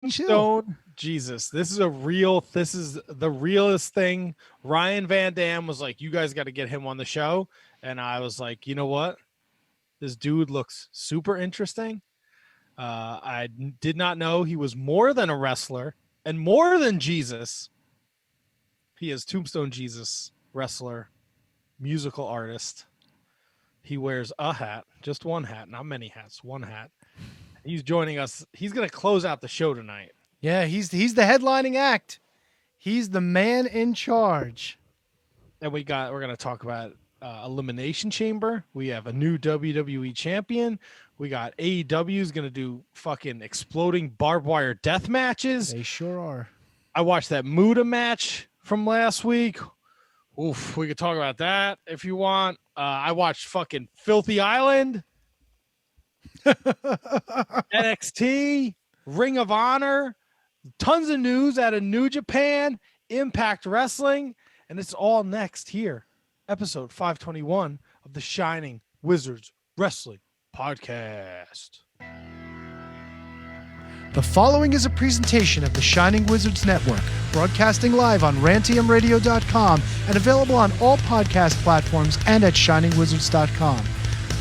Tombstone Jesus. This is the realest thing. Ryan Van Dam was like, you guys got to get him on the show. And I was like, you know what? This dude looks super interesting. I did not know he was more than a wrestler and more than Jesus. He is Tombstone Jesus, wrestler, musical artist. He wears a hat, just one hat, not many hats, one hat. He's joining us. He's going to close out the show tonight. Yeah, he's the headlining act. He's the man in charge. And we're going to talk about Elimination Chamber. We have a new WWE champion. We got AEW is going to do fucking exploding barbed wire death matches. They sure are. I watched that Muta match from last week. Oof, we could talk about that if you want. I watched fucking Filthy Island, NXT, Ring of Honor, tons of news out of New Japan, Impact Wrestling, and it's all next here. Episode 521 of the Shining Wizards Wrestling Podcast. The following is a presentation of the Shining Wizards Network, broadcasting live on rantiumradio.com and available on all podcast platforms and at shiningwizards.com.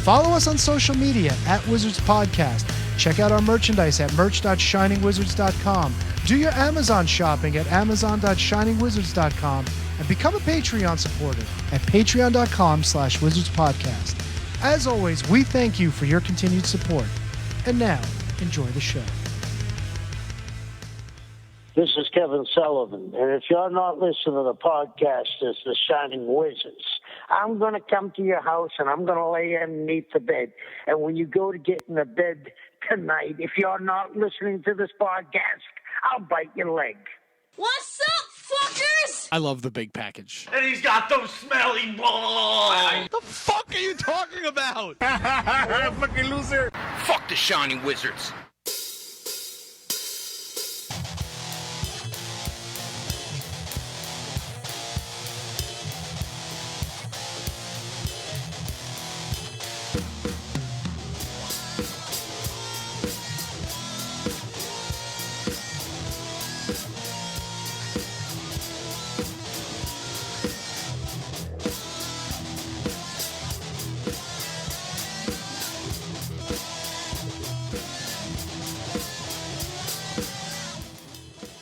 Follow us on social media at Wizards Podcast. Check out our merchandise at merch.shiningwizards.com. Do your Amazon shopping at amazon.shiningwizards.com and become a Patreon supporter at patreon.com/wizardspodcast. As always, we thank you for your continued support. And now, enjoy the show. This is Kevin Sullivan, and if you're not listening to the podcast, it's the Shining Wizards. I'm going to come to your house, and I'm going to lay underneath the bed. And when you go to get in the bed tonight, if you're not listening to this podcast, I'll bite your leg. What's up, fuckers? I love the big package. And he's got those smelly balls. What the fuck are you talking about? Fucking loser. Fuck the Shining Wizards.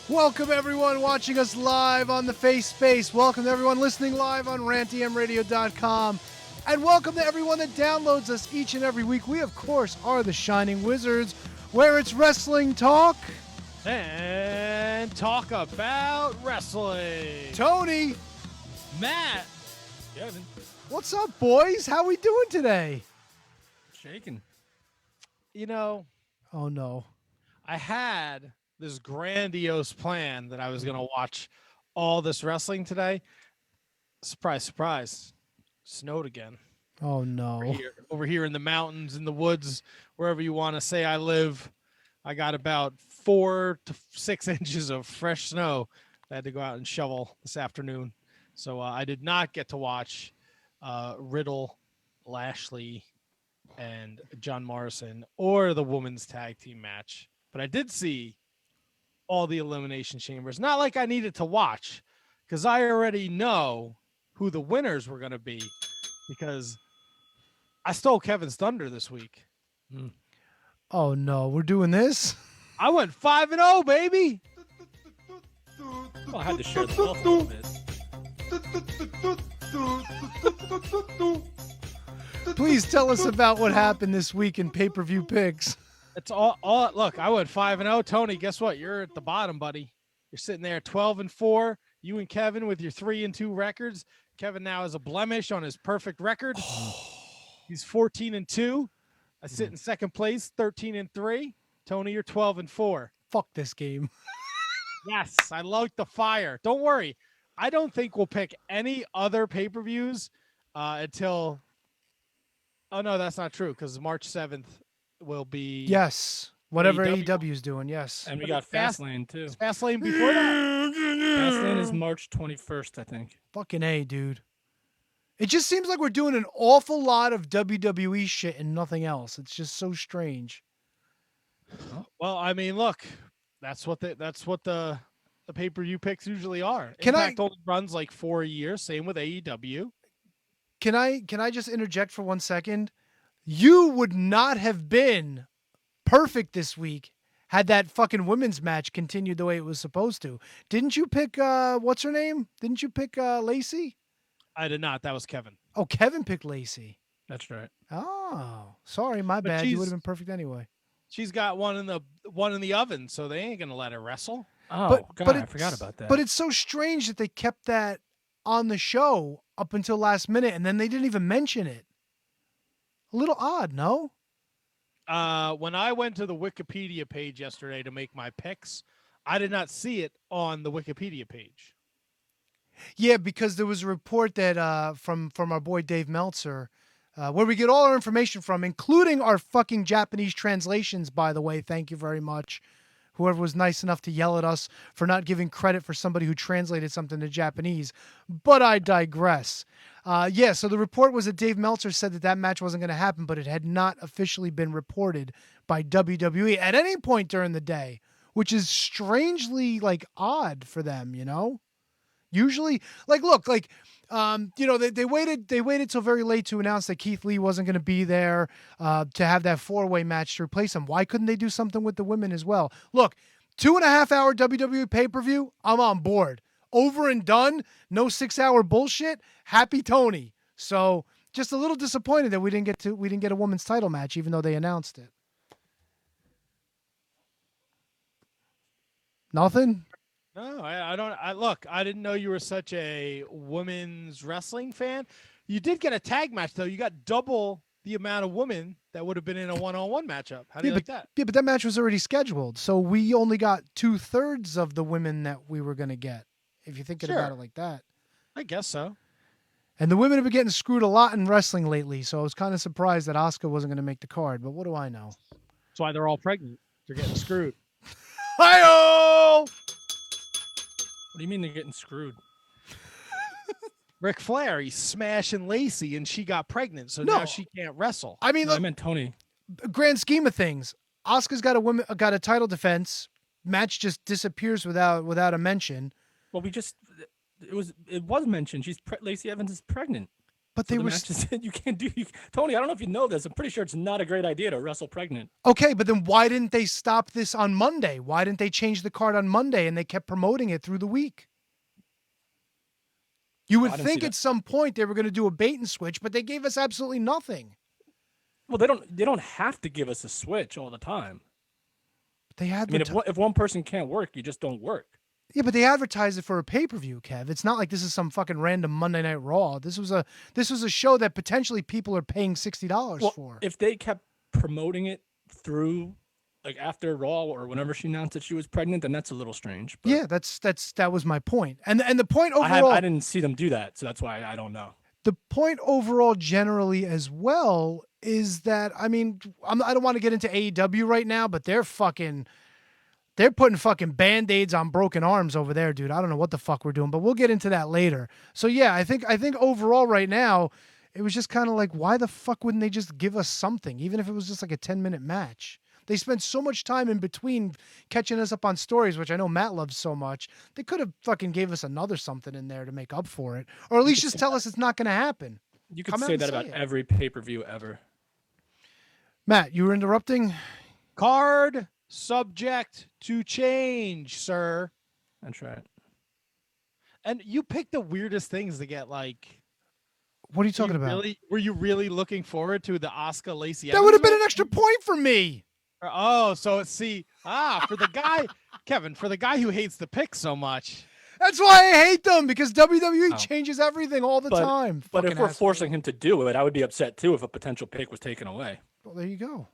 Welcome everyone watching us live on the Face Space. Welcome to everyone listening live on rantiumradio.com. And welcome to everyone that downloads us each and every week. We, of course, are the Shining Wizards, where it's wrestling talk. And talk about wrestling. Tony. Matt. Kevin. What's up, boys? How we doing today? Shaking. You know. Oh, no. I had this grandiose plan that I was going to watch all this wrestling today. Surprise, surprise. Snowed again. Oh, no. Over here in the mountains, in the woods, wherever you want to say I live, I got about 4 to 6 inches of fresh snow. I had to go out and shovel this afternoon. So I did not get to watch Riddle, Lashley, and John Morrison or the women's tag team match. But I did see all the Elimination Chambers. Not like I needed to watch, because I already know who the winners were going to be, because I stole Kevin's thunder this week. Oh, no. We're doing this? I went 5-0, baby. Well, I had to share the wealth a little bit. Please tell us about what happened this week in pay-per-view picks. It's all look, I went 5-0. Tony, guess what? You're at the bottom, buddy. You're sitting there 12-4. You and Kevin with your 3-2 records. Kevin now has a blemish on his perfect record. He's 14-2. I sit in second place, 13-3. Tony, you're 12-4. Fuck this game. Yes, I like the fire. Don't worry. I don't think we'll pick any other pay-per-views until. Oh no, that's not true, because March 7th will be. Yes. Whatever AEW. AEW is doing, yes. And we got Fastlane, too. Fastlane before that? Fastlane is March 21st, I think. Fucking A, dude. It just seems like we're doing an awful lot of WWE shit and nothing else. It's just so strange. Well, I mean, look, That's what the pay-per-view picks usually are. Can Impact only runs like 4 years. Same with AEW. Can I just interject for 1 second? You would not have been perfect this week had that fucking women's match continued the way it was supposed to. Didn't you pick what's her name? Didn't you pick Lacey? I did not. That was Kevin. Oh, Kevin picked Lacey. That's right. Oh, sorry, my bad. You would have been perfect anyway. She's got one in the oven, so they ain't gonna let her wrestle. Oh, God, I forgot about that. But it's so strange that they kept that on the show up until last minute, and then they didn't even mention it. A little odd, no? When I went to the Wikipedia page yesterday to make my picks, I did not see it on the Wikipedia page. Yeah, because there was a report that from our boy Dave Meltzer, where we get all our information from, including our fucking Japanese translations, by the way. Thank you very much. Whoever was nice enough to yell at us for not giving credit for somebody who translated something to Japanese. But I digress. So the report was that Dave Meltzer said that match wasn't going to happen, but it had not officially been reported by WWE at any point during the day, which is strangely odd for them, you know? Usually, they waited till very late to announce that Keith Lee wasn't going to be there to have that 4-way match to replace him. Why couldn't they do something with the women as well? Look, 2.5-hour WWE pay-per-view, I'm on board. Over and done, no 6-hour bullshit. Happy Tony. So just a little disappointed that we didn't get a women's title match, even though they announced it. Nothing. No, I don't. Look, I didn't know you were such a women's wrestling fan. You did get a tag match, though. You got double the amount of women that would have been in a one-on-one matchup. How do you like that? Yeah, but that match was already scheduled, so we only got 2/3 of the women that we were going to get, if you're thinking about it like that. I guess so. And the women have been getting screwed a lot in wrestling lately, so I was kind of surprised that Asuka wasn't going to make the card, but what do I know? That's why they're all pregnant. They're getting screwed. Hi-oh! What do you mean they're getting screwed? Ric Flair, he's smashing Lacey, and she got pregnant, so now she can't wrestle. I mean, No, I meant Tony. Grand scheme of things, Asuka's got a title defense. Match just disappears without a mention. Well, it was mentioned. Lacey Evans is pregnant. But So they the were match just said Tony. I don't know if you know this. I'm pretty sure it's not a great idea to wrestle pregnant. okay. But then why didn't they stop this on Monday? Why didn't they change the card on Monday and they kept promoting it through the week? You would think at some point they were going to do a bait and switch, but they gave us absolutely nothing. Well, they don't have to give us a switch all the time. They had. If one person can't work, you just don't work. Yeah, but they advertised it for a pay-per-view, Kev. It's not like this is some fucking random Monday Night Raw. This was a show that potentially people are paying $60 for. If they kept promoting it through, after Raw or whenever she announced that she was pregnant, then that's a little strange. But yeah, that was my point. And the point overall, I didn't see them do that, so that's why I don't know. The point overall, generally as well, is that I don't want to get into AEW right now, but they're putting fucking Band-Aids on broken arms over there, dude. I don't know what the fuck we're doing, but we'll get into that later. So yeah, I think overall right now, it was just kind of like, why the fuck wouldn't they just give us something, even if it was just like a 10-minute match? They spent so much time in between catching us up on stories, which I know Matt loves so much. They could have fucking gave us another something in there to make up for it, or at least just tell us it's not going to happen. You could say that about every pay-per-view ever. Matt, you were interrupting? Card subject to change, sir. That's right. And you picked the weirdest things to get, like. What are you talking about? Were you really looking forward to the Asuka Lacey? That would have been an extra point for me. Oh, so for the guy, Kevin, for the guy who hates the pick so much. That's why I hate them, because WWE changes everything all the time. But if we're forcing him to do it, I would be upset too if a potential pick was taken away. Well, there you go.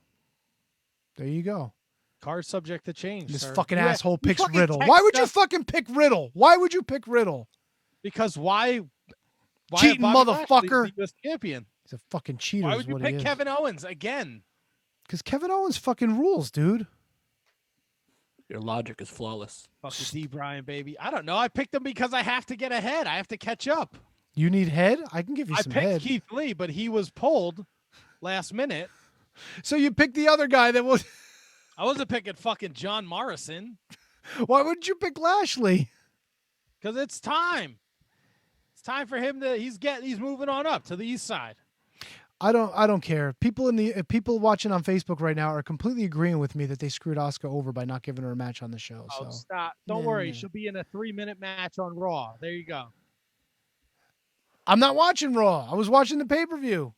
There you go. Card subject to change. This sir. fucking asshole picks Riddle. Why would you fucking pick Riddle? Why would you pick Riddle? Because why cheating motherfucker. US champion. He's a fucking cheater. Why would you pick Kevin Owens again? Because Kevin Owens fucking rules, dude. Your logic is flawless. Fucking D. Bryan, baby. I don't know. I picked him because I have to get ahead. I have to catch up. You need head? I can give you some head. I picked Keith Lee, but he was pulled last minute. So you picked the other guy that was... I wasn't picking fucking John Morrison Why wouldn't you pick Lashley? because it's time. It's time for him to. He's moving on up to the east side. I don't care. People watching on Facebook right now are completely agreeing with me that they screwed Asuka over by not giving her a match on the show. Oh, So stop! Don't worry, she'll be in a 3-minute match on Raw. There you go. I'm not watching Raw. I was watching the pay-per-view.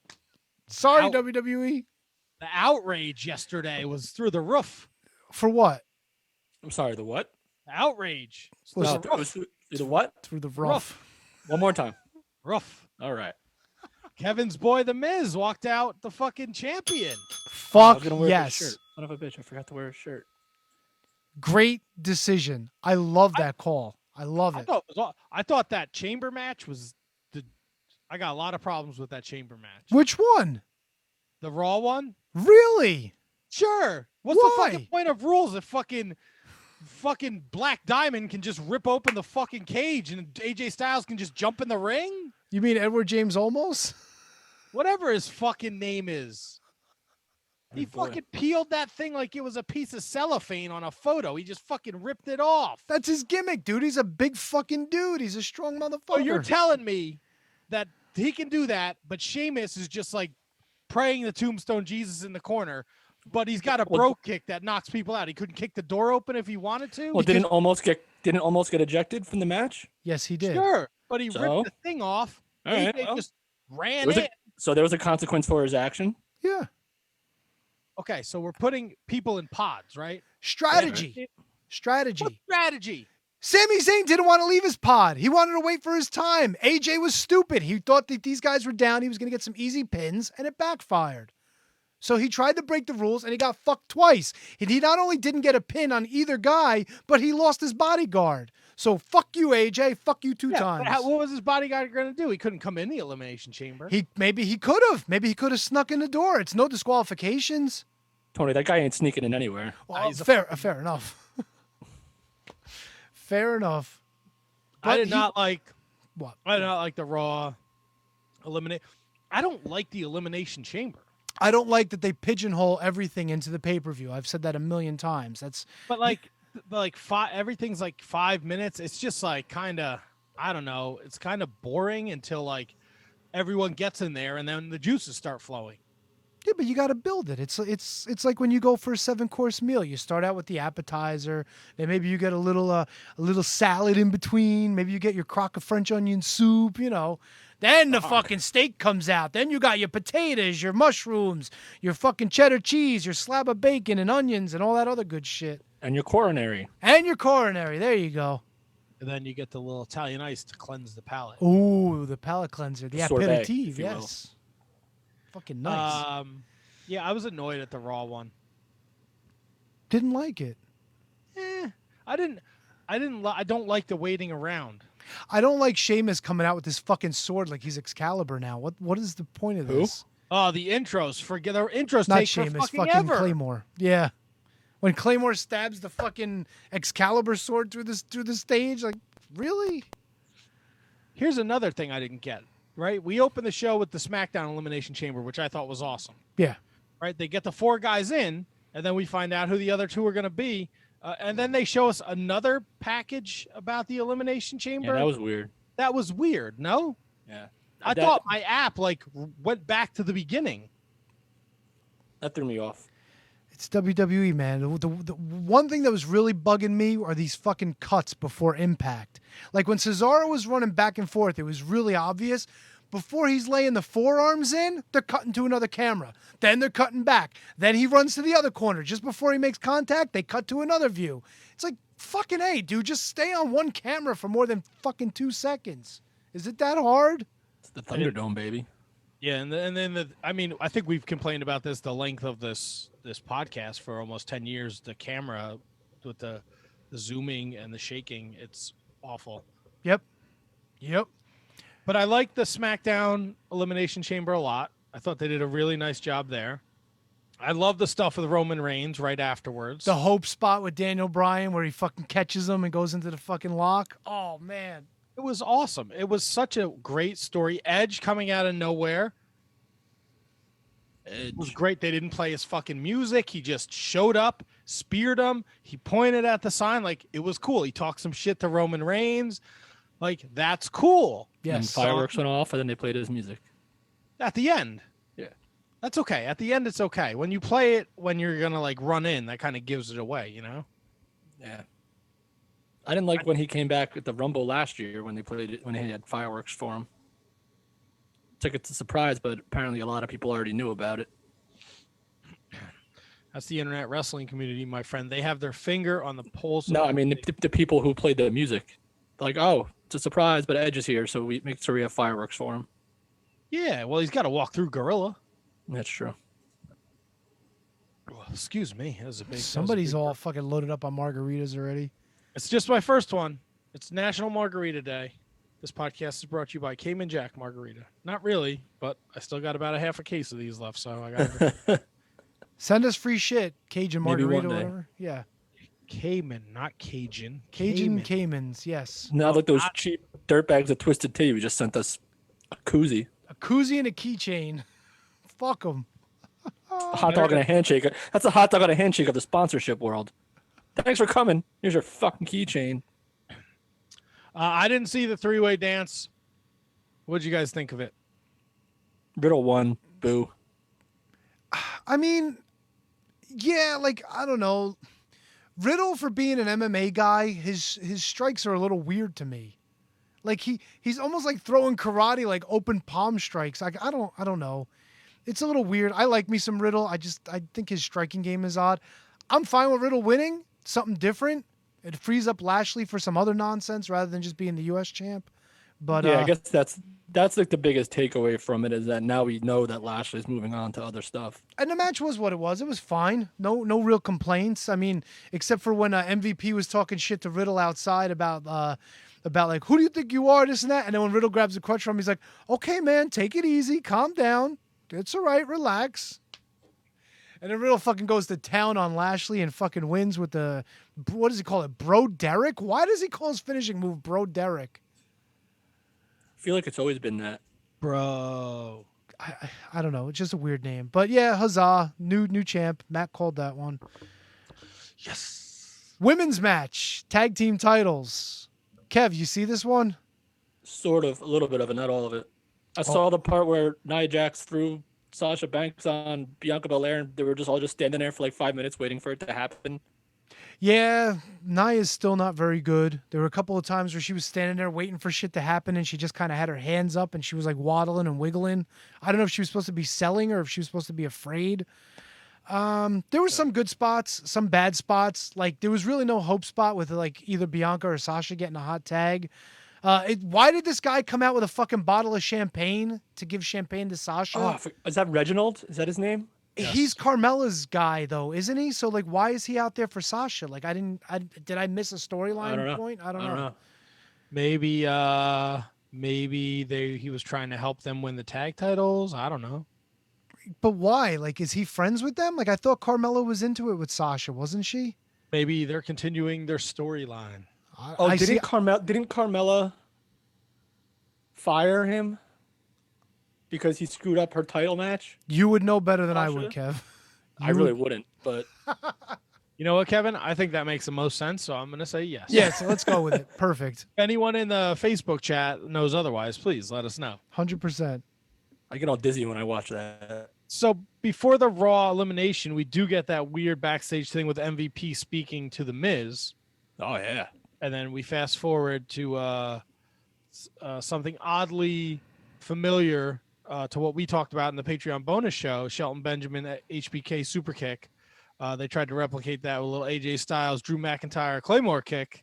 Sorry, Out. WWE. The outrage yesterday was through the roof. For what? I'm sorry, the what? The outrage. Was No, it it was through the what? through the rough? One more time. Roof. All right. Kevin's boy, The Miz, walked out the fucking champion. I Fuck was gonna wear yes. his shirt. Son of a bitch, I forgot to wear a shirt. Great decision. I love that call. I love it. I thought that chamber match was I got a lot of problems with that chamber match. Which one? The Raw one? Really? Sure. What's Why? the fucking point of rules if fucking Black Diamond can just rip open the fucking cage and AJ Styles can just jump in the ring? You mean Edward James Olmos? Whatever his fucking name is. He fucking peeled that thing like it was a piece of cellophane on a photo. He just fucking ripped it off. That's his gimmick, dude. He's a big fucking dude. He's a strong motherfucker. So you're telling me that he can do that, but Sheamus is just like praying the Tombstone Jesus in the corner, but he's got a bro kick that knocks people out. He couldn't kick the door open if he wanted to. Well, didn't almost get ejected from the match? Yes, he did. Sure, but he So? ripped the thing off. All right, AJ well, just ran in. So there was a consequence for his action. Yeah. Okay, so we're putting people in pods, right? Strategy. What Strategy. strategy? Sami Zayn didn't want to leave his pod. He wanted to wait for his time. AJ was stupid. He thought that these guys were down. He was going to get some easy pins, and it backfired. So he tried to break the rules, and he got fucked twice. And he not only didn't get a pin on either guy, but he lost his bodyguard. So fuck you, AJ. Fuck you two times. But what was his bodyguard going to do? He couldn't come in the Elimination Chamber. Maybe he could have. Maybe he could have snuck in the door. It's no disqualifications. Tony, that guy ain't sneaking in anywhere. Well, fair enough. Fair enough. I did not like what? I did not like the Raw eliminate. I don't like the Elimination Chamber. I don't like that they pigeonhole everything into the pay-per-view. I've said that a million times. Everything's like 5 minutes. It's just like kind of, I don't know. It's kind of boring until like everyone gets in there and then the juices start flowing. Yeah, but you got to build it. It's like when you go for a 7-course meal. You start out with the appetizer, then maybe you get a little salad in between. Maybe you get your crock of French onion soup. Then the fucking steak comes out. Then you got your potatoes, your mushrooms, your fucking cheddar cheese, your slab of bacon and onions and all that other good shit. And your coronary. There you go. And then you get the little Italian ice to cleanse the palate. Ooh, the palate cleanser, the Sorbet, aperitif. if you will. Yes. Fucking nice. Yeah, I was annoyed at the Raw one. Didn't like it. I don't like the waiting around. I don't like Sheamus coming out with this fucking sword like he's Excalibur now. What is the point of this? Oh, the intros. Forget the intros. Not take Sheamus, fucking fucking ever. Claymore. Yeah. When Claymore stabs the fucking Excalibur sword through the stage, like, really? Here's another thing I didn't get. Right, we opened the show with the SmackDown Elimination Chamber, which I thought was awesome. Yeah. Right, they get the 4 guys in, and then we find out who the other 2 are going to be, and then they show us another package about the Elimination Chamber. Yeah, that was weird. That was weird. No. Yeah. I thought my app went back to the beginning. That threw me off. It's WWE, man. The one thing that was really bugging me are these fucking cuts before Impact. Like when Cesaro was running back and forth, it was really obvious. Before he's laying the forearms in, they're cutting to another camera. Then they're cutting back. Then he runs to the other corner. Just before he makes contact, they cut to another view. It's like, fucking A, dude, just stay on one camera for more than fucking 2 seconds. Is it that hard? It's the Thunderdome, baby. Yeah, and then I think we've complained about this, the length of this podcast for almost 10 years. The camera with the zooming and the shaking, it's awful. Yep. But I like the SmackDown Elimination Chamber a lot. I thought they did a really nice job there. I love the stuff with Roman Reigns right afterwards. The Hope spot with Daniel Bryan where he fucking catches him and goes into the fucking lock. Oh, man. It was awesome. It was such a great story. Edge coming out of nowhere. It was great. They didn't play his fucking music. He just showed up, speared him. He pointed at the sign. Like, it was cool. He talked some shit to Roman Reigns. Like, that's cool. And Yes. fireworks went off, and then they played his music. At the end. Yeah. That's okay. At the end, it's okay. When you play it, when you're going to, like, run in, that kind of gives it away, you know? Yeah. I didn't like when he came back at the Rumble last year when they played it, when they had fireworks for him. Took it to surprise, but apparently a lot of people already knew about it. That's the internet wrestling community, my friend. They have their finger on the pulse. No, I mean the people who played the music. Like, oh, it's a surprise, but Edge is here, so we make sure we have fireworks for him. Yeah, well, he's got to walk through Gorilla. That's true. Well, excuse me. That was a big. Somebody's all fucking loaded up on margaritas already. It's just my first one. It's National Margarita Day. This podcast is brought to you by Cayman Jack Margarita. Not really, but I still got about a half a case of these left, so I got. Send us free shit, Cajun Maybe margarita, one day. whatever. Yeah, Cayman, not Cajun. Cajun Caymans. Yes, Not like those cheap dirt bags of Twisted Tea. You just sent us a koozie. a koozie and a keychain. Fuck them. A hot dog and a handshake. That's a hot dog and a handshake of the sponsorship world. Thanks for coming. Here's your fucking keychain. I didn't see the three-way dance. What'd you guys think of it? Riddle won. Boo. I mean, yeah, like I don't know. Riddle, for being an MMA guy, his strikes are a little weird to me. Like he's almost like throwing karate, like open palm strikes. Like I don't know. It's a little weird. I like me some Riddle. I think his striking game is odd. I'm fine with Riddle winning. Something different. It frees up Lashley for some other nonsense rather than just being the U.S. champ. But Yeah, I guess that's like the biggest takeaway from it is that now we know that Lashley's moving on to other stuff. And the match was what it was. It was fine. No real complaints. I mean, except for when MVP was talking shit to Riddle outside about like, who do you think you are, this and that. And then when Riddle grabs the crutch from him, he's like, okay, man, take it easy. Calm down. It's all right. Relax. And then Riddle fucking goes to town on Lashley and fucking wins with the, what does he call it? Bro Derek? Why does he call his finishing move Bro Derek? I feel like it's always been that. Bro. I don't know. It's just a weird name. But yeah, huzzah. New champ. Matt called that one. Yes. Women's match. Tag team titles. Kev, you see this one? Sort of, a little bit of it, not all of it. I saw the part where Nia Jax threw Sasha Banks on Bianca Belair, and they were just all standing there for like 5 minutes waiting for it to happen. Yeah, Nia's still not very good. There were a couple of times where she was standing there waiting for shit to happen, and she just kind of had her hands up, and she was like waddling and wiggling. I don't know if she was supposed to be selling or if she was supposed to be afraid. There were some good spots, some bad spots. Like there was really no hope spot with like either Bianca or Sasha getting a hot tag. Why did this guy come out with a fucking bottle of champagne to give champagne to Sasha? Oh, is that Reginald? Is that his name? He's Carmella's guy though, isn't he? So like, why is he out there for Sasha? Like, did I miss a storyline point? I don't know. Maybe he was trying to help them win the tag titles. I don't know. But why? Like, is he friends with them? Like, I thought Carmella was into it with Sasha, wasn't she? Maybe they're continuing their storyline. Didn't Carmella fire him because he screwed up her title match? You would know better than Sasha? I would, Kev. I really wouldn't, but You know what, Kevin? I think that makes the most sense, so I'm going to say yes. Yeah, so let's go with it. Perfect. If anyone in the Facebook chat knows otherwise, please let us know. 100%. I get all dizzy when I watch that. So before the Raw elimination, we do get that weird backstage thing with MVP speaking to The Miz. Oh, yeah. And then we fast forward to something oddly familiar to what we talked about in the Patreon bonus show, Shelton Benjamin at HBK Super Kick. They tried to replicate that with a little AJ Styles, Drew McIntyre Claymore kick.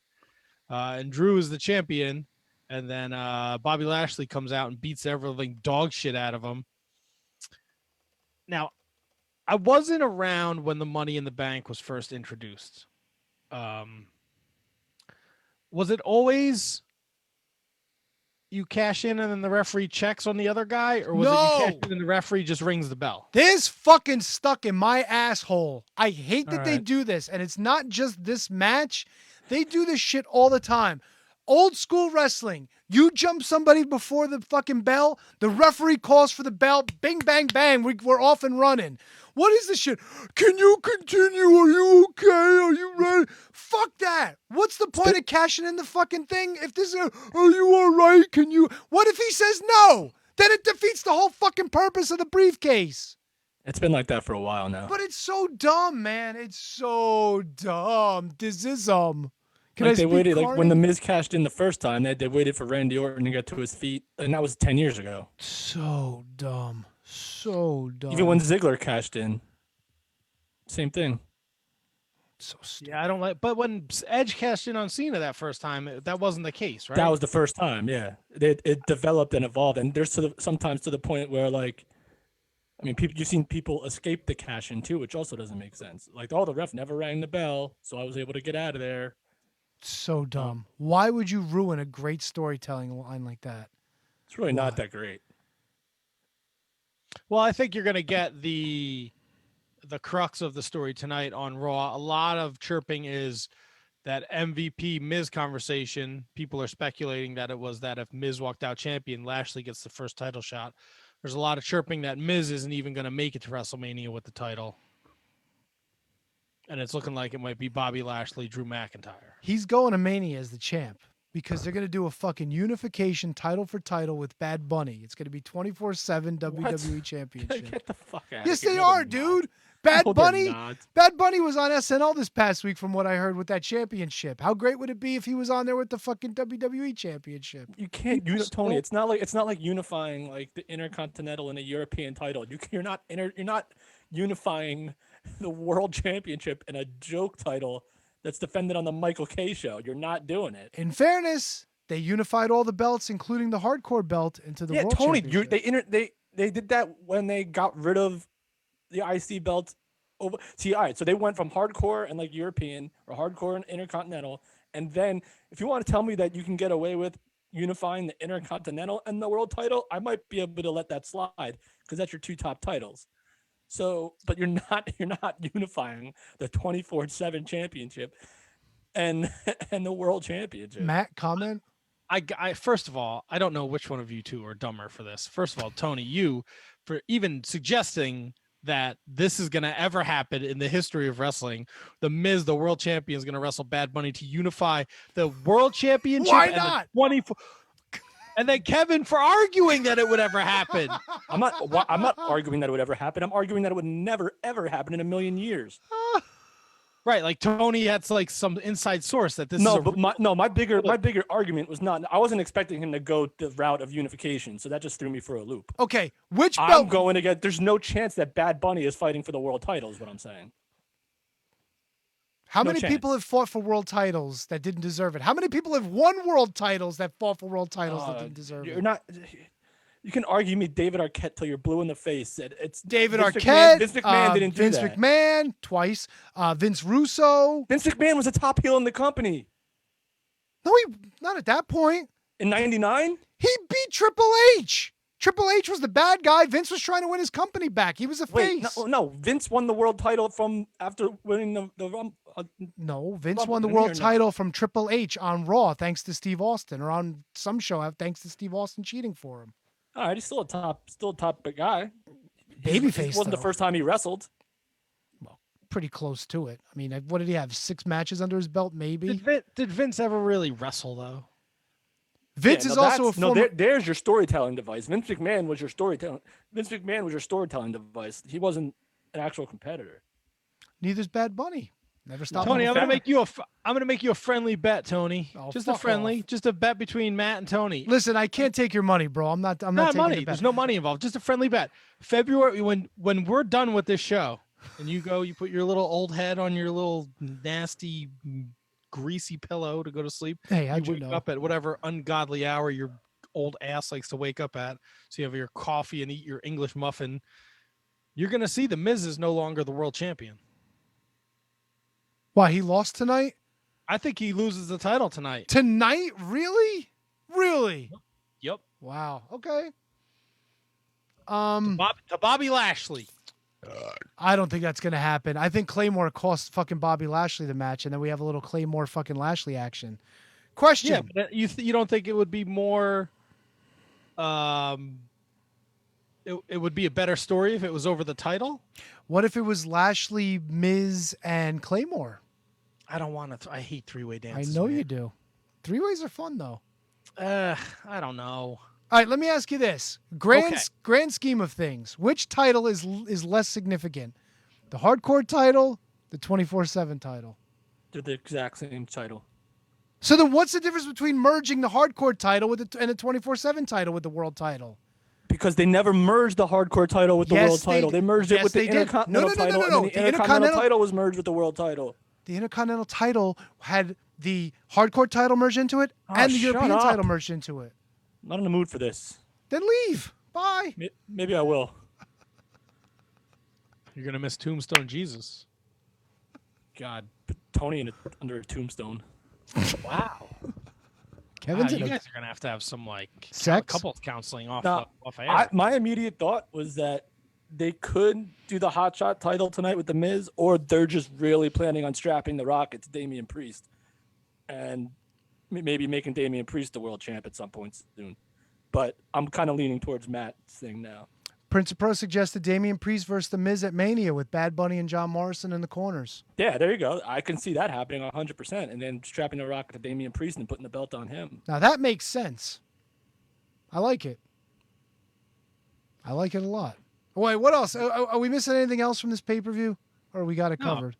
And Drew is the champion. And then Bobby Lashley comes out and beats everything dog shit out of him. Now, I wasn't around when the Money in the Bank was first introduced. Was it always you cash in and then the referee checks on the other guy? Or was it you cash in and the referee just rings the bell? This fucking stuck in my asshole. I hate that All they right. do this. And it's not just this match. They do this shit all the time. Old school wrestling. You jump somebody before the fucking bell, the referee calls for the bell, bing, bang, bang, we're off and running. What is this shit? Can you continue? Are you okay? Are you ready? Fuck that. What's the point of cashing in the fucking thing? If this is, are you all right? Can you? What if he says no? Then it defeats the whole fucking purpose of the briefcase. It's been like that for a while now. But it's so dumb, man. It's so dumb. This is Can like I they speak waited, like when Carney? the Miz cashed in the first time, they waited for Randy Orton to get to his feet, and that was 10 years ago. So dumb. So dumb. Even when Ziggler cashed in, same thing. So stupid. Yeah, I don't like. But when Edge cashed in on Cena that first time, that wasn't the case, right? That was the first time, yeah. It developed and evolved, and there's sometimes to the point where, like, I mean, you've seen people escape the cash in too, which also doesn't make sense. Like, the ref never rang the bell, so I was able to get out of there. So dumb. Why would you ruin a great storytelling line like that? It's really not that great. Well, I think you're going to get the crux of the story tonight on Raw. A lot of chirping is that MVP Miz conversation. People are speculating that it was that if Miz walked out champion, Lashley gets the first title shot. There's a lot of chirping that Miz isn't even going to make it to WrestleMania with the title. And it's looking like it might be Bobby Lashley, Drew McIntyre. He's going to Mania as the champ because they're going to do a fucking unification title for title with Bad Bunny. It's going to be 24/7 WWE Championship. Get the fuck out Yes, of here. they No, are, they're not. dude. Bad No, they're Bunny. not. Bad Bunny was on SNL this past week, from what I heard, with that championship. How great would it be if he was on there with the fucking WWE Championship? You can't Tony. It's not like unifying like the Intercontinental and a European title. You're not unifying the World Championship and a joke title that's defended on the Michael K show. You're not doing it. In fairness, they unified all the belts, including the hardcore belt, into the World Tony, Championship. they did that when they got rid of the IC belts. Over. See, all right, so they went from hardcore and like European or hardcore and Intercontinental, and then if you want to tell me that you can get away with unifying the Intercontinental and the World title, I might be able to let that slide because that's your two top titles. So, but you're not unifying the 24/7 championship and the World Championship. Matt, comment? I first of all, I don't know which one of you two are dumber for this. First of all, Tony, you for even suggesting that this is going to ever happen in the history of wrestling. The Miz, the world champion, is going to wrestle Bad Bunny to unify the world championship. Why and not? The 24. And then Kevin for arguing that it would ever happen. I'm not arguing that it would ever happen. I'm arguing that it would never ever happen in a million years. Right, like Tony had like some inside source that this No, is but my bigger argument was not. I wasn't expecting him to go the route of unification, so that just threw me for a loop. Okay, which I'm belt? going to get. There's no chance that Bad Bunny is fighting for the world title. Is what I'm saying. How no many chance. people have fought for world titles that didn't deserve it? How many people have won world titles that fought for world titles that didn't deserve You're it? not. You can argue me David Arquette till you're blue in the face. It's David Vince Arquette, Vince McMahon didn't do Vince that. McMahon twice, Vince Russo. Vince McMahon was a top heel in the company No, not at that point. in '99. He beat Triple H. Triple H was the bad guy. Vince was trying to win his company back. He was a Wait, face. no. Vince won the world title from after winning the No, Vince Rumble, won the didn't he, world or no? title from Triple H on Raw thanks to Steve Austin, or on some show thanks to Steve Austin cheating for him. All right, he's still a top guy. Babyface, It wasn't the though. first time he wrestled. Pretty close to it. I mean, what did he have? 6 matches under his belt, maybe? Did Vince ever really wrestle though? Vince is also a former... there's your storytelling device. Vince McMahon was your storytelling device. He wasn't an actual competitor. Neither's Bad Bunny. Never stopped. Tony, him. I'm gonna make you a friendly bet, Tony. Oh, Just a fuck friendly, off. just a bet between Matt and Tony. Listen, I can't take your money, bro. I'm not Not taking money. the bet. There's no money involved. Just a friendly bet. February, when we're done with this show, and you put your little old head on your little nasty, greasy pillow to go to sleep. Hey, how'd you wake know? up at whatever ungodly hour your old ass likes to wake up at. So you have your coffee and eat your English muffin. You're gonna see the Miz is no longer the world champion. Why, he lost tonight? I think he loses the title tonight. Tonight? Really? Really? Yep. Wow. Okay. To Bobby Lashley. I don't think that's going to happen. I think Claymore costs fucking Bobby Lashley the match, and then we have a little Claymore fucking Lashley action. Question. Yeah, but you don't think it would be more? It would be a better story if it was over the title. What if it was Lashley, Miz, and Claymore? I don't want to. I hate three-way I dances. know man. you do. 3-ways are fun though. I don't know. All right, let me ask you this: grand scheme of things, which title is less significant? The hardcore title, the 24/7 title. They're the exact same title. So then, what's the difference between merging the hardcore title with and the 24/7 title with the world title? Because they never merged the hardcore title with the world title. They merged it with the Intercontinental title, and then the Intercontinental title was merged with the world title. The Intercontinental title had the hardcore title merged into it, and the European title merged into it. I'm not in the mood for this. Then leave. Bye. Maybe I will. You're gonna miss Tombstone Jesus. God, put Tony under a tombstone. Wow. Kevin's you guys are gonna have some like sex couples counseling off air. My immediate thought was that they could do the Hot Shot title tonight with the Miz, or they're just really planning on strapping the Rocket to Damian Priest, and maybe making Damian Priest the world champ at some point soon. But I'm kind of leaning towards Matt's thing now. Prince of Pro suggested Damian Priest versus The Miz at Mania with Bad Bunny and John Morrison in the corners. Yeah, there you go. I can see that happening 100%, and then strapping the Rocket to Damian Priest and putting the belt on him. Now that makes sense. I like it. I like it a lot. Wait, what else? Are we missing anything else from this pay-per-view? Or we got it covered?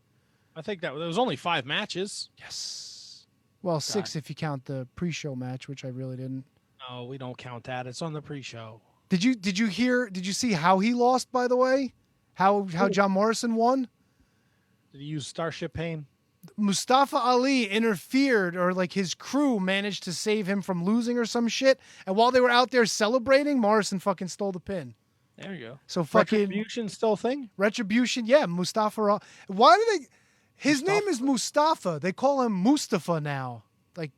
I think that there was only 5 matches. Yes. Well, 6 if you count the pre-show match, which I really didn't. No, we don't count that. It's on the pre-show. Did you see how he lost, by the way? How John Morrison won? Did he use Starship Pain? Mustafa Ali interfered, or like his crew managed to save him from losing or some shit. And while they were out there celebrating, Morrison fucking stole the pin. There you go. So fucking Retribution still a thing? Retribution, yeah. Mustafa. Why do they? His name is Mustafa. They call him Mustafa now. Like,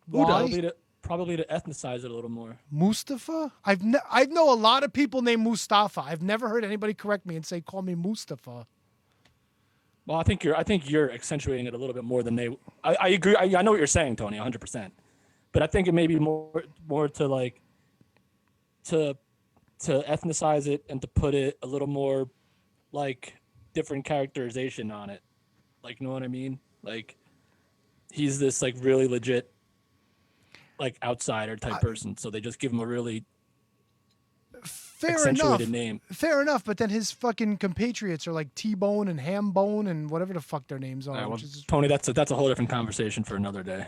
why? Probably to ethnicize it a little more. Mustafa? I know a lot of people named Mustafa. I've never heard anybody correct me and say, "Call me Mustafa." Well, I think you're accentuating it a little bit more than they. I agree. I know what you're saying, Tony, 100%. But I think it may be more to like to ethnicize it and to put it a little more like different characterization on it. Like, you know what I mean? Like, he's this like really legit like outsider type person, so they just give him a really accentuated name. Fair enough, but then his fucking compatriots are like T-Bone and Hambone and whatever the fuck their names are. Well, Tony, that's a whole different conversation for another day.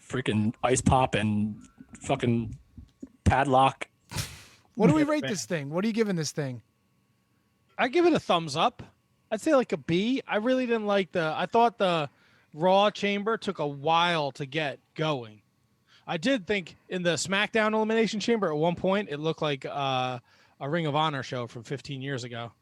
Freaking Ice Pop and fucking Padlock. What do we rate this thing? What are you giving this thing? I give it a thumbs up. I'd say like a B. I really didn't like I thought the Raw Chamber took a while to get going. I did think in the SmackDown Elimination Chamber at one point it looked like a Ring of Honor show from 15 years ago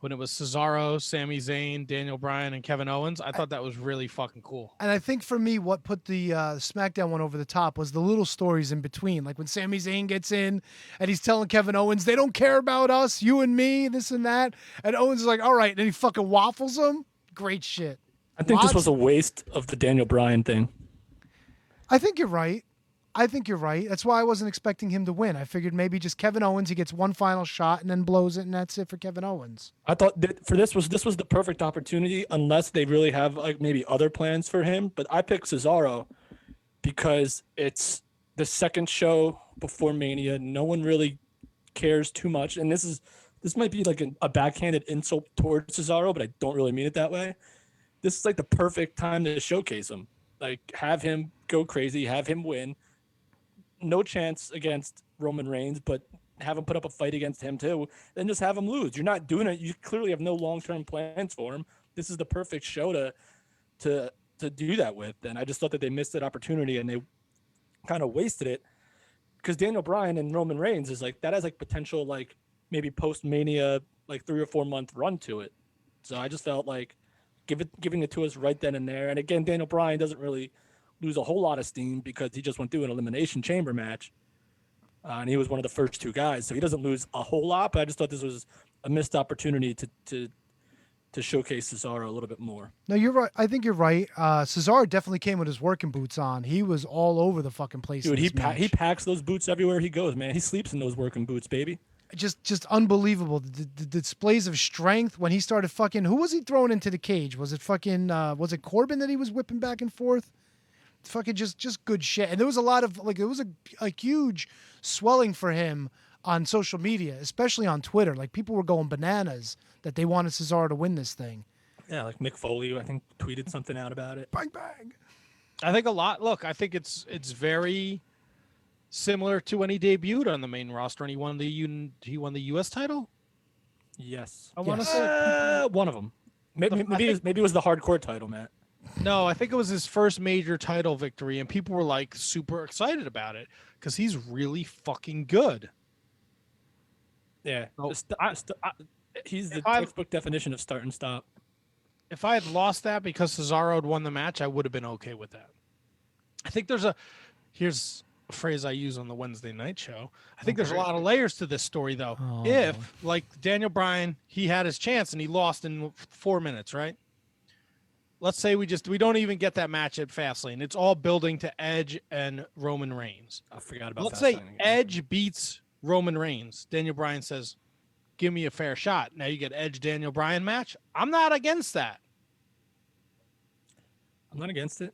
when it was Cesaro, Sami Zayn, Daniel Bryan, and Kevin Owens. I thought that was really fucking cool. And I think for me, what put the SmackDown one over the top was the little stories in between. Like when Sami Zayn gets in and he's telling Kevin Owens, they don't care about us, you and me, this and that. And Owens is like, all right. And then he fucking waffles him. Great shit. I think this was a waste of the Daniel Bryan thing. I think you're right. That's why I wasn't expecting him to win. I figured maybe just Kevin Owens, he gets one final shot and then blows it, and that's it for Kevin Owens. I thought that this was the perfect opportunity, unless they really have like maybe other plans for him. But I picked Cesaro because it's the second show before Mania. No one really cares too much, and this might be like a backhanded insult towards Cesaro, but I don't really mean it that way. This is like the perfect time to showcase him. Like, have him go crazy, have him win. No chance against Roman Reigns, but have him put up a fight against him too. Then just have him lose. You're not doing it. You clearly have no long-term plans for him. This is the perfect show to do that with. And I just thought that they missed that opportunity and they kind of wasted it, because Daniel Bryan and Roman Reigns is like, that has like potential, like maybe post-Mania, like 3 or 4 month run to it. So I just felt like giving it to us right then and there. And again, Daniel Bryan doesn't really lose a whole lot of steam because he just went through an Elimination Chamber match. And he was one of the first 2 guys. So he doesn't lose a whole lot, but I just thought this was a missed opportunity to to showcase Cesaro a little bit more. No, you're right. I think you're right. Cesaro definitely came with his working boots on. He was all over the fucking place. Dude, in he this match. he packs those boots everywhere he goes, man. He sleeps in those working boots, baby. Just unbelievable. The displays of strength when he started fucking. Who was he throwing into the cage? Was it fucking? Was it Corbin that he was whipping back and forth? Fucking just good shit. And there was a lot of there was a huge swelling for him on social media, especially on Twitter. Like people were going bananas that they wanted Cesaro to win this thing. Yeah, like Mick Foley, I think, tweeted something out about it. Bang bang. I think a lot. Look, I think it's very similar to when he debuted on the main roster and he won the U.S. title. Yes, I want to say one of them. Maybe it was the hardcore title, Matt. No, I think it was his first major title victory, and people were like super excited about it because he's really fucking good. Yeah, Oh, he's the textbook definition of start and stop. If I had lost that because Cesaro had won the match, I would have been okay with that. I think here's a phrase I use on the Wednesday night show. I think there's a lot of layers to this story, though. Oh, If, like Daniel Bryan, he had his chance and he lost in 4 minutes, right? Let's say we don't even get that match at Fastlane. It's all building to Edge and Roman Reigns. I forgot about. Let's say Edge beats Roman Reigns. Daniel Bryan says, "Give me a fair shot." Now you get Edge Daniel Bryan match. I'm not against that. I'm not against it.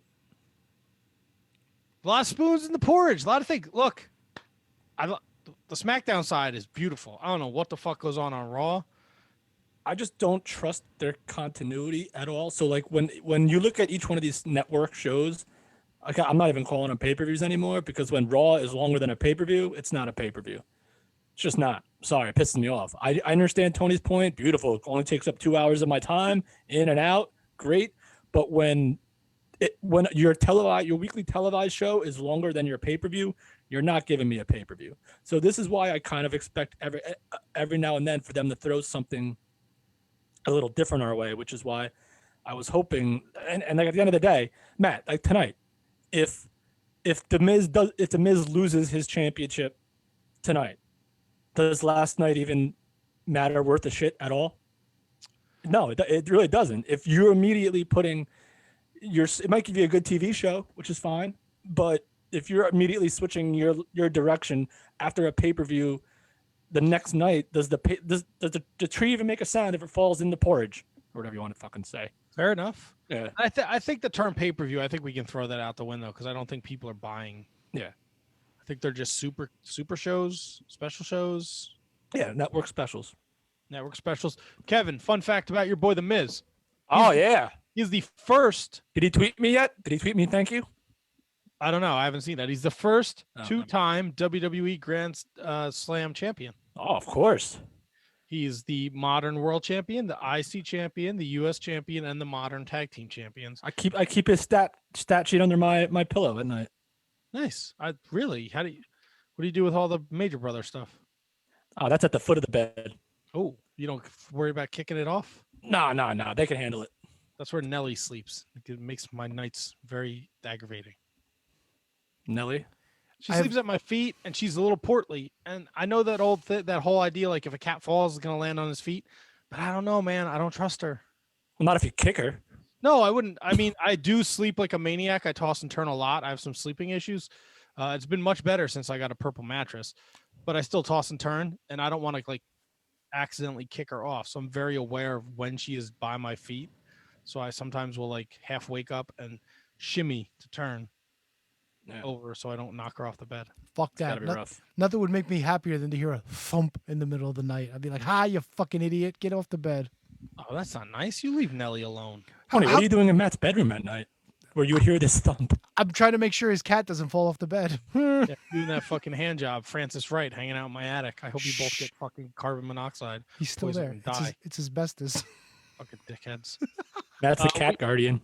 A lot of spoons in the porridge. A lot of things. Look, the SmackDown side is beautiful. I don't know what the fuck goes on Raw. I just don't trust their continuity at all. So like when you look at each one of these network shows, I'm not even calling them pay-per-views anymore because when Raw is longer than a pay-per-view, it's not a pay-per-view. It's just not. Sorry, it pisses me off. I understand Tony's point. Beautiful. It only takes up 2 hours of my time, in and out. Great. But when your weekly televised show is longer than your pay-per-view, you're not giving me a pay-per-view. So this is why I kind of expect every now and then for them to throw something a little different our way, which is why I was hoping. And like at the end of the day, Matt, like tonight, if the Miz loses his championship tonight, does last night even matter worth a shit at all? No, it really doesn't. If you're immediately putting it might give you a good TV show, which is fine, but if you're immediately switching your direction after a pay-per-view the next night, does the tree even make a sound if it falls in the porridge or whatever you want to fucking say? Fair enough. Yeah. I think the term pay-per-view, I think we can throw that out the window because I don't think people are buying. Yeah. I think they're just super shows, special shows. Yeah, network specials. Kevin, fun fact about your boy The Miz. Yeah. He's the first. Did he tweet me yet? Did he tweet me thank you? I don't know. I haven't seen that. He's the first two-time WWE Grand Slam champion. Oh, of course. He's the modern world champion, the IC champion, the US champion, and the modern tag team champions. I keep his stat sheet under my pillow at night. Nice. What do you do with all the Major Brother stuff? Oh, that's at the foot of the bed. Oh, you don't worry about kicking it off? No. They can handle it. That's where Nelly sleeps. It makes my nights very aggravating. Nelly? She sleeps at my feet, and she's a little portly. And I know that that whole idea, like if a cat falls, it's going to land on his feet. But I don't know, man. I don't trust her. Well, not if you kick her. No, I wouldn't. I mean, I do sleep like a maniac. I toss and turn a lot. I have some sleeping issues. It's been much better since I got a purple mattress. But I still toss and turn, and I don't want to accidentally kick her off. So I'm very aware of when she is by my feet. So I sometimes will half wake up and shimmy to turn over so I don't knock her off the bed. Fuck that. Nothing would make me happier than to hear a thump in the middle of the night. I'd be like, "Hi, you fucking idiot. Get off the bed." Oh, that's not nice. You leave Nelly alone. Tony, what are you doing in Matt's bedroom at night where you would hear this thump? I'm trying to make sure his cat doesn't fall off the bed. Yeah, doing that fucking hand job. Francis Wright hanging out in my attic. I hope you both get fucking carbon monoxide. He's still there. It's asbestos. Fucking dickheads. That's the cat guardian.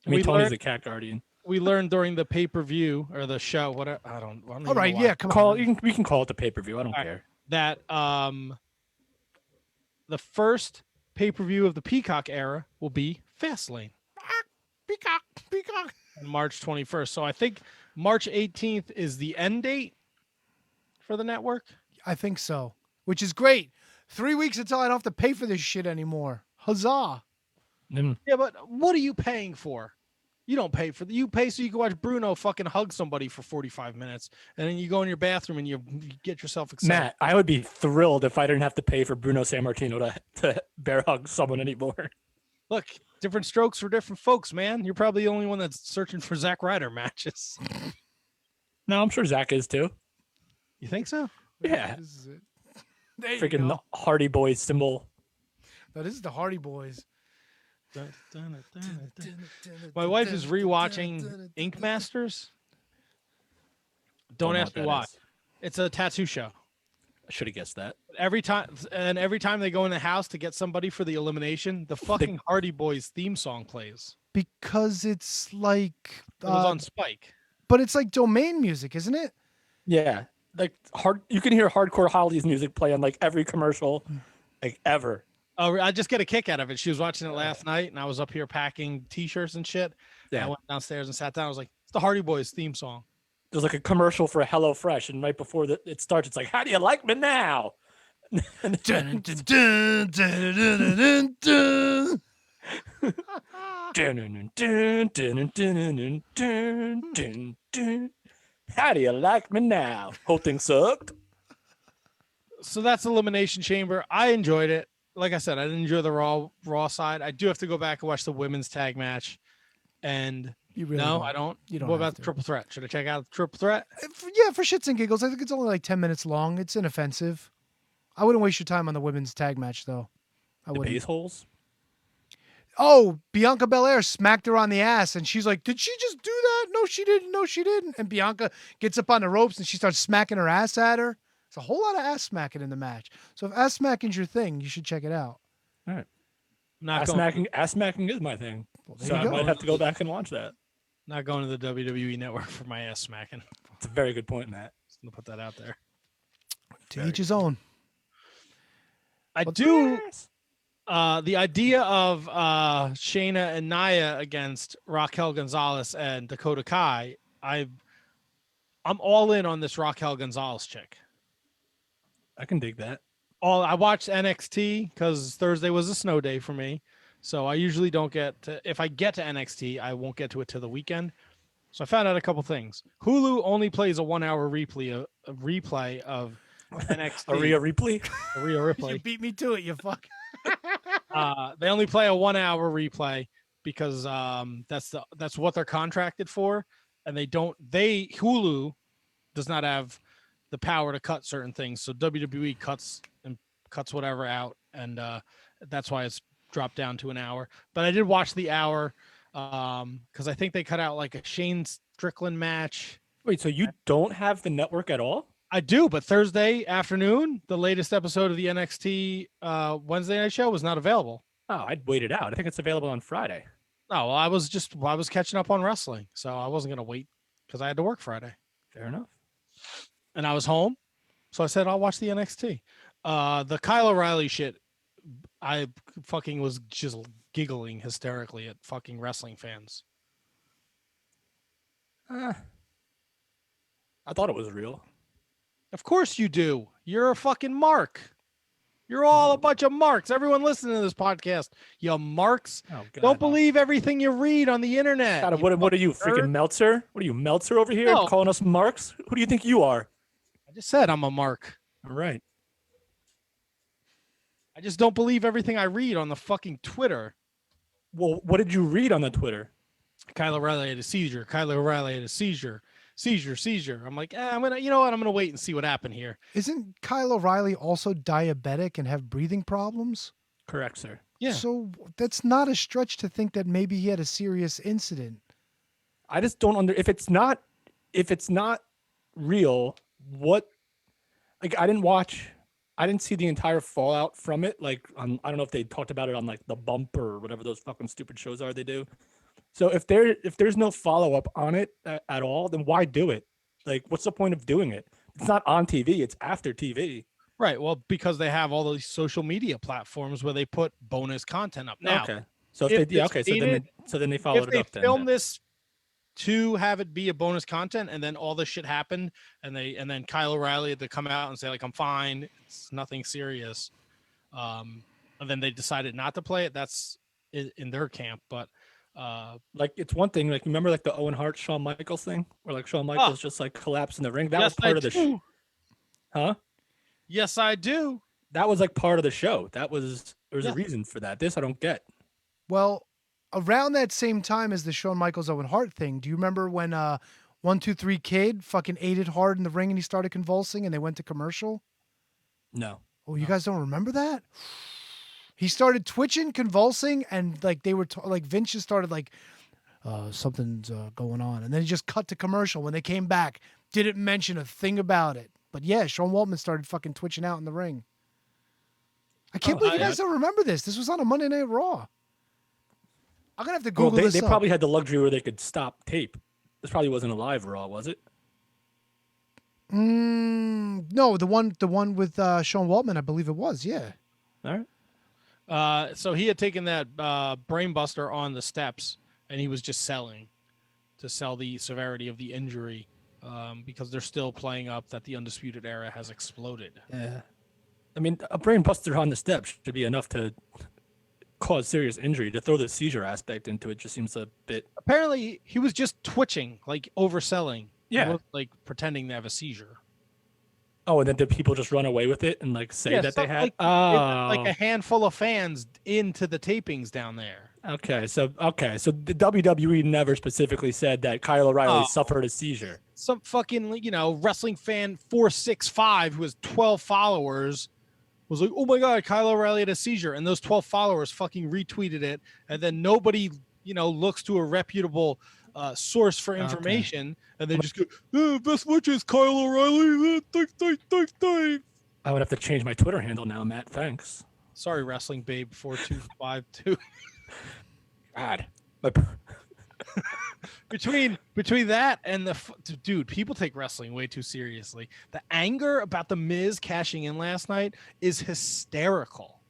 Tony's the cat guardian. We learned during the pay-per-view or the show, whatever. I don't All right, know yeah, come on. We can call it the pay-per-view. I don't care. That the first pay-per-view of the Peacock era will be Fastlane. Peacock. On March 21st. So I think March 18th is the end date for the network. I think so, which is great. 3 weeks until I don't have to pay for this shit anymore. Huzzah! Yeah, but what are you paying for? You don't pay for you pay so you can watch Bruno fucking hug somebody for 45 minutes, and then you go in your bathroom and you get yourself excited. Matt, I would be thrilled if I didn't have to pay for Bruno Sammartino to bear hug someone anymore. Look, different strokes for different folks, man. You're probably the only one that's searching for Zack Ryder matches. No, I'm sure Zach is too. You think so? Yeah. This is it. There you Freaking go. Hardy Boys symbol. No, this is the Hardy Boys. My wife is rewatching Ink Masters. Don't ask me why. It's a tattoo show. I should have guessed that. Every time they go in the house to get somebody for the elimination, the fucking Hardy Boys theme song plays. Because it's like It was on Spike. but it's like domain music, isn't it? Yeah. Like you can hear hardcore Holly's music play on like every commercial, like ever. Oh, I just get a kick out of it. She was watching it last night, and I was up here packing T-shirts and shit. Yeah. I went downstairs and sat down. I was like, "It's the Hardy Boys theme song." There's like a commercial for HelloFresh, and right before it starts, it's like, "How do you like me now?" Dun, dun, dun, dun, dun, dun, dun. How do you like me now? Whole thing sucked. So that's Elimination Chamber. I enjoyed it. Like I said, I didn't enjoy the Raw side. I do have to go back and watch the women's tag match. And You really no, don't. I don't. You don't What have about to. the triple threat? Should I check out the triple threat? Yeah, for shits and giggles. I think it's only like 10 minutes long. It's inoffensive. I wouldn't waste your time on the women's tag match, though. I The wouldn't. base holes. Oh, Bianca Belair smacked her on the ass, and she's like, "Did she just do that? No, she didn't. No, she didn't." And Bianca gets up on the ropes and she starts smacking her ass at her. It's a whole lot of ass smacking in the match. So if ass smacking's your thing, you should check it out. All right. Not Ass going, smacking is my thing. there So you I go. might have to go back and watch that. not going to the WWE network for my ass smacking. It's a very good point, Matt. Just gonna put that out there. To each his own. I What's do. The idea of Shayna and Nia against Raquel Gonzalez and Dakota Kai, I'm all in on this Raquel Gonzalez chick. I can dig that. I watched NXT because Thursday was a snow day for me, so I usually don't get to. If I get to NXT, I won't get to it till the weekend. So I found out a couple things. Hulu only plays a 1 hour replay of NXT. Rhea Ripley. Rhea You Ripley. beat me to it, you fuck. They only play a 1 hour replay because that's what they're contracted for, and Hulu does not have the power to cut certain things, so WWE cuts whatever out, and that's why it's dropped down to an hour. But I did watch the hour because I think they cut out like a Shane Strickland match. Wait, so you don't have the network at all? I do, but Thursday afternoon, the latest episode of the NXT Wednesday night show was not available. Oh, I'd wait it out. I think it's available on Friday. No, well, I was catching up on wrestling, so I wasn't gonna wait because I had to work Friday, Fair enough. and I was home, so I said I'll watch the NXT. The Kyle O'Reilly shit, I fucking was just giggling hysterically at fucking wrestling fans. I thought it was real. Of course you do. You're a fucking mark. You're all a bunch of marks. Everyone listening to this podcast, you marks. Oh, God. Don't believe everything you read on the internet. God, what are you, freaking Meltzer? What are you, Meltzer over here No. calling us marks? Who do you think you are? I just said I'm a mark. All right. I just don't believe everything I read on the fucking Twitter. Well, what did you read on the Twitter? Kyle O'Reilly had a seizure. Kyle O'Reilly had a seizure. Seizure. I'm like, I'm gonna wait and see what happened here. Isn't Kyle O'Reilly also diabetic and have breathing problems? Correct, sir. Yeah. So that's not a stretch to think that maybe he had a serious incident. I just don't if it's not real, what, like, I didn't see the entire fallout from it. Like, I don't know if they talked about it on like The Bump or whatever those fucking stupid shows are they do. So if there's no follow up on it at all, then why do it? Like, what's the point of doing it? It's not on TV. It's after TV. Right. Well, because they have all these social media platforms where they put bonus content up. Now, Okay. So if if they, yeah, it's okay. needed- So then they followed if it they up. Then film this to have it be a bonus content, and then all this shit happened, and then Kyle O'Reilly had to come out and say like, I'm fine, it's nothing serious. and then they decided not to play it. That's in their camp, but like it's one thing. Like remember like the Owen Hart Shawn Michaels thing, where like Shawn Michaels just like collapsed in the ring. That was part of the huh? Yes, I do. That was like part of the show. There's a reason for that. This I don't get. Well, around that same time as the Shawn Michaels Owen Hart thing, do you remember when 123 Kid fucking ate it hard in the ring and he started convulsing and they went to commercial? No. Oh, you guys don't remember that? He started twitching, convulsing, and like they were like Vince just started like something's going on, and then he just cut to commercial. When they came back, didn't mention a thing about it. But yeah, Sean Waltman started fucking twitching out in the ring. I can't believe you guys don't remember this. This was on a Monday Night Raw. I'm gonna have to Google this. They probably had the luxury where they could stop tape. This probably wasn't a live Raw, was it? No, the one with Sean Waltman, I believe it was. Yeah. All right. So he had taken that brain buster on the steps, and he was just selling to sell the severity of the injury, because they're still playing up that the Undisputed Era has exploded. Yeah. I mean, a brain buster on the steps should be enough to cause serious injury. To throw the seizure aspect into it just seems a bit. Apparently, he was just twitching, like overselling. Yeah. He wasn't, like pretending to have a seizure. Oh, and then did people just run away with it and like say that they had like a handful of fans into the tapings down there. Okay, so the WWE never specifically said that Kyle O'Reilly suffered a seizure. Some fucking wrestling fan 465 who has 12 followers was like, oh my god, Kyle O'Reilly had a seizure, and those 12 followers fucking retweeted it, and then nobody looks to a reputable source for information, and they just go, best wishes, Kyle O'Reilly. I would have to change my Twitter handle now, Matt. Thanks. Sorry, Wrestling Babe 4252. God. Between that and dude, people take wrestling way too seriously. The anger about the Miz cashing in last night is hysterical.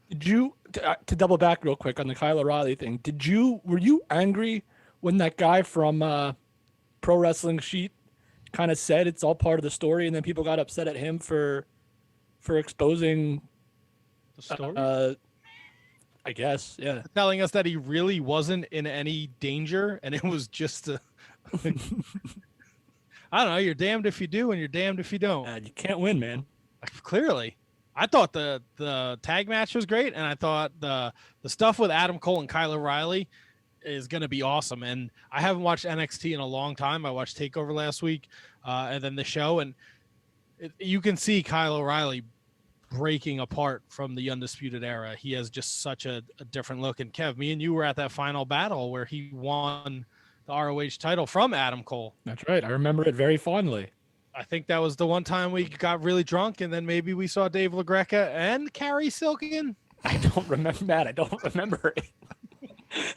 Did you to double back real quick on the Kyle O'Reilly thing? Were you angry when that guy from Pro Wrestling Sheet kind of said it's all part of the story, and then people got upset at him for exposing the story? I guess, yeah. Telling us that he really wasn't in any danger, and it was just I don't know. You're damned if you do, and you're damned if you don't. You can't win, man. Clearly, I thought the tag match was great, and I thought the stuff with Adam Cole and Kyle O'Reilly is going to be awesome. And I haven't watched NXT in a long time. I watched TakeOver last week, and then the show, and you can see Kyle O'Reilly breaking apart from the Undisputed Era. He has just such a different look. And Kev, me and you were at that final battle where he won the ROH title from Adam Cole. That's right. I remember it very fondly. I think that was the one time we got really drunk, and then maybe we saw Dave LaGreca and Carrie Silken. I don't remember that. I don't remember it.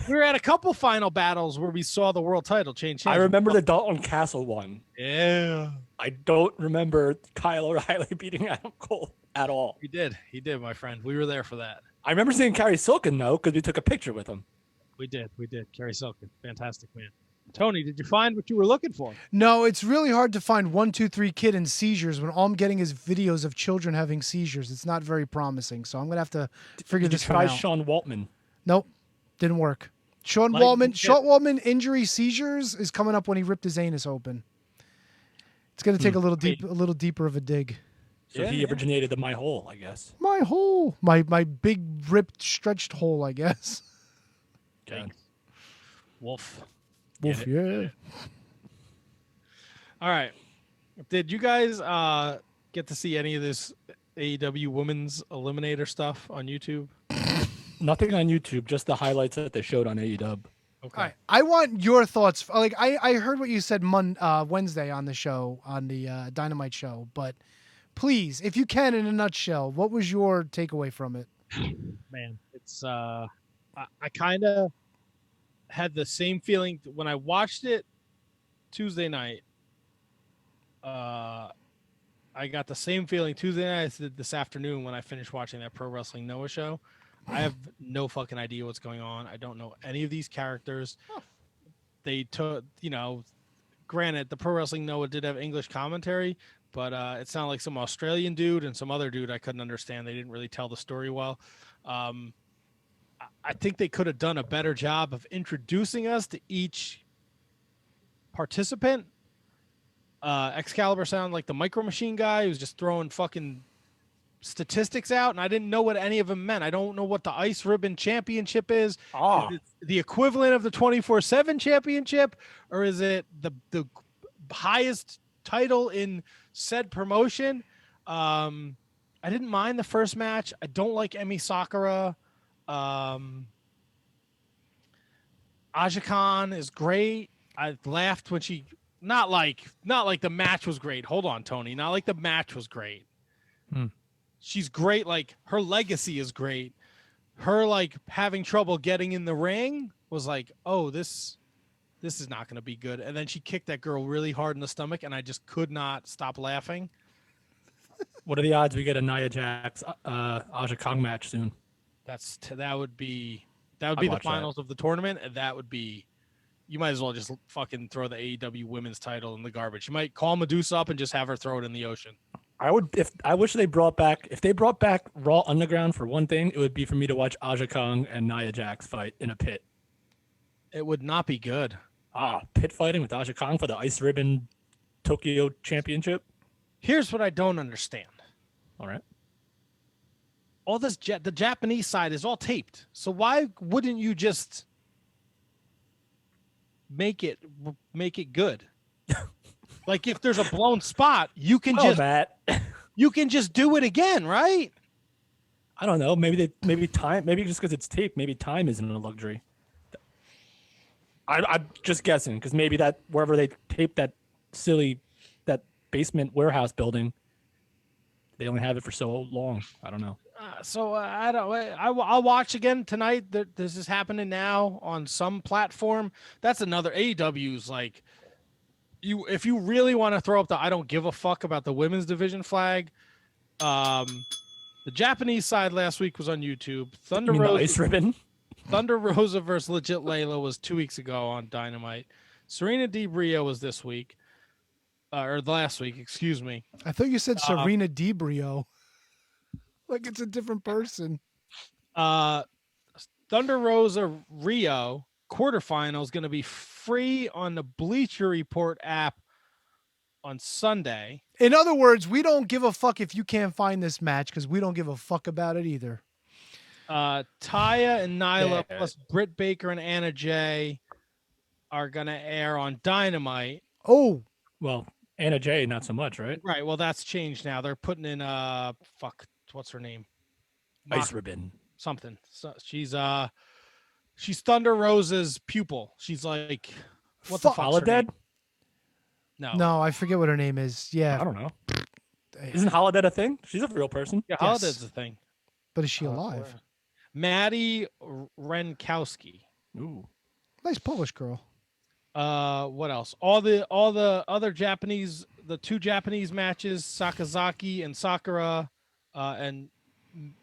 We were at a couple final battles where we saw the world title change. I remember the Dalton Castle one. Yeah. I don't remember Kyle O'Reilly beating Adam Cole at all. He did, my friend. We were there for that. I remember seeing Carrie Silken, though, because we took a picture with him. We did. Carrie Silken. Fantastic, man. Tony, did you find what you were looking for? No, it's really hard to find 123 Kid and seizures when all I'm getting is videos of children having seizures. It's not very promising, so I'm going to have to figure this one out. Try Sean Waltman. Nope, didn't work. Sean Waltman injury seizures is coming up when he ripped his anus open. It's going to take a little deeper of a dig. So he originated the my hole, I guess. My hole, my big ripped stretched hole, I guess. Okay. Wolf, yeah. All right. Did you guys get to see any of this AEW Women's Eliminator stuff on YouTube? Nothing on YouTube, just the highlights that they showed on AEW. Okay. All right. I want your thoughts. Like I heard what you said Wednesday on the show, on the Dynamite show, but please, if you can, in a nutshell, what was your takeaway from it? Man, it's I kind of had the same feeling when I watched it Tuesday night. I got the same feeling Tuesday night as this afternoon when I finished watching that Pro Wrestling Noah show. I have no fucking idea what's going on. I don't know any of these characters. They took, granted, the Pro Wrestling Noah did have English commentary, but it sounded like some Australian dude and some other dude I couldn't understand. They didn't really tell the story well. I think they could have done a better job of introducing us to each participant. Excalibur sounded like the Micro Machine guy who's just throwing fucking statistics out, and I didn't know what any of them meant. I don't know what the Ice Ribbon Championship is. Ah, Is it the equivalent of the 24/7 championship, or is it the highest title in said promotion? I didn't mind the first match. I don't like Emi Sakura. Aja Khan is great. I laughed when she not like the match was great. Hold on, Tony. Not like the match was great. She's great. Like her legacy is great. Her like having trouble getting in the ring was like, oh, this is not going to be good. And then she kicked that girl really hard in the stomach, and I just could not stop laughing. what are the odds we get a Nia Jax Aja Kong match soon? That would be the watch finals of the tournament, and that would be. You might as well just fucking throw the AEW women's title in the garbage. You might call Medusa up and just have her throw it in the ocean. I wish they brought back Raw Underground for one thing, it would be for me to watch Aja Kong and Nia Jax fight in a pit. It would not be good. Pit fighting with Aja Kong for the Ice Ribbon Tokyo Championship. Here's what I don't understand. All right. All this the Japanese side is all taped. So why wouldn't you just make it good? Like if there's a blown spot, you can you can just do it again, right? I don't know. Maybe just because it's taped, maybe time isn't a luxury. I'm just guessing because maybe that wherever they taped that basement warehouse building, they only have it for so long. I don't know. I'll watch again tonight. This is happening now on some platform. That's another AEW's like. If you really want to throw up the I don't give a fuck about the women's division flag, the Japanese side last week was on YouTube. Thunder Rosa versus Legit Layla was 2 weeks ago on Dynamite. Serena Di Brio was this week, or last week, excuse me. I thought you said Serena Di Brio. Like it's a different person. Thunder Rosa Rio quarterfinal is going to be free on the Bleacher Report app on Sunday. In other words, we don't give a fuck if you can't find this match because we don't give a fuck about it either. Taya and Nyla plus Britt Baker and Anna Jay are going to air on Dynamite. Oh. Well, Anna Jay, not so much, right? Right. Well, that's changed now. They're putting in what's her name? Ice Ribbon. Something. So she's Thunder Rosa's pupil. She's like what the fuck? Holodead? No, I forget what her name is. Yeah. I don't know. Isn't Holodead a thing? She's a real person. Yeah, Holodead's a thing. But is she alive? Maddie Renkowski. Ooh. Nice Polish girl. What else? All the other Japanese, the two Japanese matches, Sakazaki and Sakura, and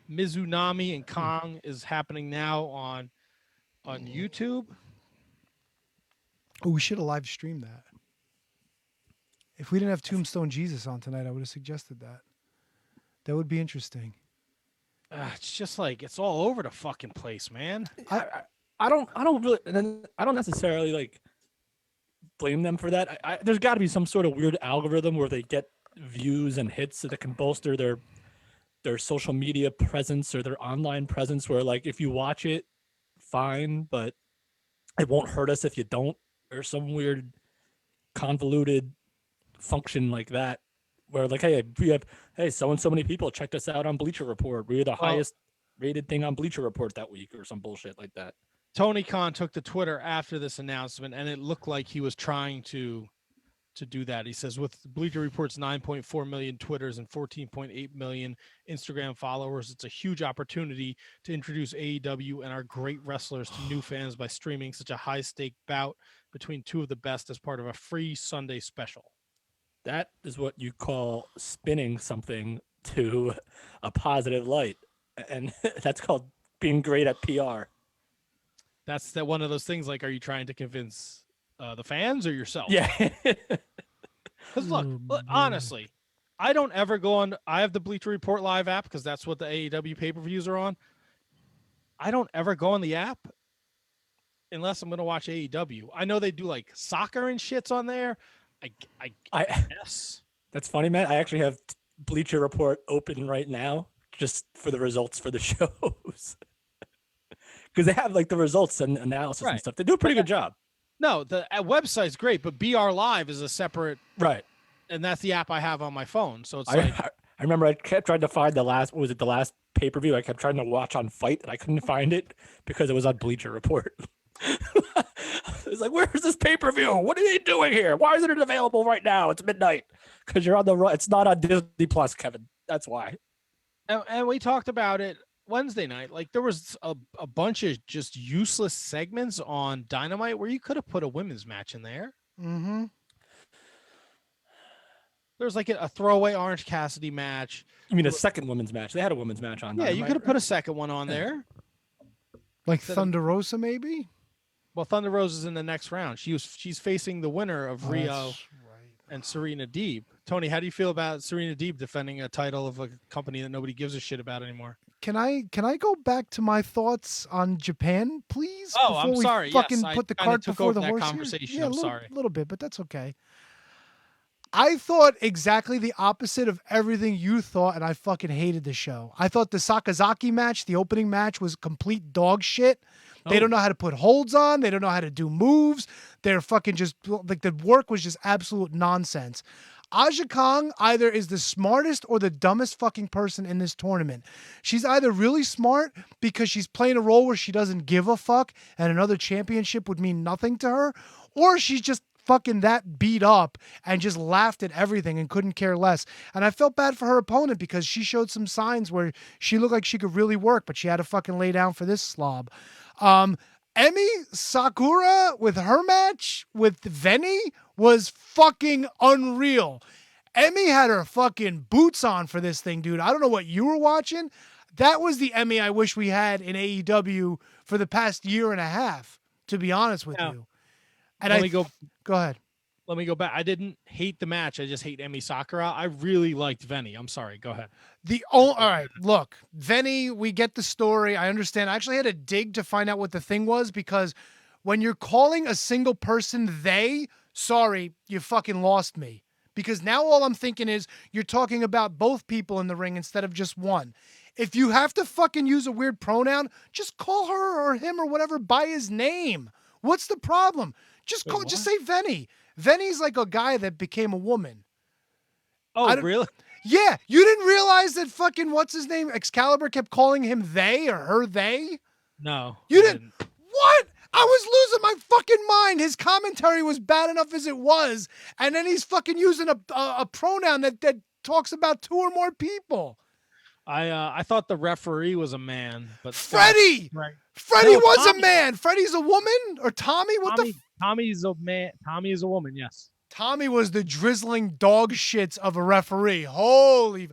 Mizunami and Kong is happening now on YouTube. Oh, we should have live streamed that. If we didn't have Tombstone Jesus on tonight, I would have suggested that. That would be interesting. It's just like it's all over the fucking place, man. I don't necessarily like blame them for that. There's got to be some sort of weird algorithm where they get views and hits that can bolster their social media presence or their online presence. Where like if you watch it, fine, but it won't hurt us if you don't, or some weird convoluted function like that. Where like, hey, so and so many people checked us out on Bleacher Report. We were the highest rated thing on Bleacher Report that week, or some bullshit like that. Tony Khan took to Twitter after this announcement, and it looked like he was trying to do that. He says, with Bleacher Report's 9.4 million Twitters and 14.8 million Instagram followers, it's a huge opportunity to introduce AEW and our great wrestlers to new fans by streaming such a high-stake bout between two of the best as part of a free Sunday special. That is what you call spinning something to a positive light. And that's called being great at PR. That's one of those things. Like, are you trying to convince the fans or yourself? Yeah. Because look, honestly, I don't ever go on. I have the Bleacher Report Live app because that's what the AEW pay-per-views are on. I don't ever go on the app unless I'm going to watch AEW. I know they do like soccer and shits on there. I guess. That's funny, man. I actually have Bleacher Report open right now just for the results for the shows. Because they have like the results and analysis and stuff. They do a pretty good job. No, the website's great, but BR Live is a separate. Right. And that's the app I have on my phone. So it's I remember I kept trying to find the last pay-per-view? I kept trying to watch on Fight and I couldn't find it because it was on Bleacher Report. It's like, where's this pay-per-view? What are they doing here? Why isn't it available right now? It's midnight. Because you're on the it's not on Disney Plus, Kevin. That's why. And we talked about it Wednesday night. Like there was a bunch of just useless segments on Dynamite where you could have put a women's match in there. Mm-hmm. There's like a throwaway Orange Cassidy match. You mean a second women's match? They had a women's match on. Yeah, Dynamite, you could have put a second one on there. Like Thunder Rosa, maybe? Well, Thunder Rosa is in the next round. She's facing the winner of Rio and Serena Deeb. Tony, how do you feel about Serena Deeb defending a title of a company that nobody gives a shit about anymore? Can I go back to my thoughts on Japan, please? Oh, I'm sorry. Fucking yes, put the I kinda cart took before over the that horse. conversation. Yeah, I'm sorry. A little bit, but that's okay. I thought exactly the opposite of everything you thought, and I fucking hated the show. I thought the Sakazaki match, the opening match, was complete dog shit. They don't know how to put holds on. They don't know how to do moves. They're fucking just like the work was just absolute nonsense. Aja Kong either is the smartest or the dumbest fucking person in this tournament. She's either really smart because she's playing a role where she doesn't give a fuck and another championship would mean nothing to her, or she's just fucking that beat up and just laughed at everything and couldn't care less. And I felt bad for her opponent because she showed some signs where she looked like she could really work, but she had to fucking lay down for this slob. Emi Sakura with her match with Veni was fucking unreal. Emi had her fucking boots on for this thing, dude. I don't know what you were watching. That was the Emi I wish we had in AEW for the past year and a half, to be honest with you. And go ahead. Let me go back. I didn't hate the match. I just hate Emi Sakura. I really liked Veni. I'm sorry. Go ahead. All right, look, Veni, we get the story. I understand. I actually had to dig to find out what the thing was because when you're calling a single person they, sorry, you fucking lost me. Because now all I'm thinking is you're talking about both people in the ring instead of just one. If you have to fucking use a weird pronoun, just call her or him or whatever by his name. What's the problem? Just say Veni. Veni's like a guy that became a woman. Oh, really? Yeah. You didn't realize that fucking what's his name? Excalibur kept calling him they or her they? No. You didn't. What? I was losing my fucking mind. His commentary was bad enough as it was, and then he's fucking using a pronoun that talks about two or more people. I thought the referee was a man, but Freddie. Right. Freddie was Tommy. A man. Freddie's a woman or Tommy? Tommy's a man. Tommy is a woman. Yes. Tommy was the drizzling dog shits of a referee. Holy,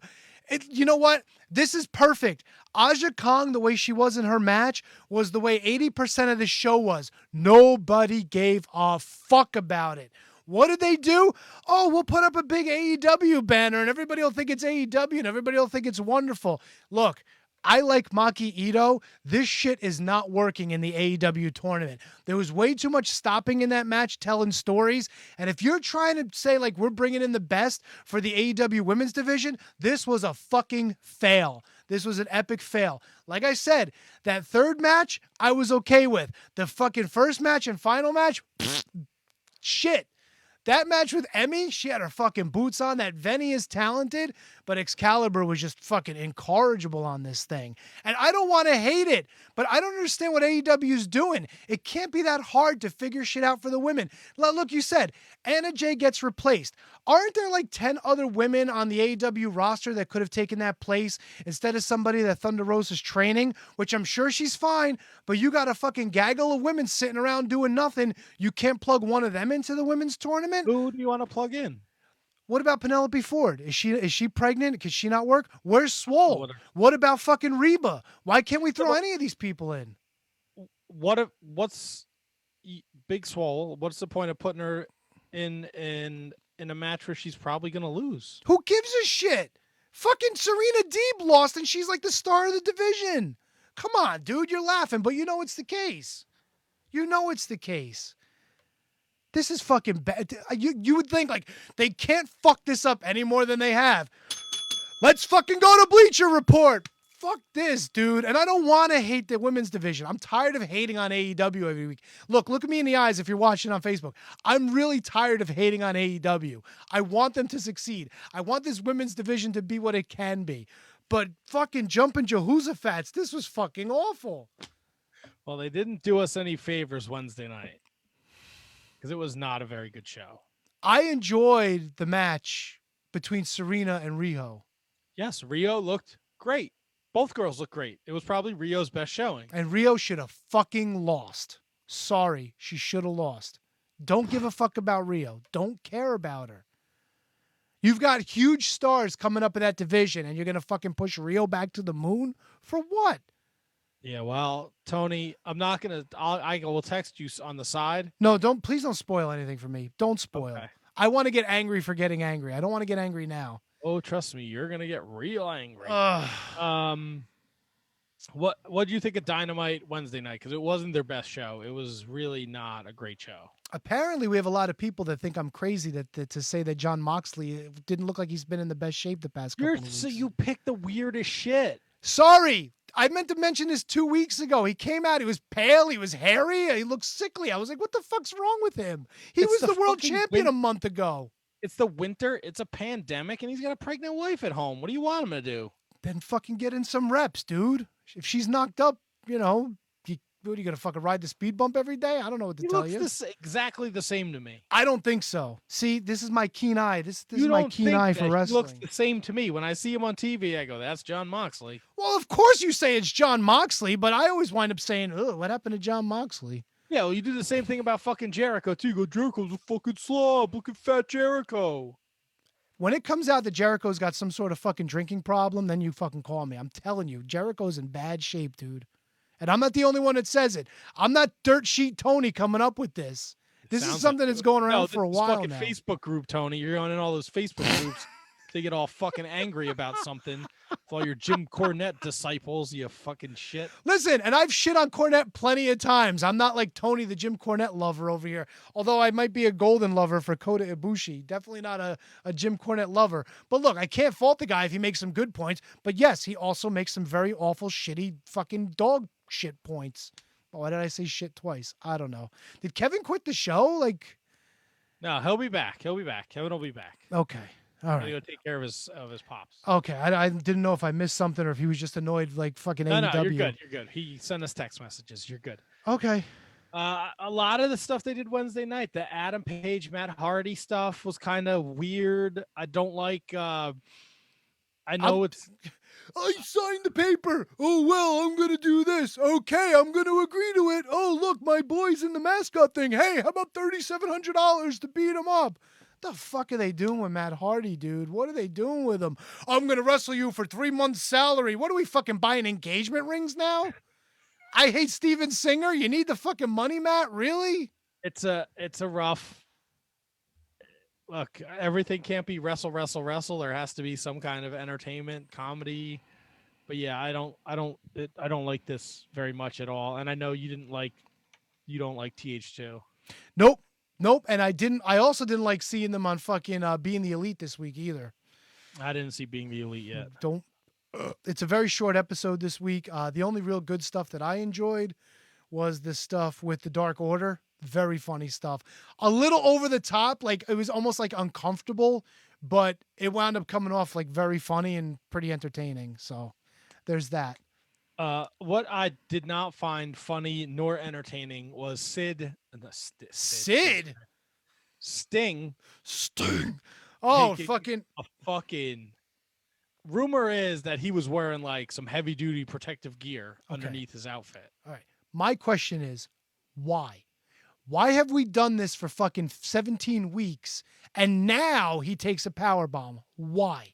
you know what? This is perfect. Aja Kong, the way she was in her match, was the way 80% of the show was. Nobody gave a fuck about it. What did they do? Oh, we'll put up a big AEW banner and everybody will think it's AEW and everybody will think it's wonderful. Look, I like Maki Ito. This shit is not working in the AEW tournament. There was way too much stopping in that match telling stories. And if you're trying to say like we're bringing in the best for the AEW women's division, this was a fucking fail. This was an epic fail. Like I said, that third match I was okay with. The fucking first match and final match, shit. That match with Emi, she had her fucking boots on. That Veni is talented, but Excalibur was just fucking incorrigible on this thing. And I don't want to hate it, but I don't understand what AEW is doing. It can't be that hard to figure shit out for the women. Look, you said Anna Jay gets replaced. Aren't there like 10 other women on the AEW roster that could have taken that place instead of somebody that Thunder Rosa's training, which I'm sure she's fine, but you got a fucking gaggle of women sitting around doing nothing. You can't plug one of them into the women's tournament? Who do you want to plug in? What about Penelope Ford? Is she pregnant? Can she not work? Where's Swole? What about fucking Reba? Why can't we throw any of these people in? What's Big Swole? What's the point of putting her in in a match where she's probably going to lose. Who gives a shit? Fucking Serena Deeb lost, and she's like the star of the division. Come on, dude, you're laughing, but you know it's the case. You know it's the case. This is fucking bad. You would think, like, they can't fuck this up any more than they have. Let's fucking go to Bleacher Report. Fuck this, dude. And I don't want to hate the women's division. I'm tired of hating on AEW every week. Look at me in the eyes if you're watching on Facebook. I'm really tired of hating on AEW. I want them to succeed. I want this women's division to be what it can be. But fucking jumping Jehoshaphat's, this was fucking awful. Well, they didn't do us any favors Wednesday night because it was not a very good show. I enjoyed the match between Serena and Riho. Yes, Rio looked great. Both girls look great. It was probably Rio's best showing. And Riho should have fucking lost. Sorry, she should have lost. Don't give a fuck about Riho. Don't care about her. You've got huge stars coming up in that division, and you're going to fucking push Riho back to the moon? For what? Yeah, well, Tony, I'm not going to... I will text you on the side. No, please don't spoil anything for me. Don't spoil. Okay. I want to get angry for getting angry. I don't want to get angry now. Oh, trust me, you're going to get real angry. Ugh. What do you think of Dynamite Wednesday night? Because it wasn't their best show. It was really not a great show. Apparently, we have a lot of people that think I'm crazy to say that Jon Moxley didn't look like he's been in the best shape the past couple of weeks. So you picked the weirdest shit. Sorry. I meant to mention this 2 weeks ago. He came out. He was pale. He was hairy. He looked sickly. I was like, what the fuck's wrong with him? He was the world champion a month ago. It's the winter. It's a pandemic, and he's got a pregnant wife at home. What do you want him to do? Then fucking get in some reps, dude. If she's knocked up, what are you going to fucking ride the speed bump every day? I don't know what to tell you. He looks exactly the same to me. I don't think so. See, this is my keen eye. This is my keen eye for wrestling. He looks the same to me. When I see him on TV, I go, that's Jon Moxley. Well, of course you say it's Jon Moxley, but I always wind up saying, oh, what happened to Jon Moxley? Yeah, well, you do the same thing about fucking Jericho, too. You go, Jericho's a fucking slob. Look at fat Jericho. When it comes out that Jericho's got some sort of fucking drinking problem, then you fucking call me. I'm telling you, Jericho's in bad shape, dude. And I'm not the only one that says it. I'm not Dirt Sheet Tony coming up with this. This is something that's going around for a while now. Facebook group, Tony. You're on in all those Facebook groups. They get all fucking angry about something. With all your Jim Cornette disciples, you fucking shit. Listen, and I've shit on Cornette plenty of times. I'm not like Tony, the Jim Cornette lover over here. Although I might be a golden lover for Kota Ibushi. Definitely not a Jim Cornette lover. But look, I can't fault the guy if he makes some good points. But yes, he also makes some very awful, shitty fucking dog shit points. Why did I say shit twice? I don't know. Did Kevin quit the show? No, he'll be back. Kevin will be back. Okay. All right. He'll go take care of his pops. Okay. I didn't know if I missed something or if he was just annoyed like fucking AEW. No, you're good. You're good. He sent us text messages. You're good. Okay. A lot of the stuff they did Wednesday night, the Adam Page, Matt Hardy stuff was kind of weird. I don't like. I signed the paper. Oh, well, I'm going to do this. Okay, I'm going to agree to it. Oh, look, my boy's in the mascot thing. Hey, how about $3,700 to beat him up? What the fuck are they doing with Matt Hardy, dude? What are they doing with him? I'm going to wrestle you for 3 months' salary. What are we fucking buying engagement rings now? I hate Steven Singer. You need the fucking money, Matt? Really? It's a rough. Look, everything can't be wrestle. There has to be some kind of entertainment, comedy. But yeah, I don't like this very much at all. And I know you don't like TH2. Nope. And I also didn't like seeing them on fucking Being the Elite this week either. I didn't see Being the Elite yet. It's a very short episode this week. The only real good stuff that I enjoyed was the stuff with the Dark Order. Very funny stuff. A little over the top, like it was almost like uncomfortable, but it wound up coming off like very funny and pretty entertaining. So there's that. What I did not find funny nor entertaining was Sting. Oh, fucking. Rumor is that he was wearing like some heavy duty protective gear underneath his outfit. All right. My question is, why? Why have we done this for fucking 17 weeks and now he takes a power bomb? Why?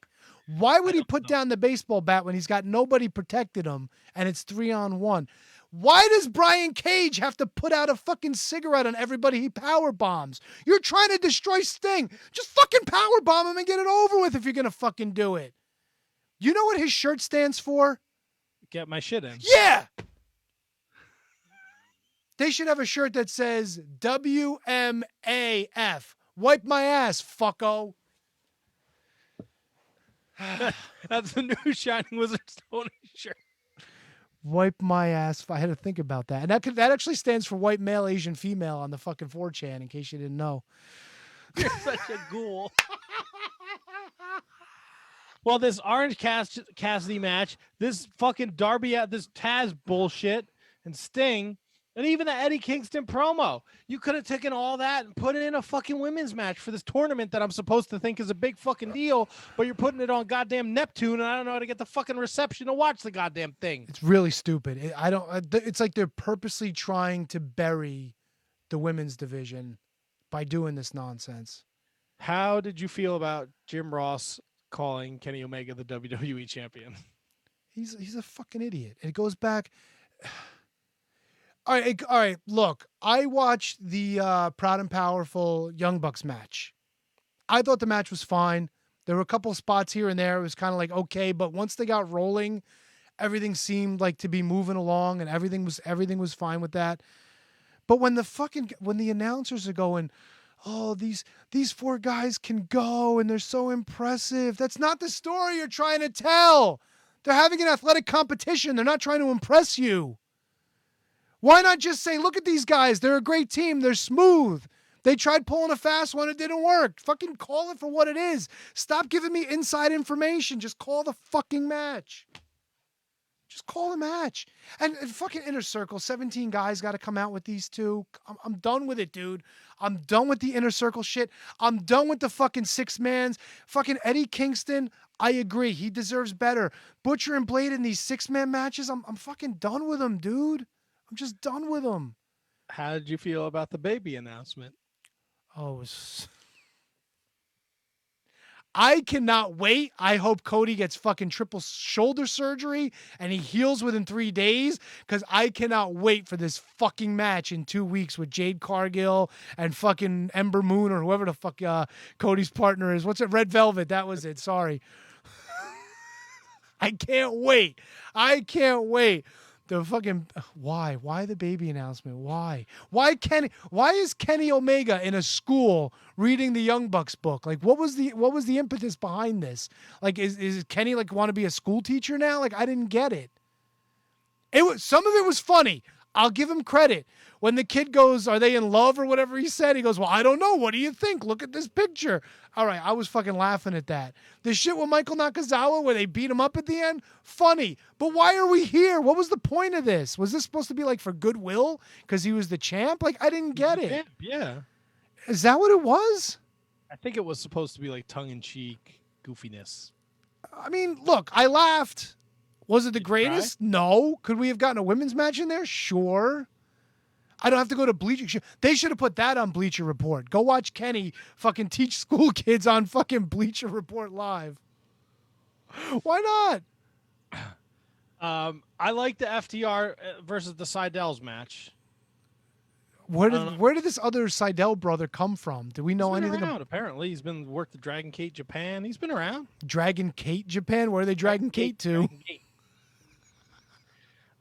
Why would he put down the baseball bat when he's got nobody protected him and it's 3-on-1? Why does Brian Cage have to put out a fucking cigarette on everybody he power bombs? You're trying to destroy Sting. Just fucking power bomb him and get it over with if you're gonna fucking do it. You know what his shirt stands for? Get my shit in. Yeah. They should have a shirt that says WMAF. Wipe my ass, fucko. That's the new Shining Wizards Tony shirt. Wipe my ass. I had to think about that. And that actually stands for white male, Asian female on the fucking 4chan, in case you didn't know. You're such a ghoul. Well, this Orange Cassidy match, this fucking Darby, this Taz bullshit, and Sting, and even the Eddie Kingston promo. You could have taken all that and put it in a fucking women's match for this tournament that I'm supposed to think is a big fucking deal, but you're putting it on goddamn Neptune, and I don't know how to get the fucking reception to watch the goddamn thing. It's really stupid. It's like they're purposely trying to bury the women's division by doing this nonsense. How did you feel about Jim Ross calling Kenny Omega the WWE champion? He's a fucking idiot. It goes back. All right. Look, I watched the Proud and Powerful Young Bucks match. I thought the match was fine. There were a couple of spots here and there. It was kind of like, okay, but once they got rolling, everything seemed like to be moving along and everything was fine with that. But when the announcers are going, oh, these 4 guys can go and they're so impressive. That's not the story you're trying to tell. They're having an athletic competition. They're not trying to impress you. Why not just say, look at these guys. They're a great team. They're smooth. They tried pulling a fast one. It didn't work. Fucking call it for what it is. Stop giving me inside information. Just call the fucking match. Just call the match. And fucking Inner Circle, 17 guys got to come out with these two. I'm done with it, dude. I'm done with the Inner Circle shit. I'm done with the fucking 6-mans. Fucking Eddie Kingston, I agree. He deserves better. Butcher and Blade in these 6-man matches, I'm fucking done with them, dude. I'm just done with them. How did you feel about the baby announcement? Oh, I cannot wait. I hope Cody gets fucking triple shoulder surgery and he heals within 3 days, because I cannot wait for this fucking match in 2 weeks with Jade Cargill and fucking Ember Moon or whoever the fuck Cody's partner is. What's it? Red Velvet. That was it. Sorry. I can't wait. The fucking why the baby announcement? Why is Kenny Omega in a school reading the Young Bucks book? Like, what was the impetus behind this? Like, is Kenny like want to be a school teacher now? Like, I didn't get it. Some of it was funny. I'll give him credit. When the kid goes, are they in love or whatever he said? He goes, well, I don't know. What do you think? Look at this picture. All right, I was fucking laughing at that. The shit with Michael Nakazawa where they beat him up at the end, funny. But why are we here? What was the point of this? Was this supposed to be like for goodwill because he was the champ? Like, I didn't get it. Yeah. Is that what it was? I think it was supposed to be like tongue-in-cheek goofiness. I mean, look, I laughed. Was it the greatest? No. Could we have gotten a women's match in there? Sure. I don't have to go to Bleacher. They should have put that on Bleacher Report. Go watch Kenny fucking teach school kids on fucking Bleacher Report Live. Why not? I like the FTR versus the Seidel's match. Where did this other Seidel brother come from? Do we know anything about? Apparently, he's been worked at Dragon Gate Japan. He's been around. Dragon Gate Japan? Where are they Dragon Gate to?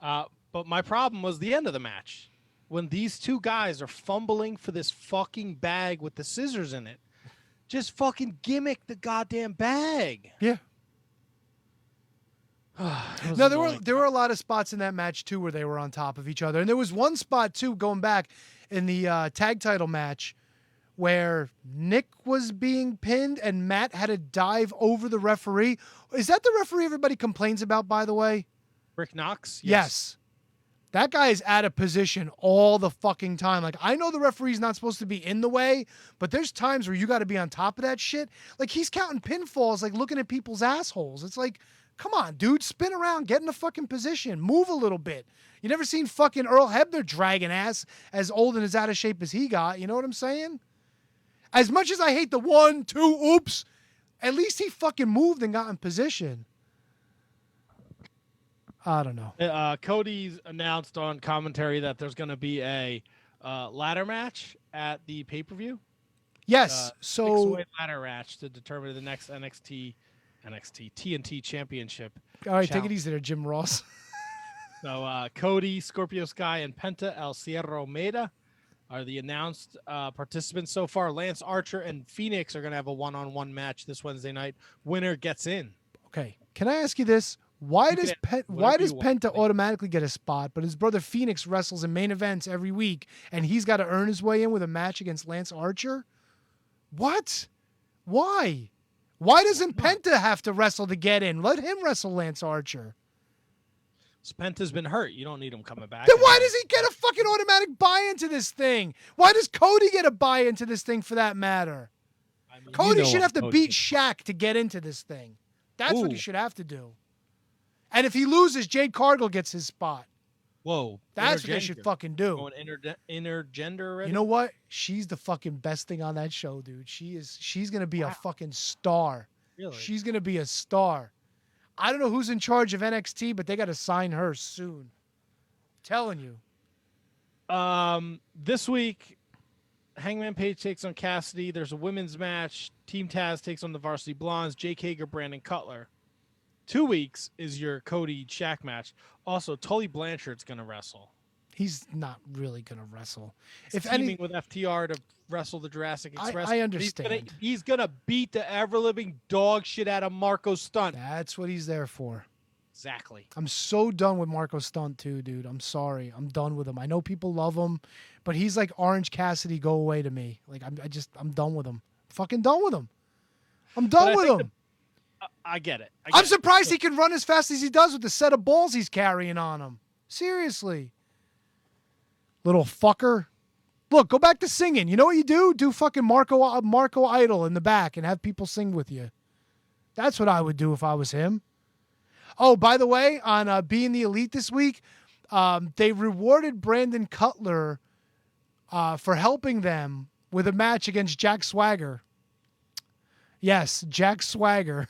But my problem was the end of the match. When these two guys are fumbling for this fucking bag with the scissors in it. Just fucking gimmick the goddamn bag. Yeah. No, there were a lot of spots in that match too where they were on top of each other. And there was one spot too, going back in the tag title match, where Nick was being pinned and Matt had to dive over the referee. Is that the referee everybody complains about, by the way? Rick Knox? Yes. That guy is out of position all the fucking time. Like, I know the referee's not supposed to be in the way, but there's times where you got to be on top of that shit. Like, he's counting pinfalls, like looking at people's assholes. It's like, come on, dude, spin around, get in a fucking position, move a little bit. You never seen fucking Earl Hebner dragging ass as old and as out of shape as he got. You know what I'm saying? As much as I hate the 1, 2, oops, at least he fucking moved and got in position. I don't know. Cody's announced on commentary that there's going to be a ladder match at the pay-per-view. Yes. So six-way ladder match to determine the next TNT Championship. all right, take challenge. it easy there, Jim Ross. So Cody, Scorpio Sky, and Penta El Sierra Maida are the announced participants so far. Lance Archer and Phoenix are going to have a one-on-one match this Wednesday night. Winner gets in. Okay. Can I ask you this? Why You does can why whatever does you want, Penta buddy. automatically get a spot, but his brother Phoenix wrestles in main events every week, and he's got to earn his way in with a match against Lance Archer? What? Why? Why doesn't Penta have to wrestle to get in? Let him wrestle Lance Archer. Penta's been hurt. You don't need him coming back. Then why does he get a fucking automatic buy into this thing? Why does Cody get a buy into this thing for that matter? I mean, Cody you know should have to Cody beat is. Shaq to get into this thing. That's what he Ooh. should have to do. And if he loses, Jade Cargill gets his spot. Whoa. That's what they should intergender. fucking do. Going intergender already? You know what? She's the fucking best thing on that show, dude. She's gonna be a fucking star. Really? She's gonna be a star. I don't know who's in charge of NXT, but they gotta sign her soon. Telling you. This week, Hangman Page takes on Cassidy. There's a women's match. Team Taz takes on the Varsity Blondes. Jake Hager, Brandon Cutler. 2 weeks is your Cody Shaq match. Also, Tully Blanchard's gonna wrestle. He's not really gonna wrestle. He's If teaming any, with FTR to wrestle the Jurassic Express. I But understand. He's gonna beat the ever-living dog shit out of Marco Stunt. that's what he's there for. Exactly. I'm so done with Marco Stunt too, dude. I'm sorry. I'm done with him. I know people love him, but he's like Orange Cassidy. Go away to me. Like I'm done with him. Fucking done with him. I'm But I done with think him. I get it. I'm surprised he can run as fast as he does with the set of balls he's carrying on him. Seriously. Little fucker. Look, go back to singing. You know what you do? Do fucking Marco Idol in the back and have people sing with you. That's what I would do if I was him. Oh, by the way, on Being the Elite this week, they rewarded Brandon Cutler for helping them with a match against Jack Swagger. Yes, Jack Swagger.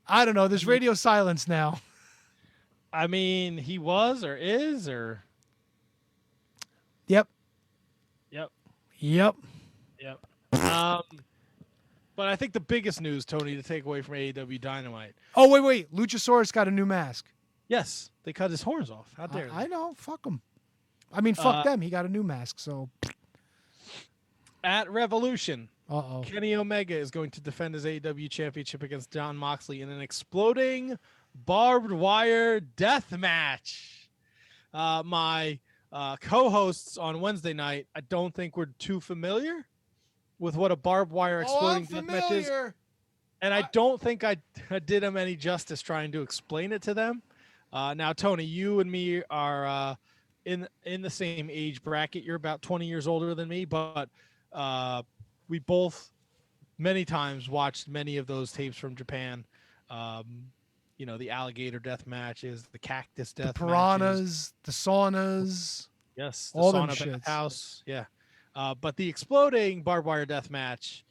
I don't know. There's radio silence now. I mean, he was or is or. Yep. Yep. Yep. Yep. But I think the biggest news, Tony, to take away from AEW Dynamite. Oh, wait. Luchasaurus got a new mask. Yes, they cut his horns off. How dare I they? know. Fuck him. I mean, fuck them. He got a new mask, so. At Revolution, Uh-oh. Kenny Omega is going to defend his AEW championship against Jon Moxley in an exploding barbed wire death match. My co-hosts on Wednesday night, I don't think we're too familiar with what a barbed wire exploding death match is. And I don't think I did them any justice trying to explain it to them. Now, Tony, you and me are in the same age bracket. You're about 20 years older than me, but we both many times watched many of those tapes from Japan. You know, the alligator death matches, the cactus death The matches. piranhas, the saunas. Yes, the all them sauna shits. house. Yeah. But the exploding barbed wire death match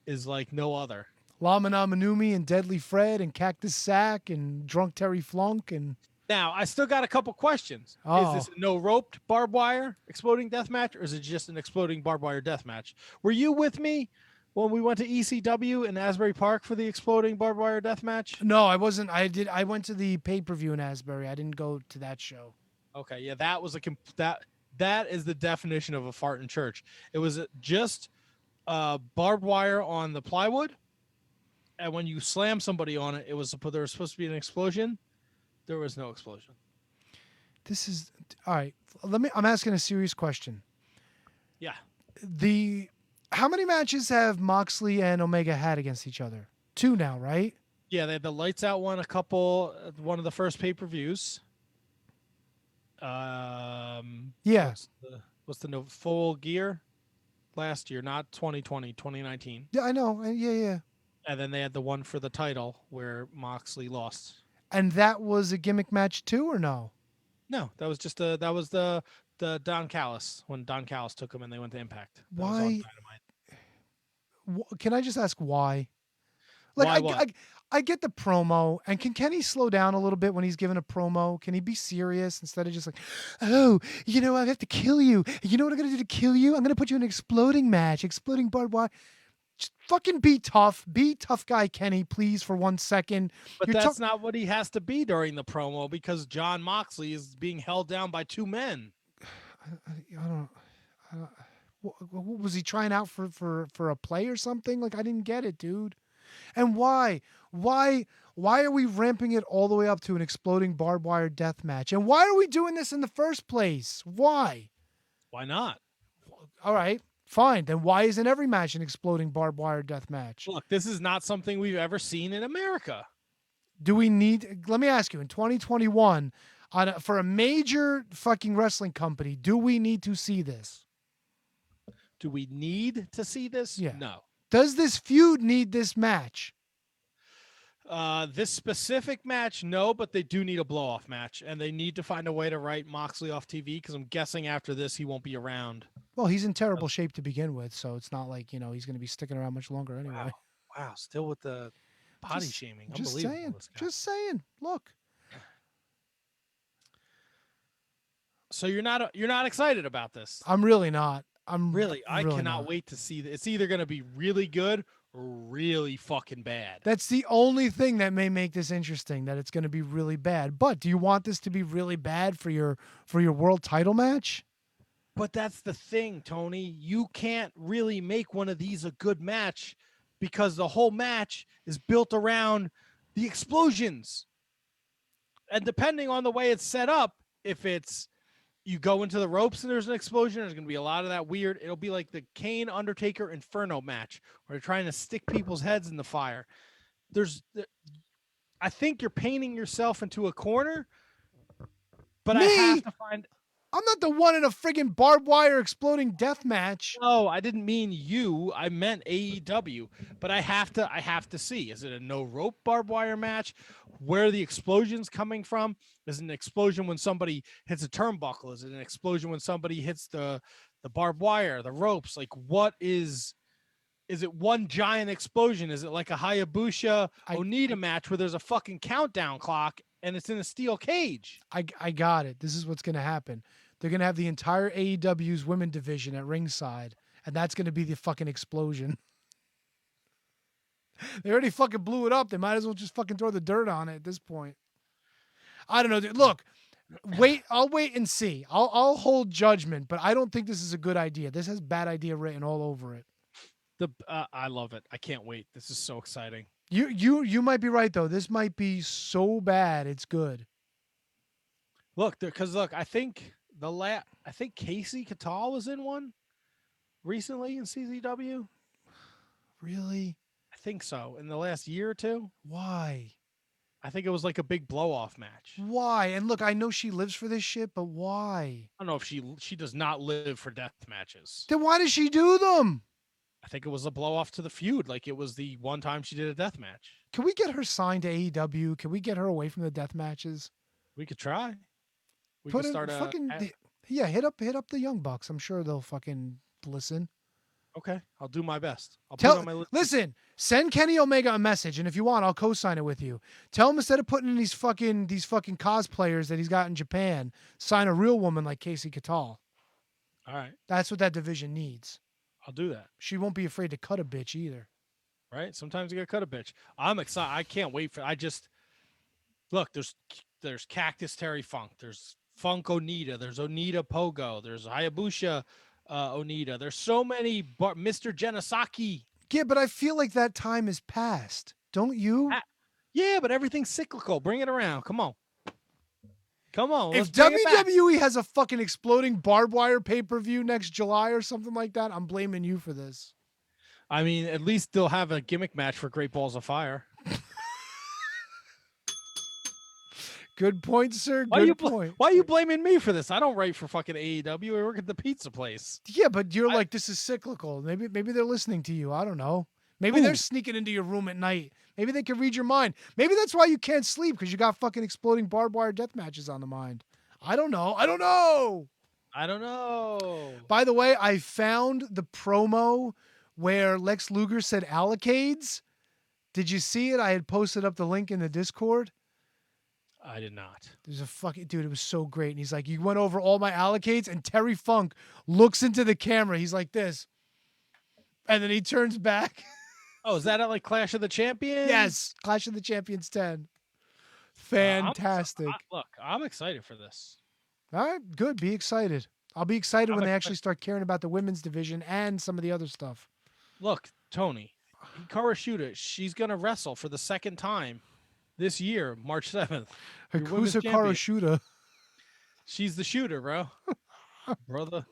is like no other. Lamina Manumi and Deadly Fred and Cactus Sack and Drunk Terry Flunk and Now, I still got a couple questions. Oh. Is this a no roped barbed wire exploding death match, or is it just an exploding barbed wire death match? Were you with me when we went to ECW in Asbury Park for the exploding barbed wire death match? no, I wasn't. I went to the pay-per-view in Asbury. I didn't go to that show. Okay, yeah, that was that is the definition of a fart in church. It was just barbed wire on the plywood, and when you slam somebody on it, there was supposed to be an explosion. There was no explosion. This is all right. I'm asking a serious question. Yeah. How many matches have Moxley and Omega had against each other? 2 now, right? Yeah, they had the lights out one one of the first pay-per-views. Yeah. What's the full gear last year, not 2020, 2019. Yeah, I know. Yeah. And then they had the one for the title where Moxley lost. And that was a gimmick match too, or no? No, that was just the Don Callis when Don Callis took him and they went to Impact. That was on Why? Dynamite. Can I just ask why? Like Why what? I get the promo, and can Kenny slow down a little bit when he's giving a promo? Can he be serious instead of just like, oh, I have to kill you. You know what I'm gonna do to kill you? I'm gonna put you in an exploding match, exploding barbed wire. Just fucking be tough. Be tough guy, Kenny, please, for 1 second. But that's not what he has to be during the promo because John Moxley is being held down by two men. I don't. Was he trying out for a play or something? Like, I didn't get it, dude. And why are we ramping it all the way up to an exploding barbed wire death match? And why are we doing this in the first place? Why not? All right, fine. Then why isn't every match an exploding barbed wire death match? Look, this is not something we've ever seen in America. Do we need, let me ask you, in 2021, for a major fucking wrestling company, do we need to see this? Do we need to see this? Yeah. No. Does this feud need this match? This specific match, no, but they do need a blow-off match, and they need to find a way to write Moxley off TV because I'm guessing after this he won't be around. Well, he's in terrible shape to begin with, so it's not like, he's going to be sticking around much longer anyway. Wow, still with the body shaming. Just Unbelievable. saying. This guy. Just saying. Look. So you're not excited about this? I'm really not. I cannot wait to see this. It's either going to be really good or really fucking bad. That's the only thing that may make this interesting, that it's going to be really bad. But do you want this to be really bad for your world title match? But that's the thing, Tony. You can't really make one of these a good match because the whole match is built around the explosions. And depending on the way it's set up, if it's you go into the ropes and there's an explosion, there's going to be a lot of that weird. It'll be like the Kane Undertaker Inferno match where they're trying to stick people's heads in the fire. I think you're painting yourself into a corner, but I have to find. I'm not the one in a friggin' barbed wire exploding death match. No, I didn't mean you. I meant AEW. But I have to see. Is it a no rope barbed wire match? Where are the explosions coming from? Is it an explosion when somebody hits a turnbuckle? Is it an explosion when somebody hits the barbed wire, the ropes? Like, what is it one giant explosion? Is it like a Hayabusa Onita match where there's a fucking countdown clock and it's in a steel cage? I got it. This is what's going to happen. They're going to have the entire AEW's women division at ringside, and that's going to be the fucking explosion. They already fucking blew it up. They might as well just fucking throw the dirt on it at this point. I don't know. Dude. Look, I'll wait and see. I'll hold judgment, but I don't think this is a good idea. This has bad idea written all over it. I love it. I can't wait. This is so exciting. You might be right though. This might be so bad it's good. Look, I think Casey Catal was in one recently in CZW. Really? I think so. In the last year or two. Why? I think it was like a big blow-off match. Why? And look, I know she lives for this shit, but why? I don't know if she does not live for death matches. Then why does she do them? I think it was a blow-off to the feud. Like it was the one time she did a death match. Can we get her signed to AEW? Can we get her away from the death matches? We could try. We could start hit up the Young Bucks. I'm sure they'll fucking listen. Okay, I'll do my best. Listen, send Kenny Omega a message, and if you want, I'll co-sign it with you. Tell him instead of putting in these fucking cosplayers that he's got in Japan, sign a real woman like Casey Catal. All right, that's what that division needs. I'll do that. She won't be afraid to cut a bitch either. Right? Sometimes you gotta cut a bitch. I'm excited. I can't wait for. Look. There's Cactus Terry Funk. There's Funk Onita. There's Onita Pogo. There's Hayabusa Onita. There's so many. Mr. Genesaki. Yeah, but I feel like that time is past. Don't you? Yeah, but everything's cyclical. Bring it around. Come on. If WWE has a fucking exploding barbed wire pay-per-view next July or something like that, I'm blaming you for this. I mean, at least they'll have a gimmick match for Great Balls of Fire. Good point, sir. Good point. Why are you blaming me for this? I don't write for fucking AEW. I work at the pizza place. Yeah, but you're like, this is cyclical. Maybe they're listening to you. I don't know. Maybe they're sneaking into your room at night. Maybe they can read your mind. Maybe that's why you can't sleep, because you got fucking exploding barbed wire death matches on the mind. I don't know. By the way, I found the promo where Lex Luger said Allocade's. Did you see it? I had posted up the link in the Discord. I did not. There's a fucking dude. It was so great. And he's like, you went over all my allocates, and Terry Funk looks into the camera. He's like this, and then he turns back. Oh, is that at like Clash of the Champions? Yes, Clash of the Champions 10. Fantastic. Look, I'm excited for this. All right, good. Be excited. I'll be excited I'm when they excited. actually start caring about the women's division and some of the other stuff. Look, Tony, Hikaru Shida, she's gonna wrestle for the second time this year, March 7th. Your women's Hikaru champion. Shida. She's the shooter, bro. Brother.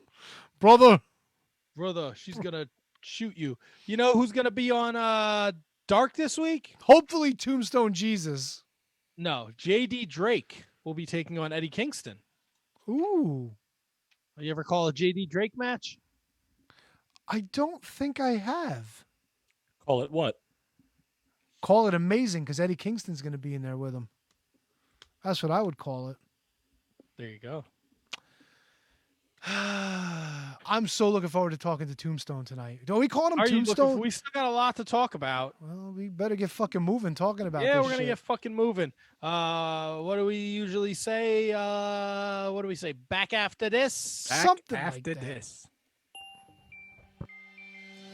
She's gonna shoot you. You know who's gonna be on Dark this week? Hopefully Tombstone Jesus. No, JD Drake will be taking on Eddie Kingston. Ooh. You ever call a JD Drake match? I don't think I have. Call it what? Call it amazing because Eddie Kingston's going to be in there with him. That's what I would call it. There you go. I'm so looking forward to talking to Tombstone tonight. Are we calling him Are you Tombstone? looking for, we still got a lot to talk about. Well, we better get fucking moving talking about Yeah, this we're gonna shit. get fucking moving. What do we usually say? What do we say? Back after this? Something after like that. this.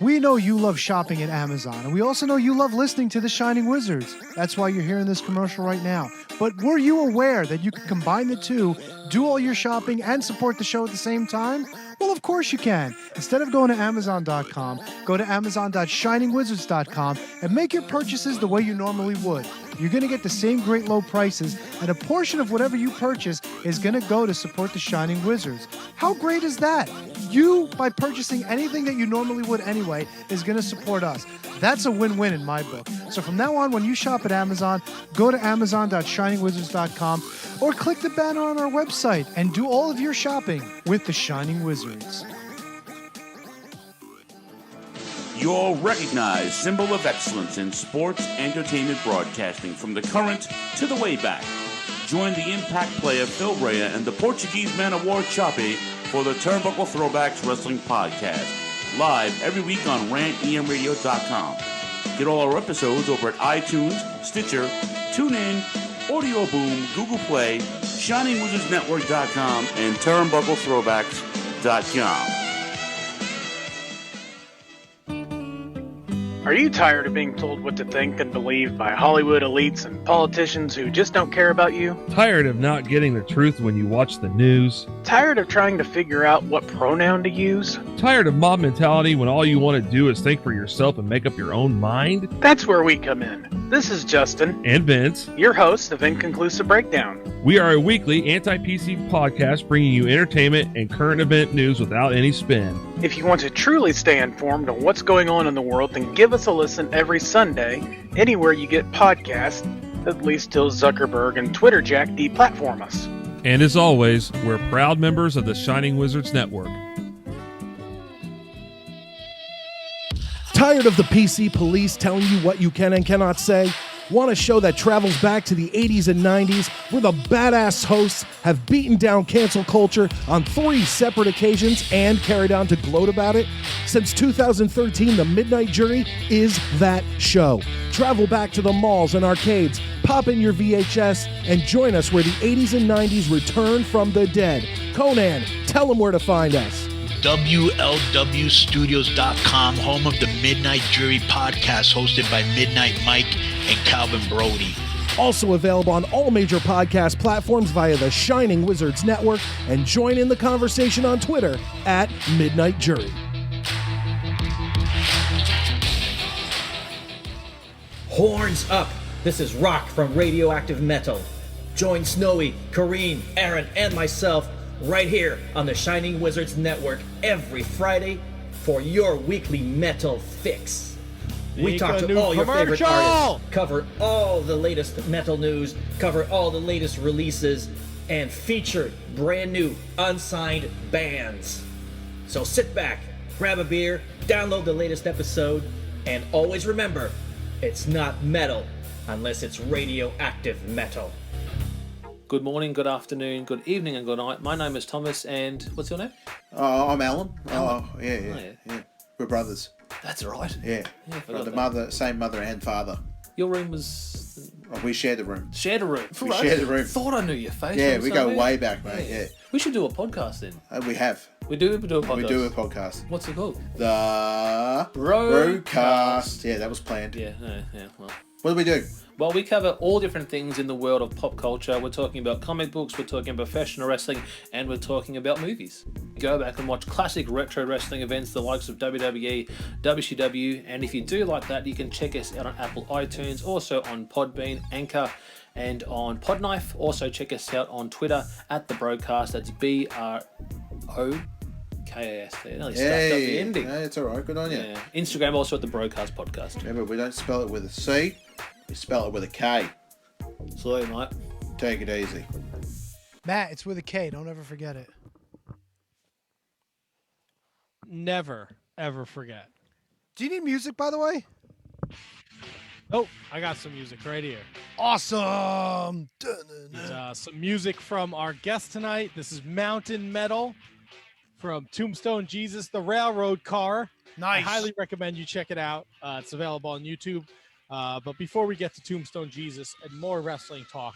We know you love shopping at Amazon, and we also know you love listening to The Shining Wizards. That's why you're hearing this commercial right now. But were you aware that you can combine the two, do all your shopping, and support the show at the same time? Well, of course you can. Instead of going to Amazon.com, go to Amazon.shiningwizards.com and make your purchases the way you normally would. You're going to get the same great low prices, and a portion of whatever you purchase is going to go to support the Shining Wizards. How great is that? You, by purchasing anything that you normally would anyway, is going to support us. That's a win-win in my book. So from now on, when you shop at Amazon, go to Amazon.shiningwizards.com or click the banner on our website and do all of your shopping with the Shining Wizards. Your recognized symbol of excellence in sports entertainment broadcasting from the current to the way back. Join the impact player Phil Rea and the Portuguese man of war Choppy for the Turnbuckle Throwbacks Wrestling Podcast. Live every week on rantemradio.com. Get all our episodes over at iTunes, Stitcher, TuneIn, Audio Boom, Google Play, ShiningWizardsNetwork.com, and TurnbuckleThrowbacks.com. Are you tired of being told what to think and believe by Hollywood elites and politicians who just don't care about you? Tired of not getting the truth when you watch the news? Tired of trying to figure out what pronoun to use? Tired of mob mentality when all you want to do is think for yourself and make up your own mind? That's where we come in. This is Justin. And Vince. Your host of Inconclusive Breakdown. We are a weekly anti-PC podcast bringing you entertainment and current event news without any spin. If you want to truly stay informed on what's going on in the world, then give us a listen every Sunday, anywhere you get podcasts, at least till Zuckerberg and Twitter Jack deplatform us. And as always, we're proud members of the Shining Wizards Network. Tired of the PC police telling you what you can and cannot say? Want a show that travels back to the 80s and 90s, where the badass hosts have beaten down cancel culture on 3 separate occasions and carried on to gloat about it? Since 2013, The Midnight Jury is that show. Travel back to the malls and arcades, pop in your VHS, and join us where the 80s and 90s return from the dead. Conan, tell them where to find us. WLWstudios.com, home of the Midnight Jury podcast hosted by Midnight Mike and Calvin Brody. Also available on all major podcast platforms via the Shining Wizards Network, and join in the conversation on Twitter at Midnight Jury. Horns up! This is Rock from Radioactive Metal. Join Snowy, Kareen, Aaron, and myself right here on the Shining Wizards Network every Friday for your weekly metal fix. We talk to all your favorite artists, cover all the latest metal news, cover all the latest releases, and feature brand new unsigned bands. So sit back, grab a beer, download the latest episode, and always remember, it's not metal unless it's radioactive metal. Good morning, good afternoon, good evening, and good night. My name is Thomas, and what's your name? I'm Alan. Alan. Oh, yeah. We're brothers. That's right. Yeah. Yeah, Got the mother, same mother and father. Your room was... Oh, we shared the room. Shared a room. We shared the room. Thought I knew your face. Yeah, we go way back, mate. Yeah. We should do a podcast then. We have. We do a podcast. We do a podcast. What's it called? The Broadcast. Yeah, that was planned. Yeah. Well, what do we do? Well, we cover all different things in the world of pop culture. We're talking about comic books, we're talking about professional wrestling, and we're talking about movies. Go back and watch classic retro wrestling events, the likes of WWE, WCW, and if you do like that, you can check us out on Apple iTunes, also on Podbean, Anchor, and on Podknife. Also check us out on Twitter at The Broadcast. That's BROKAST. I nearly stuffed up the ending. No, it's all right. Good on you. Yeah. Instagram also at The Broadcast Podcast. Remember, we don't spell it with a C. We spell it with a K. Salute, mate. Take it easy. Matt, it's with a K. Don't ever forget it. Never, ever forget. Do you need music, by the way? Oh, I got some music right here. Awesome. Some music from our guest tonight. This is Mountain Metal from Tombstone Jesus, the Railroad Car. Nice. I highly recommend you check it out. It's available on YouTube. But before we get to Tombstone Jesus and more wrestling talk,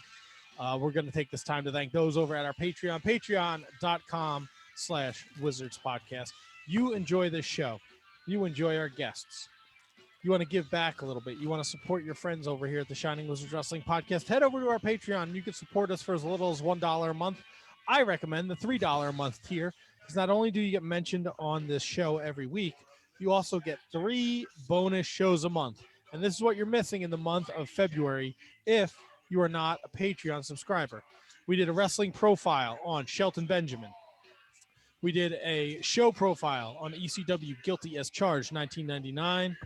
we're going to take this time to thank those over at our Patreon, patreon.com/Wizards Podcast. You enjoy this show. You enjoy our guests. You want to give back a little bit. You want to support your friends over here at the Shining Wizards Wrestling Podcast. Head over to our Patreon. You can support us for as little as $1 a month. I recommend the $3 a month tier because not only do you get mentioned on this show every week, you also get 3 bonus shows a month. And this is what you're missing in the month of February if you are not a Patreon subscriber. We did a wrestling profile on Shelton Benjamin. We did a show profile on ECW Guilty as Charged 1999.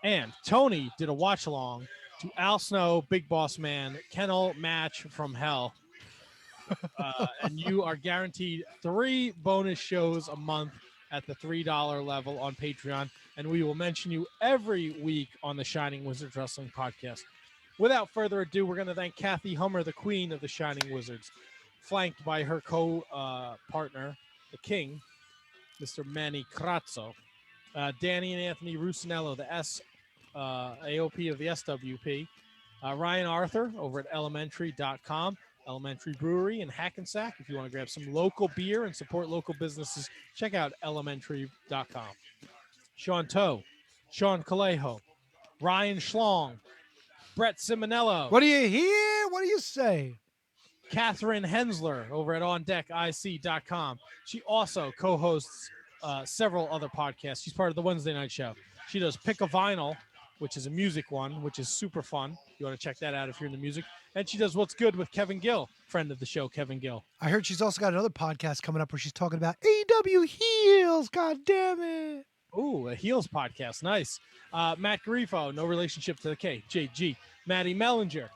And Tony did a watch-along to Al Snow, Big Boss Man, Kennel Match from Hell. And you are guaranteed 3 bonus shows a month at the $3 level on Patreon, and we will mention you every week on the Shining Wizards Wrestling Podcast. Without further ado, we're going to thank Kathy Hummer, the queen of the Shining Wizards, flanked by her co-partner, the king, Mr. Manny Crazzo, Danny and Anthony Russinello, the AOP of the SWP, Ryan Arthur over at elementary.com, Elementary Brewery in Hackensack. If you want to grab some local beer and support local businesses, check out elementary.com. Sean Toe, Sean Calejo, Ryan Schlong, Brett Simonello. What do you hear? What do you say? Catherine Hensler over at OnDeckIC.com. She also co-hosts several other podcasts. She's part of the Wednesday night show. She does Pick a Vinyl, which is a music one, which is super fun. You want to check that out if you're into music. And she does What's Good with Kevin Gill, friend of the show, Kevin Gill. I heard she's also got another podcast coming up where she's talking about AEW heels. God damn it. Ooh, a heels podcast. Nice. Matt Garifo, no relationship to the K. JG. Maddie Mellinger.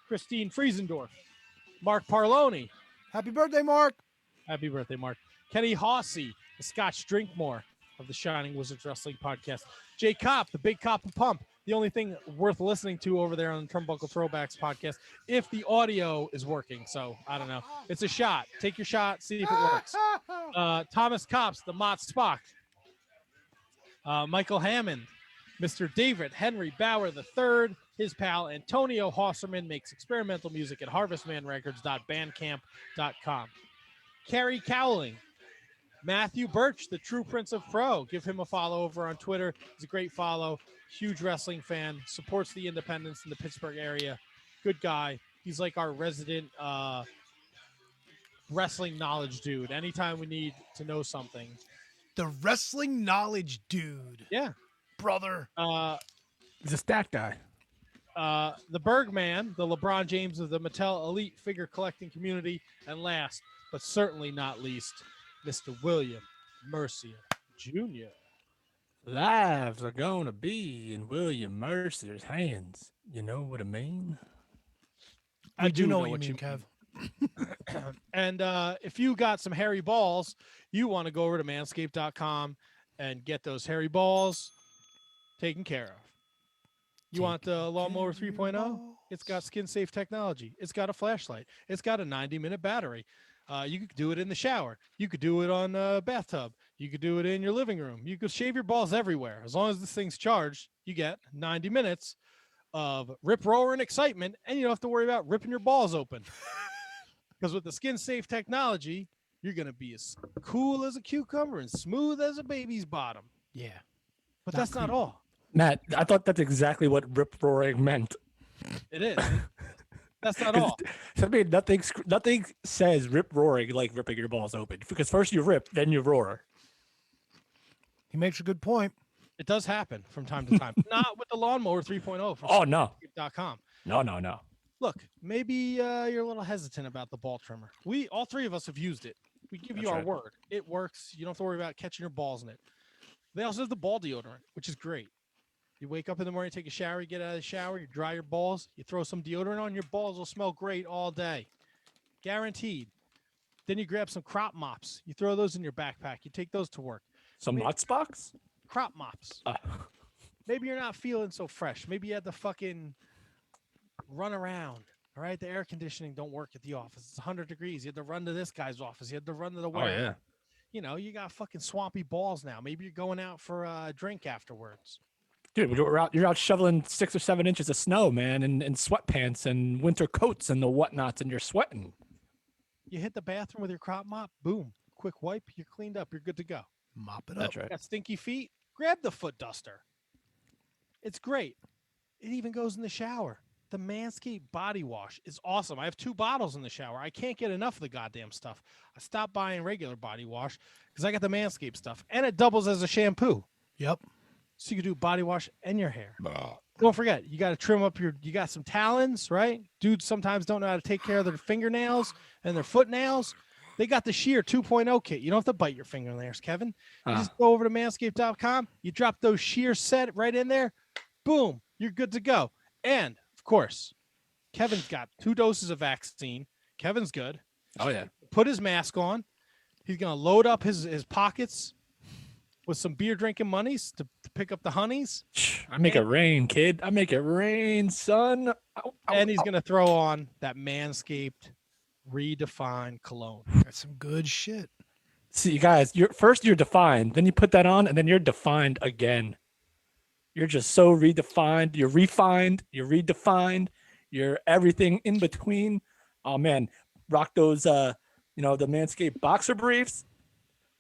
Christine Friesendorf. Mark Parloni. Happy birthday, Mark. Happy birthday, Mark. Kenny Hossey, the Scotch Drinkmore of the Shining Wizards Wrestling Podcast. Jay Kopp, the Big Cop and Pump. The only thing worth listening to over there on the Turnbuckle Throwbacks podcast, if the audio is working. So, I don't know. It's a shot. Take your shot. See if it works. Thomas Copps, the Mott Spock. Michael Hammond. Mr. David Henry Bauer III. His pal Antonio Hosserman makes experimental music at harvestmanrecords.bandcamp.com. Carrie Cowling. Matthew Birch, the true Prince of Pro. Give him a follow over on Twitter. He's a great follow. Huge wrestling fan. Supports the independents in the Pittsburgh area. Good guy. He's like our resident wrestling knowledge dude. Anytime we need to know something. The wrestling knowledge dude. Yeah. Brother. He's a stat guy. The Bergman, the LeBron James of the Mattel Elite figure collecting community. And last, but certainly not least, Mr. William Mercier Jr. Lives are going to be in William Mercier's hands. You know what I mean? I do know what you mean, Kev. And if you got some hairy balls, you want to go over to manscaped.com and get those hairy balls taken care of. You want the Lawnmower 3.0? It's got skin-safe technology. It's got a flashlight. It's got a 90-minute battery. You could do it in the shower. You could do it on a bathtub. You could do it in your living room. You could shave your balls everywhere. As long as this thing's charged, you get 90 minutes of rip roaring excitement, and you don't have to worry about ripping your balls open. Because with the skin safe technology, you're going to be as cool as a cucumber and smooth as a baby's bottom. Yeah. But that's not all. Matt, I thought that's exactly what rip roaring meant. It is. That's not all. I mean, nothing says rip roaring like ripping your balls open. Because first you rip, then you roar. He makes a good point. It does happen from time to time. Not with the lawnmower 3.0 from Oh, no. .com. No. Look, maybe you're a little hesitant about the ball trimmer. All three of us have used it. We give you our word. It works. You don't have to worry about catching your balls in it. They also have the ball deodorant, which is great. You wake up in the morning, take a shower, you get out of the shower, you dry your balls, you throw some deodorant on, your balls will smell great all day. Guaranteed. Then you grab some crop mops. You throw those in your backpack. You take those to work. Some Mott's box? Crop mops. Maybe you're not feeling so fresh. Maybe you had to fucking run around. All right, the air conditioning don't work at the office. It's 100 degrees. You had to run to this guy's office. You had to run to the warehouse. Oh, yeah. You know, you got fucking swampy balls now. Maybe you're going out for a drink afterwards. Dude, you're out shoveling 6 or 7 inches of snow, man, in sweatpants and winter coats and the whatnots, and you're sweating. You hit the bathroom with your crop mop, boom, quick wipe, you're cleaned up, you're good to go. Mop it up. That's right. Got stinky feet? Grab the foot duster. It's great. It even goes in the shower. The Manscaped body wash is awesome. I have 2 bottles in the shower. I can't get enough of the goddamn stuff. I stopped buying regular body wash because I got the Manscaped stuff, and it doubles as a shampoo. Yep. So you can do body wash and your hair. Don't forget, you got to trim up you got some talons, right? Dudes sometimes don't know how to take care of their fingernails and their foot nails. They got the Shear 2.0 kit. You don't have to bite your fingernails, Kevin. You just go over to manscaped.com. You drop those Shear set right in there. Boom. You're good to go. And, of course, Kevin's got 2 doses of vaccine. Kevin's good. Oh, yeah. Put his mask on. He's going to load up his pockets with some beer drinking monies to pick up the honeys. I make it rain, kid. I make it rain, son. And he's going to throw on that Manscaped redefined cologne. That's some good shit. See, you guys, you're defined. Then you put that on, and then you're defined again. You're just so redefined. You're refined. You're redefined. You're everything in between. Oh, man. Rock those, the Manscaped boxer briefs.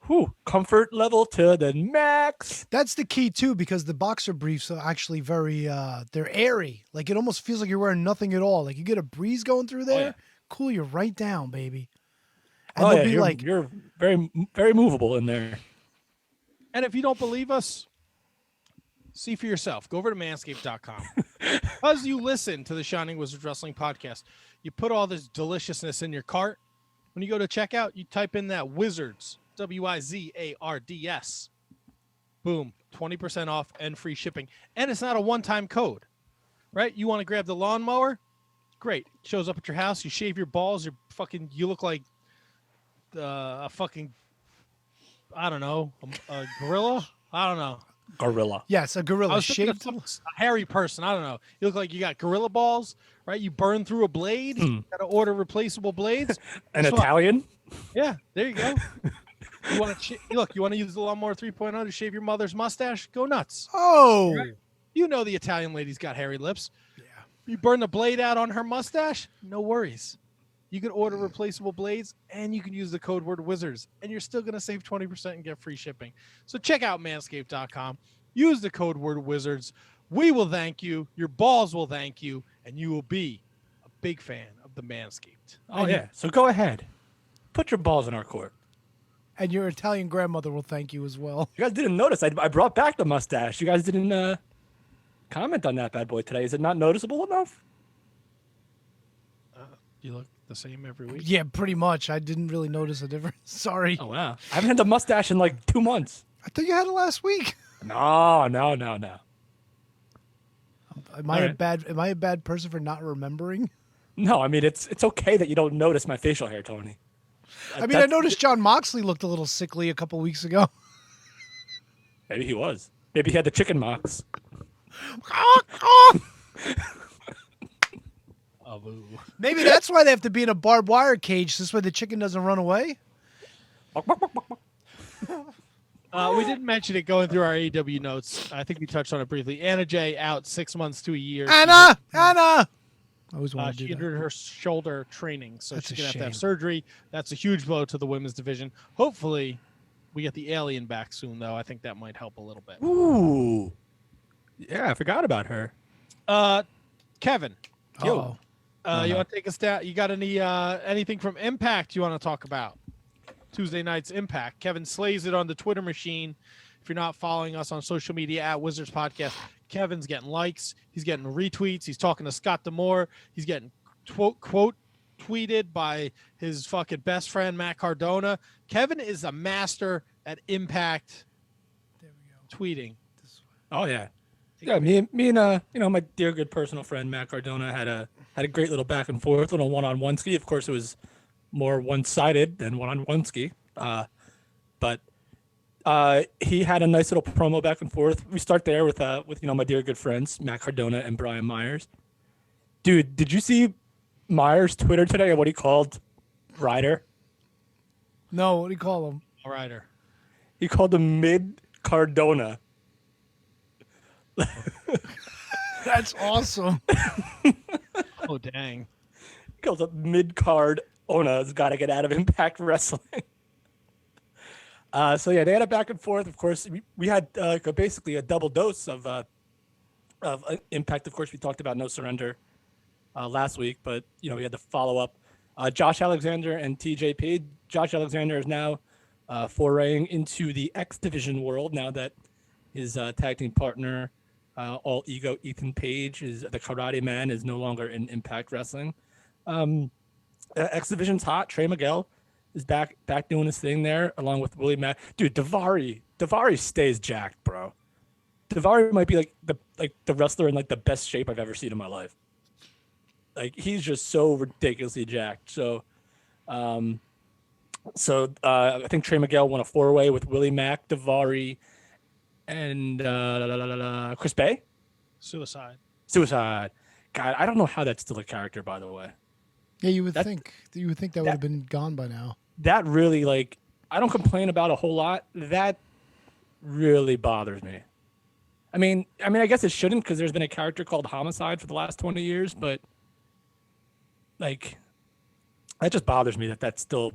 Whew, comfort level to the max. That's the key too, because the boxer briefs are actually very they're airy. Like it almost feels like you're wearing nothing at all. Like you get a breeze going through there, cool you right down, baby. And they'll be you're very, very movable in there. And if you don't believe us, see for yourself. Go over to manscaped.com. As you listen to the Shining Wizards Wrestling podcast, you put all this deliciousness in your cart. When you go to checkout, you type in that Wizards. WIZARDS. Boom, 20% off and free shipping. And it's not a one-time code, right? You want to grab the lawnmower? Great. Shows up at your house. You shave your balls. You look like a fucking, I don't know, a gorilla? I don't know. Gorilla. Yes, a gorilla. I was shaved. A hairy person. I don't know. You look like you got gorilla balls, right? You burn through a blade. You got to order replaceable blades. Italian? Yeah, there you go. You want to use the lawnmower 3.0 to shave your mother's mustache? Go nuts. Oh. Right? You know the Italian lady's got hairy lips. Yeah. You burn the blade out on her mustache? No worries. You can order replaceable blades, and you can use the code word Wizards, and you're still going to save 20% and get free shipping. So check out manscaped.com. Use the code word Wizards. We will thank you. Your balls will thank you, and you will be a big fan of the Manscaped. Oh, yeah. So go ahead. Put your balls in our court. And your Italian grandmother will thank you as well. You guys didn't notice. I brought back the mustache. You guys didn't comment on that bad boy today. Is it not noticeable enough? You look the same every week? Yeah, pretty much. I didn't really notice a difference. Sorry. Oh, wow. I haven't had the mustache in like 2 months. I thought you had it last week. No. Am I a bad person for not remembering? No, I mean, it's okay that you don't notice my facial hair, Tony. I noticed John Moxley looked a little sickly a couple weeks ago. Maybe he was. Maybe he had the chicken mox. Maybe that's why they have to be in a barbed wire cage. This way the chicken doesn't run away. We didn't mention it going through our AEW notes. I think we touched on it briefly. Anna Jay out 6 months to a year. Anna. I always want to She do that. injured her shoulder training, so That's she's a gonna have to have shame. surgery. That's a huge blow to the women's division. Hopefully, we get the Alien back soon, though. I think that might help a little bit. Ooh. Yeah, I forgot about her. Kevin, Oh. you want to take us down? You got anything from Impact you want to talk about? Tuesday night's Impact. Kevin slays it on the Twitter machine. If you're not following us on social media at Wizards Podcast, Kevin's getting likes. He's getting retweets. He's talking to Scott D'Amore. He's getting quote tweeted by his fucking best friend Matt Cardona. Kevin is a master at Impact tweeting. Oh yeah, yeah. Me and my dear good personal friend Matt Cardona had a great little back and forth, little one-on-one ski. Of course, it was more one-sided than one-on-one ski. But he had a nice little promo back and forth. We start there with my dear good friends Matt Cardona and Brian Myers. Dude, did you see Myers' Twitter today and what he called Ryder? No, what do you call him? Ryder. He called him Mid Cardona. That's awesome. Oh dang. He calls it Mid Card Ona has got to get out of Impact Wrestling. So yeah, they had a back and forth. Of course, we had basically a double dose of Impact. Of course, we talked about No Surrender last week, but we had the follow up. Josh Alexander and TJP. Josh Alexander is now foraying into the X Division world now that his tag team partner, All Ego Ethan Page, is the Karate Man, is no longer in Impact Wrestling. X Division's hot. Trey Miguel is back doing his thing there, along with Willie Mack. Dude, Davari stays jacked, bro. Davari might be like the wrestler in like the best shape I've ever seen in my life. Like he's just so ridiculously jacked. So, I think Trey Miguel won a 4-way with Willie Mack, Davari, and Chris Bay. Suicide. God, I don't know how that's still a character, by the way. Yeah, you would think that would have been gone by now. That really, like, I don't complain about a whole lot. That really bothers me. I mean, I guess it shouldn't because there's been a character called Homicide for the last 20 years, but like, that just bothers me that that's still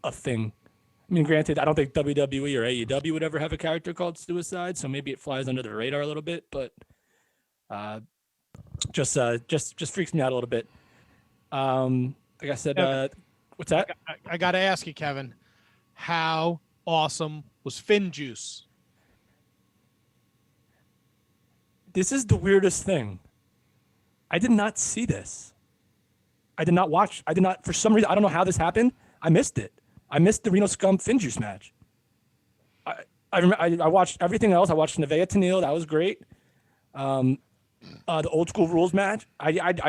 a thing. I mean, granted, I don't think WWE or AEW would ever have a character called Suicide, so maybe it flies under the radar a little bit, but just freaks me out a little bit. Like I said, what's that? I got to ask you, Kevin, how awesome was Finn Juice? This is the weirdest thing. I did not see this. I did not, for some reason, I don't know how this happened. I missed it. I missed the Reno Scum Finn Juice match. I watched everything else. I watched Nevaeh Tennille. That was great. The Old School Rules match. I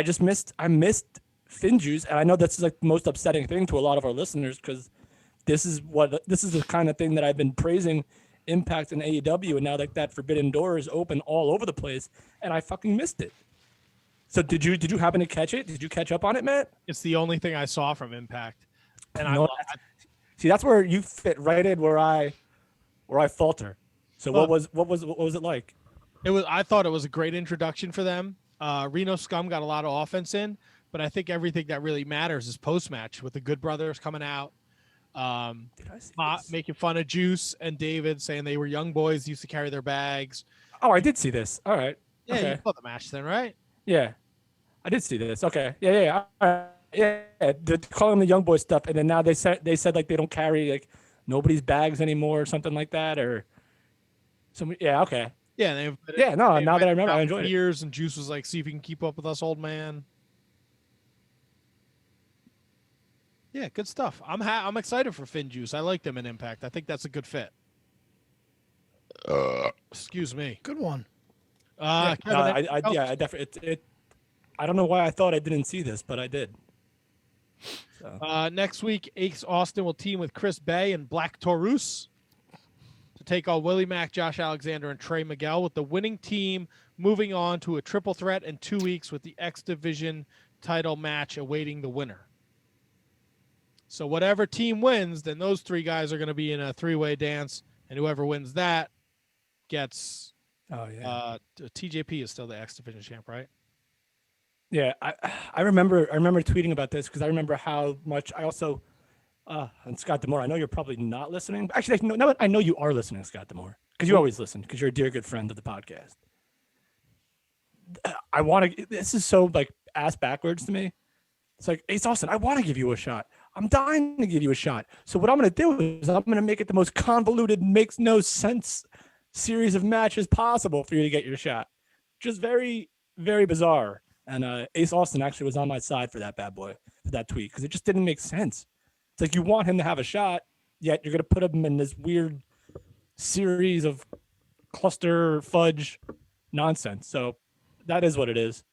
missed Finn Juice, and I know that's like the most upsetting thing to a lot of our listeners because this is the kind of thing that I've been praising Impact and AEW, and now that Forbidden Door is open all over the place, and I fucking missed it. So did you happen to catch it? Did you catch up on it, Matt? It's the only thing I saw from Impact, and that's where you fit right in where I falter. So what was it like? I thought it was a great introduction for them. Reno Scum got a lot of offense in, but I think everything that really matters is post-match with the Good Brothers coming out, making fun of Juice and David, saying they were young boys, used to carry their bags. Oh, I did see this. All right. Yeah, okay. You saw the match then, right? Yeah, I did see this. Okay. Yeah. All right. Yeah. They're calling the young boy stuff, and then now they said like they don't carry like nobody's bags anymore or something like that, or some. Yeah. Okay. Yeah. Now that I remember, I enjoyed it. Years and Juice was like, "See if you can keep up with us, old man." Yeah, good stuff. I'm excited for Finn Juice. I like them in Impact. I think that's a good fit. Excuse me. Good one. Kevin, I definitely. I don't know why I thought I didn't see this, but I did. So. Next week, Ace Austin will team with Chris Bay and Black Taurus to take on Willie Mack, Josh Alexander, and Trey Miguel, with the winning team moving on to a triple threat in 2 weeks with the X Division title match awaiting the winner. So whatever team wins, then those three guys are going to be in a three-way dance and whoever wins that gets. Oh yeah. TJP is still the X Division champ, right? Yeah, I remember tweeting about this because I remember how much I also and Scott D'Amore, I know you're probably not listening. Actually, no, I know you are listening, Scott D'Amore, because you always listen because you're a dear good friend of the podcast. I want to. This is so like ass backwards to me. It's like, Ace Austin, I want to give you a shot. I'm dying to give you a shot. So what I'm going to do is I'm going to make it the most convoluted, makes no sense series of matches possible for you to get your shot. Just very, very bizarre. And Ace Austin actually was on my side for that bad boy, for that tweet, because it just didn't make sense. It's like you want him to have a shot, yet you're going to put him in this weird series of cluster fudge nonsense. So that is what it is.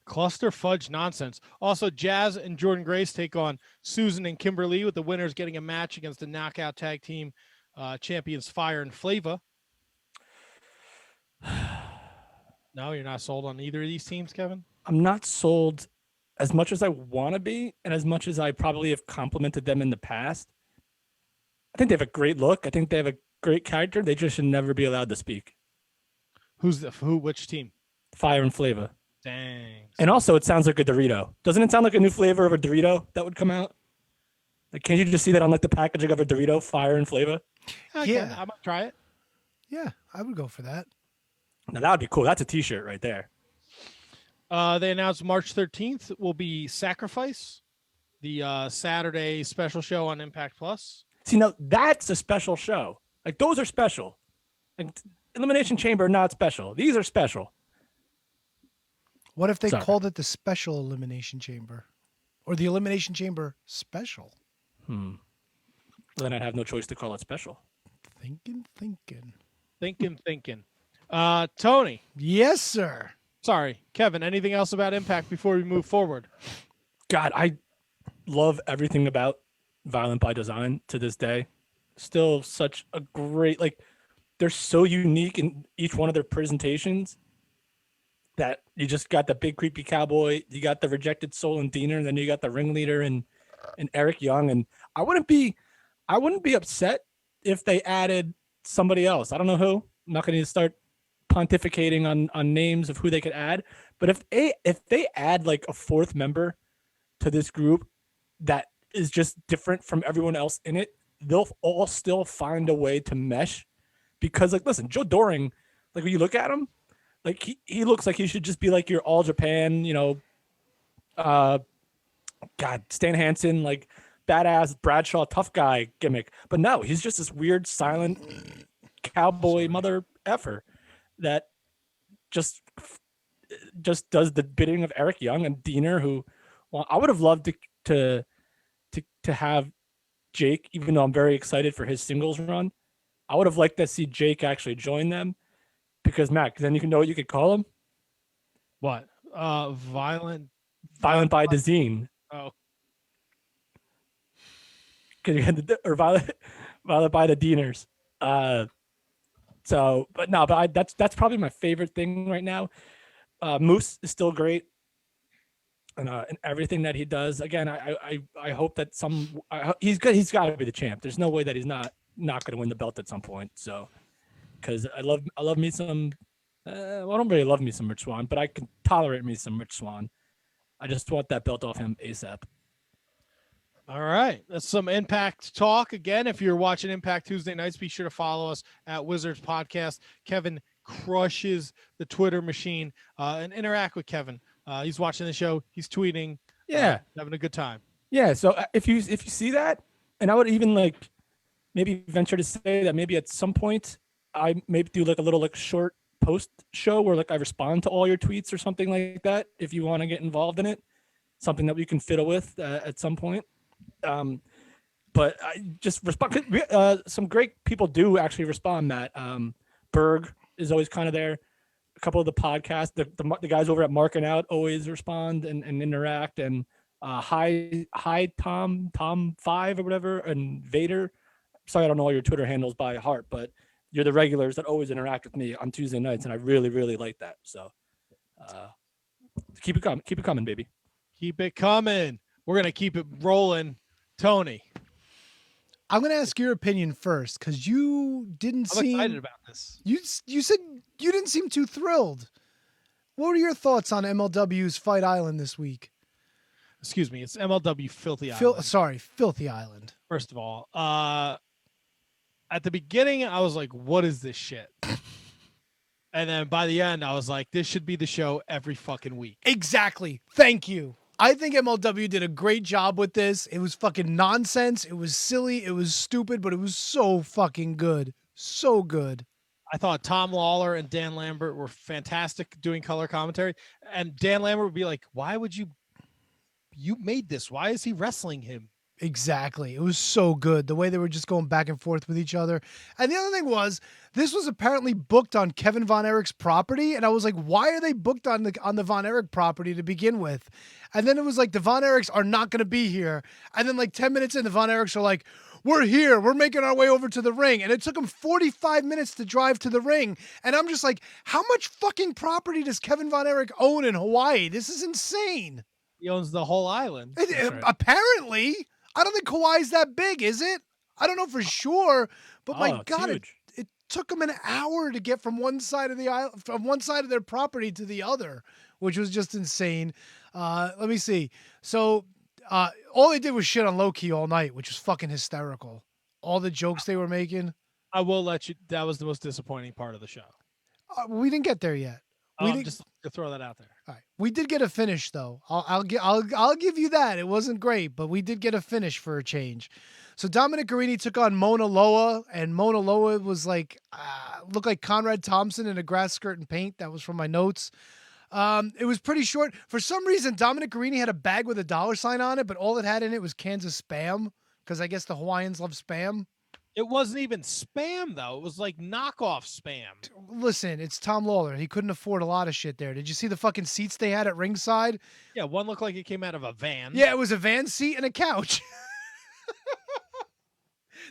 Cluster fudge nonsense. Also, Jazz and Jordan Grace take on Susan and Kimberly, with the winners getting a match against the knockout tag team champions Fire and Flava. No, you're not sold on either of these teams, Kevin? I'm not sold as much as I want to be, and as much as I probably have complimented them in the past. I think they have a great look. I think they have a great character. They just should never be allowed to speak. Which team? Fire and Flava. Dang. And also, it sounds like a Dorito. Doesn't it sound like a new flavor of a Dorito that would come out? Like, can't you just see that on like the packaging of a Dorito, Fire and Flava? Yeah, I might try it. Yeah, I would go for that. Now that would be cool. That's a T-shirt right there. They announced March 13th will be Sacrifice, the Saturday special show on Impact Plus. See, now that's a special show. Like, those are special. And Elimination Chamber, not special. These are special. What if they called it the Special Elimination Chamber? Or the Elimination Chamber Special? Then I'd have no choice to call it special. Thinking. Tony. Yes, sir. Sorry, Kevin, anything else about Impact before we move forward? God, I love everything about Violent by Design to this day. Still such a great, like, they're so unique in each one of their presentations that you just got the big creepy cowboy, you got the rejected soul and Diener, and then you got the ringleader and Eric Young. And I wouldn't be upset if they added somebody else. I don't know who. I'm not going to start pontificating on names of who they could add, but if they add like a fourth member to this group that is just different from everyone else in it, they'll all still find a way to mesh. Because, like, listen, Joe Doring, like, when you look at him, like, he looks like he should just be like your All Japan, Stan Hansen, like, badass Bradshaw tough guy gimmick. But no, he's just this weird silent cowboy mother effer that just does the bidding of Eric Young and Diener, who, well, I would have loved to have Jake, even though I'm very excited for his singles run. I would have liked to see Jake actually join them, because Mac, then you can know what you could call him. What? Violent by Design. Oh. Or Violent by the Dieners. That's probably my favorite thing right now. Moose is still great, and everything that he does. Again, I hope that he's good. He's got to be the champ. There's no way that he's not going to win the belt at some point. So, because I love me some. I don't really love me some Rich Swann, but I can tolerate me some Rich Swann. I just want that belt off him ASAP. All right. That's some Impact talk. Again, if you're watching Impact Tuesday nights, be sure to follow us at Wizards Podcast. Kevin crushes the Twitter machine, and interact with Kevin. He's watching the show. He's tweeting. Yeah. Having a good time. Yeah. So if you see that, and I would even maybe venture to say that maybe at some point I maybe do like a little short post show where I respond to all your tweets or something like that. If you want to get involved in it, something that we can fiddle with at some point. But I just respond. Some great people do actually respond, Matt. Berg is always kind of there. A couple of the podcasts, the guys over at Marking Out always respond and interact. And hi Tom 5 or whatever, and Vader. Sorry, I don't know all your Twitter handles by heart, but you're the regulars that always interact with me on Tuesday nights, and I really, really like that. So keep it coming, baby. Keep it coming. We're gonna keep it rolling. Tony, I'm going to ask your opinion first because you didn't I'm seem excited about this. You said you didn't seem too thrilled. What were your thoughts on MLW's Fight Island this week? Excuse me, it's MLW Filthy Island. Filthy Island. First of all, at the beginning, I was like, "What is this shit?" And then by the end, I was like, "This should be the show every fucking week." Exactly. Thank you. I think MLW did a great job with this. It was fucking nonsense. It was silly. It was stupid, but it was so fucking good. So good. I thought Tom Lawler and Dan Lambert were fantastic doing color commentary. And Dan Lambert would be like, "Why would you made this? Why is he wrestling him?" Exactly. It was so good. The way they were just going back and forth with each other. And the other thing was, this was apparently booked on Kevin Von Erich's property. And I was like, why are they booked on the Von Erich property to begin with? And then it was like, the Von Erichs are not going to be here. And then like 10 minutes in, the Von Erichs are like, we're here. We're making our way over to the ring. And it took them 45 minutes to drive to the ring. And I'm just like, how much fucking property does Kevin Von Erich own in Hawaii? This is insane. He owns the whole island. Apparently. I don't think Kauai's that big, is it? I don't know for sure, but my God, it took them an hour to get from one side of the island, from one side of their property to the other, which was just insane. Let me see. So all they did was shit on Low Key all night, which was fucking hysterical. All the jokes they were making. I will let you. That was the most disappointing part of the show. We didn't get there yet. Just to throw that out there. All right. We did get a finish though. I'll give you that. It wasn't great, but we did get a finish for a change. So Dominic Garrini took on Mona Loa, and Mona Loa was like looked like Conrad Thompson in a grass skirt and paint. That was from my notes. It was pretty short. For some reason, Dominic Garrini had a bag with a $sign on it, but all it had in it was cans of Spam, because I guess the Hawaiians love Spam. It wasn't even Spam, though. It was like knockoff Spam. Listen, it's Tom Lawler. He couldn't afford a lot of shit there. Did you see the fucking seats they had at ringside? Yeah, one looked like it came out of a van. Yeah, it was a van seat and a couch.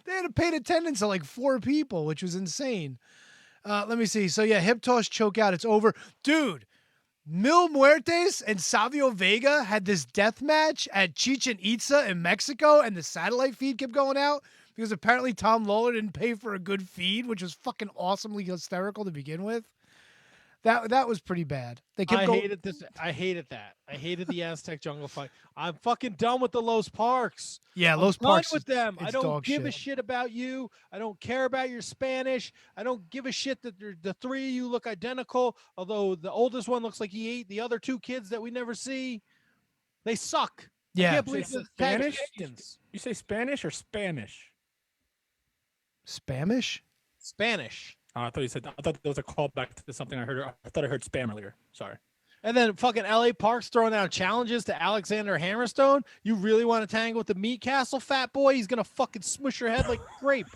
They had a paid attendance of like 4 people, which was insane. Let me see. So, yeah, hip toss, choke out. It's over. Dude, Mil Muertes and Savio Vega had this death match at Chichen Itza in Mexico, and the satellite feed kept going out because apparently Tom Lawler didn't pay for a good feed, which was fucking awesomely hysterical to begin with. That was pretty bad. They kept hated this. I hated that. I hated the Aztec Jungle fight. I'm fucking done with the Los Parks. Yeah, Los Parks with them. I don't give a shit. shit about you. I don't care about your Spanish. I don't give a shit that the 3 of you look identical. Although the oldest one looks like he ate the other 2 kids that we never see. They suck. Yeah. I can't believe the Spanish. You say Spanish or Spanish? Spanish. Spanish. I thought there was a callback to something I heard. I thought I heard spam earlier. Sorry. And then fucking LA Park's throwing out challenges to Alexander Hammerstone. You really want to tangle with the Meat Castle, fat boy? He's going to fucking smush your head like a grape.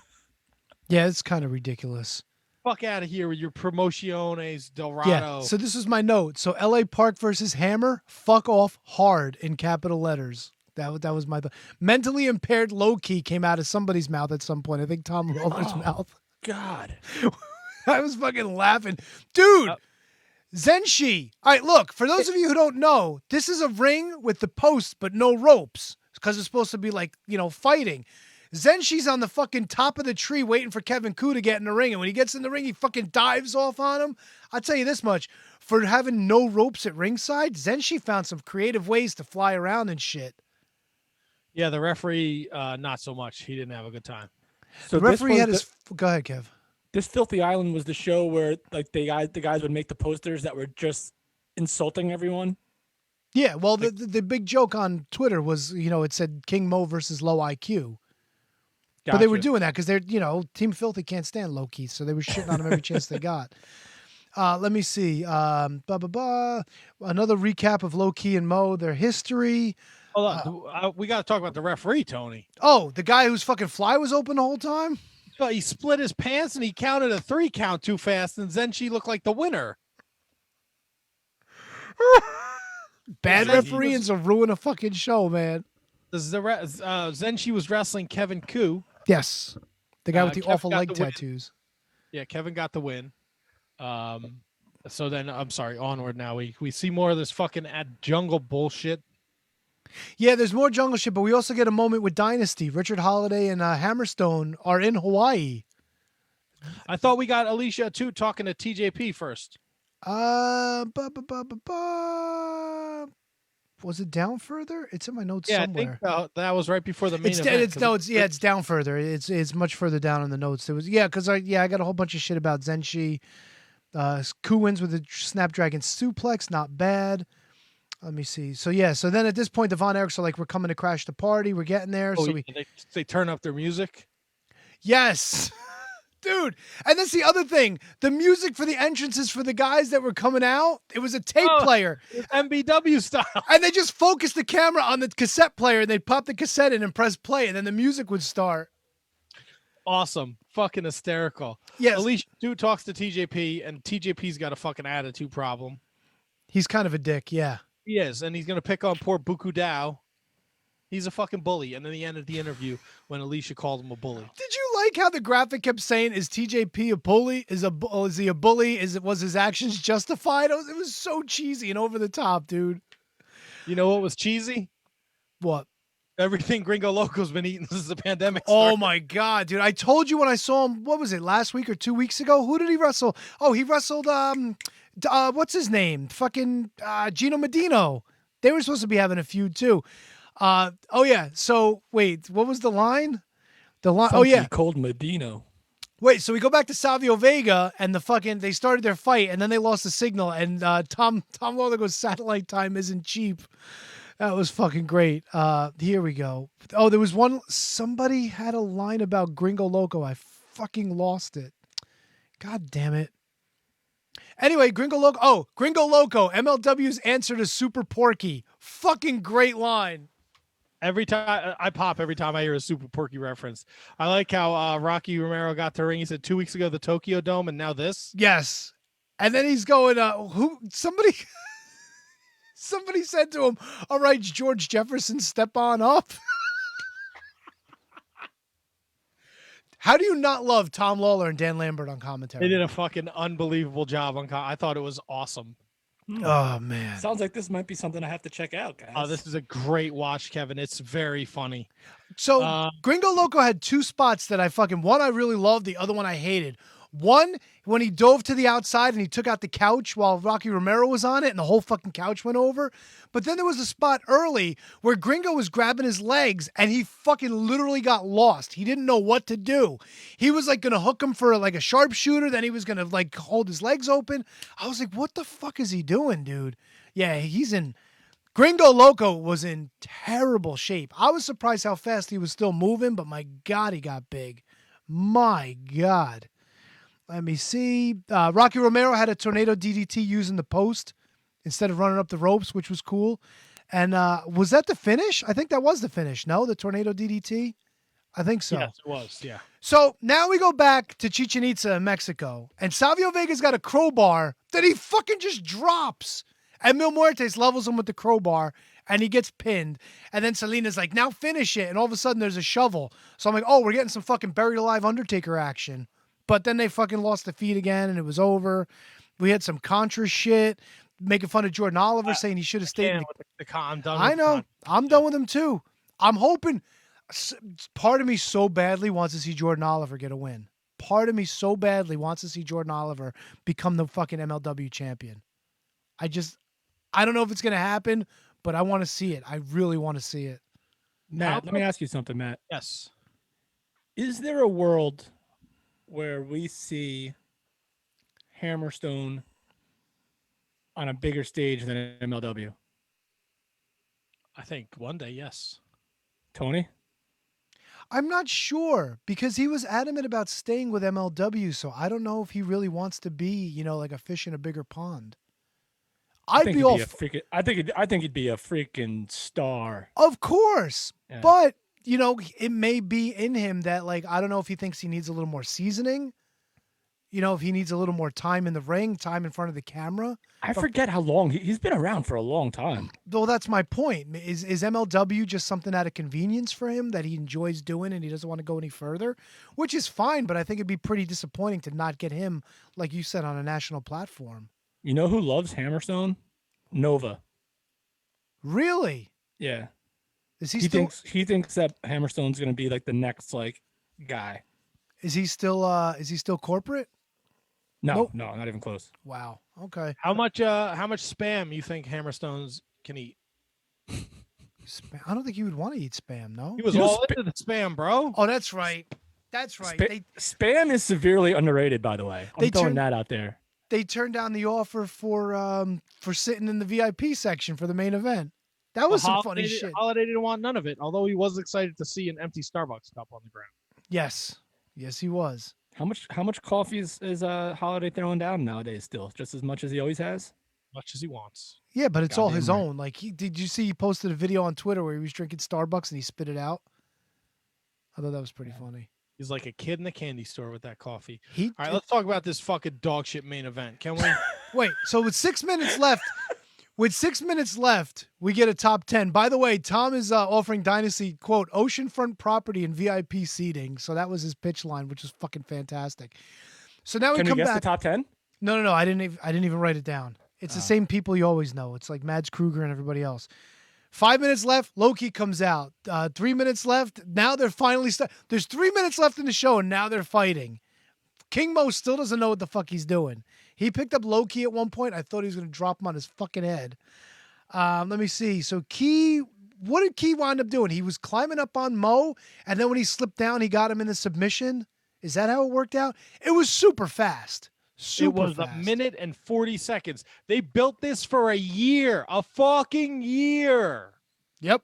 Yeah, it's kind of ridiculous. Fuck out of here with your Promociones Dorado. Yeah, so this is my note. So LA Park versus Hammer, fuck off hard in capital letters. That was my mentally impaired Low Key came out of somebody's mouth at some point. I think Tom Lawler's mouth. God. I was fucking laughing. Dude, Zenshi. All right, look, for those of you who don't know, this is a ring with the posts but no ropes because it's supposed to be like, fighting. Zenshi's on the fucking top of the tree waiting for Kevin Koo to get in the ring, and when he gets in the ring, he fucking dives off on him. I'll tell you this much. For having no ropes at ringside, Zenshi found some creative ways to fly around and shit. Yeah, the referee, not so much. He didn't have a good time. So the referee had his... Go ahead, Kev. This Filthy Island was the show where like the guys would make the posters that were just insulting everyone. Yeah, well, the big joke on Twitter was, it said King Mo versus Low IQ. Gotcha. But they were doing that because they're, Team Filthy can't stand Low Key, so they were shitting on him every chance they got. Let me see. Another recap of Low Key and Mo, their history. Hold on. We got to talk about the referee, Tony. Oh, the guy whose fucking fly was open the whole time? So he split his pants and he counted a 3 count too fast, and then she looked like the winner. Bad refereeing's a ruin a fucking show, man. This is Zenshi was wrestling Kevin Koo. Yes. The guy with the awful leg tattoos. Yeah, Kevin got the win. So then, I'm sorry, onward now. We see more of this fucking jungle bullshit. Yeah, there's more jungle shit, but we also get a moment with Dynasty. Richard Holiday and Hammerstone are in Hawaii. I thought we got Alicia too talking to TJP first. Was it down further? It's in my notes Yeah, somewhere. I think that was right before the main event. It's down further. It's much further down in the notes. It was because I got a whole bunch of shit about Zenshi. Ku wins with a Snapdragon suplex, not bad. Let me see. So then at this point, the Von Erichs are like, we're coming to crash the party. We're getting there. Oh, so they turn up their music. Yes. Dude, and that's the other thing. The music for the entrances for the guys that were coming out, it was a tape player. MBW style. And they just focused the camera on the cassette player, and they'd pop the cassette in and press play, and then the music would start. Awesome. Fucking hysterical. Yes. Alicia Stu talks to TJP, and TJP's got a fucking attitude problem. He's kind of a dick, yeah. He is, and he's going to pick on poor Buku Dao. He's a fucking bully. And then the end of the interview, when Alicia called him a bully. Did you like how the graphic kept saying, "Is TJP a bully? Is he a bully? Was his actions justified?" It was so cheesy and over the top, dude. You know what was cheesy? What? Everything Gringo Loco's been eating since the pandemic started. Oh my God, dude. I told you when I saw him, what was it, last week or 2 weeks ago? Who did he wrestle? Oh, he wrestled, what's his name? Fucking Gino Medino. They were supposed to be having a feud too. So wait, what was the line? Funky Cold Medino. Wait, so we go back to Savio Vega and they started their fight and then they lost the signal and Tom Lawler goes, satellite time isn't cheap. That was fucking great. Here we go. Oh, there was somebody had a line about Gringo Loco. I fucking lost it. God damn it. Anyway, Gringo Loco, MLW's answer to Super Porky. Fucking great line. Every time I hear a Super Porky reference. I like how Rocky Romero got to ring. He said 2 weeks ago the Tokyo Dome, and now this. Yes, and then he's going. Somebody said to him, "All right, George Jefferson, step on up." How do you not love Tom Lawler and Dan Lambert on commentary? They did a fucking unbelievable job on. I thought it was awesome. Oh man, sounds like this might be something I have to check out, guys. Oh, this is a great watch, Kevin. It's very funny. So Gringo Loco had two spots that one I really loved, the other one I hated. One, when he dove to the outside and he took out the couch while Rocky Romero was on it and the whole fucking couch went over. But then there was a spot early where Gringo was grabbing his legs and he fucking literally got lost. He didn't know what to do. He was like going to hook him for like a sharpshooter. Then he was going to like hold his legs open. I was like, what the fuck is he doing, dude? Yeah, Gringo Loco was in terrible shape. I was surprised how fast he was still moving, but my God, he got big. My God. Let me see. Rocky Romero had a tornado DDT using the post instead of running up the ropes, which was cool. And was that the finish? I think that was the finish. No, the tornado DDT? I think so. Yes, it was. Yeah. So now we go back to Chichen Itza in Mexico. And Savio Vega's got a crowbar that he fucking just drops. And Mil Muertes levels him with the crowbar. And he gets pinned. And then Selena's like, now finish it. And all of a sudden there's a shovel. So I'm like, oh, we're getting some fucking buried alive Undertaker action. But then they fucking lost the feed again, and it was over. We had some Contra shit, making fun of Jordan Oliver, saying he should have stayed. I'm done. I know. I'm done with him too. I'm hoping. Part of me so badly wants to see Jordan Oliver get a win. Part of me so badly wants to see Jordan Oliver become the fucking MLW champion. I don't know if it's gonna happen, but I want to see it. I really want to see it. Matt, let me ask you something, Matt. Yes. Is there a world where we see Hammerstone on a bigger stage than MLW? I think one day, yes. Tony? I'm not sure because he was adamant about staying with MLW, so I don't know if he really wants to be, like a fish in a bigger pond. I think he'd be a freaking star. Of course. Yeah. But it may be in him that, I don't know if he thinks he needs a little more seasoning. If he needs a little more time in the ring, time in front of the camera. I forget how long he's been around for a long time. Well, that's my point. Is MLW just something out of convenience for him that he enjoys doing and he doesn't want to go any further? Which is fine, but I think it'd be pretty disappointing to not get him, like you said, on a national platform. You know who loves Hammerstone? Nova. Really? Yeah. Is he thinks that Hammerstone's going to be like the next like guy. Is he still corporate? No, Nope. no, not even close. Wow. Okay. How much spam you think Hammerstones can eat? I don't think he would want to eat spam. No. He was all into the spam, bro. Oh, that's right. That's right. Spam is severely underrated, by the way. I'm throwing that out there. They turned down the offer for sitting in the VIP section for the main event. That was some funny shit. Holiday didn't want none of it, although he was excited to see an empty Starbucks cup on the ground. Yes, he was. How much coffee is Holiday throwing down nowadays? Still, just as much as he always has. Much as he wants. Yeah, but it's all his own. Like did you see he posted a video on Twitter where he was drinking Starbucks and he spit it out? I thought that was pretty funny. He's like a kid in the candy store with that coffee. All right, let's talk about this fucking dog shit main event, can we? Wait, so with 6 minutes left, we get a top 10. By the way, Tom is offering Dynasty, quote, oceanfront property and VIP seating. So that was his pitch line, which was fucking fantastic. So now we come back. The top 10? No. I didn't even write it down. It's the same people you always know. It's like Mads Kruger and everybody else. 5 minutes left. Loki comes out. 3 minutes left. Now they're finally there's 3 minutes left in the show, and now they're fighting. King Mo still doesn't know what the fuck he's doing. He picked up Loki at one point. I thought he was going to drop him on his fucking head. Let me see. So what did Key wind up doing? He was climbing up on Mo, and then when he slipped down, he got him in the submission. Is that how it worked out? It was super fast. It was a minute and 40 seconds. They built this for a year, a fucking year. Yep.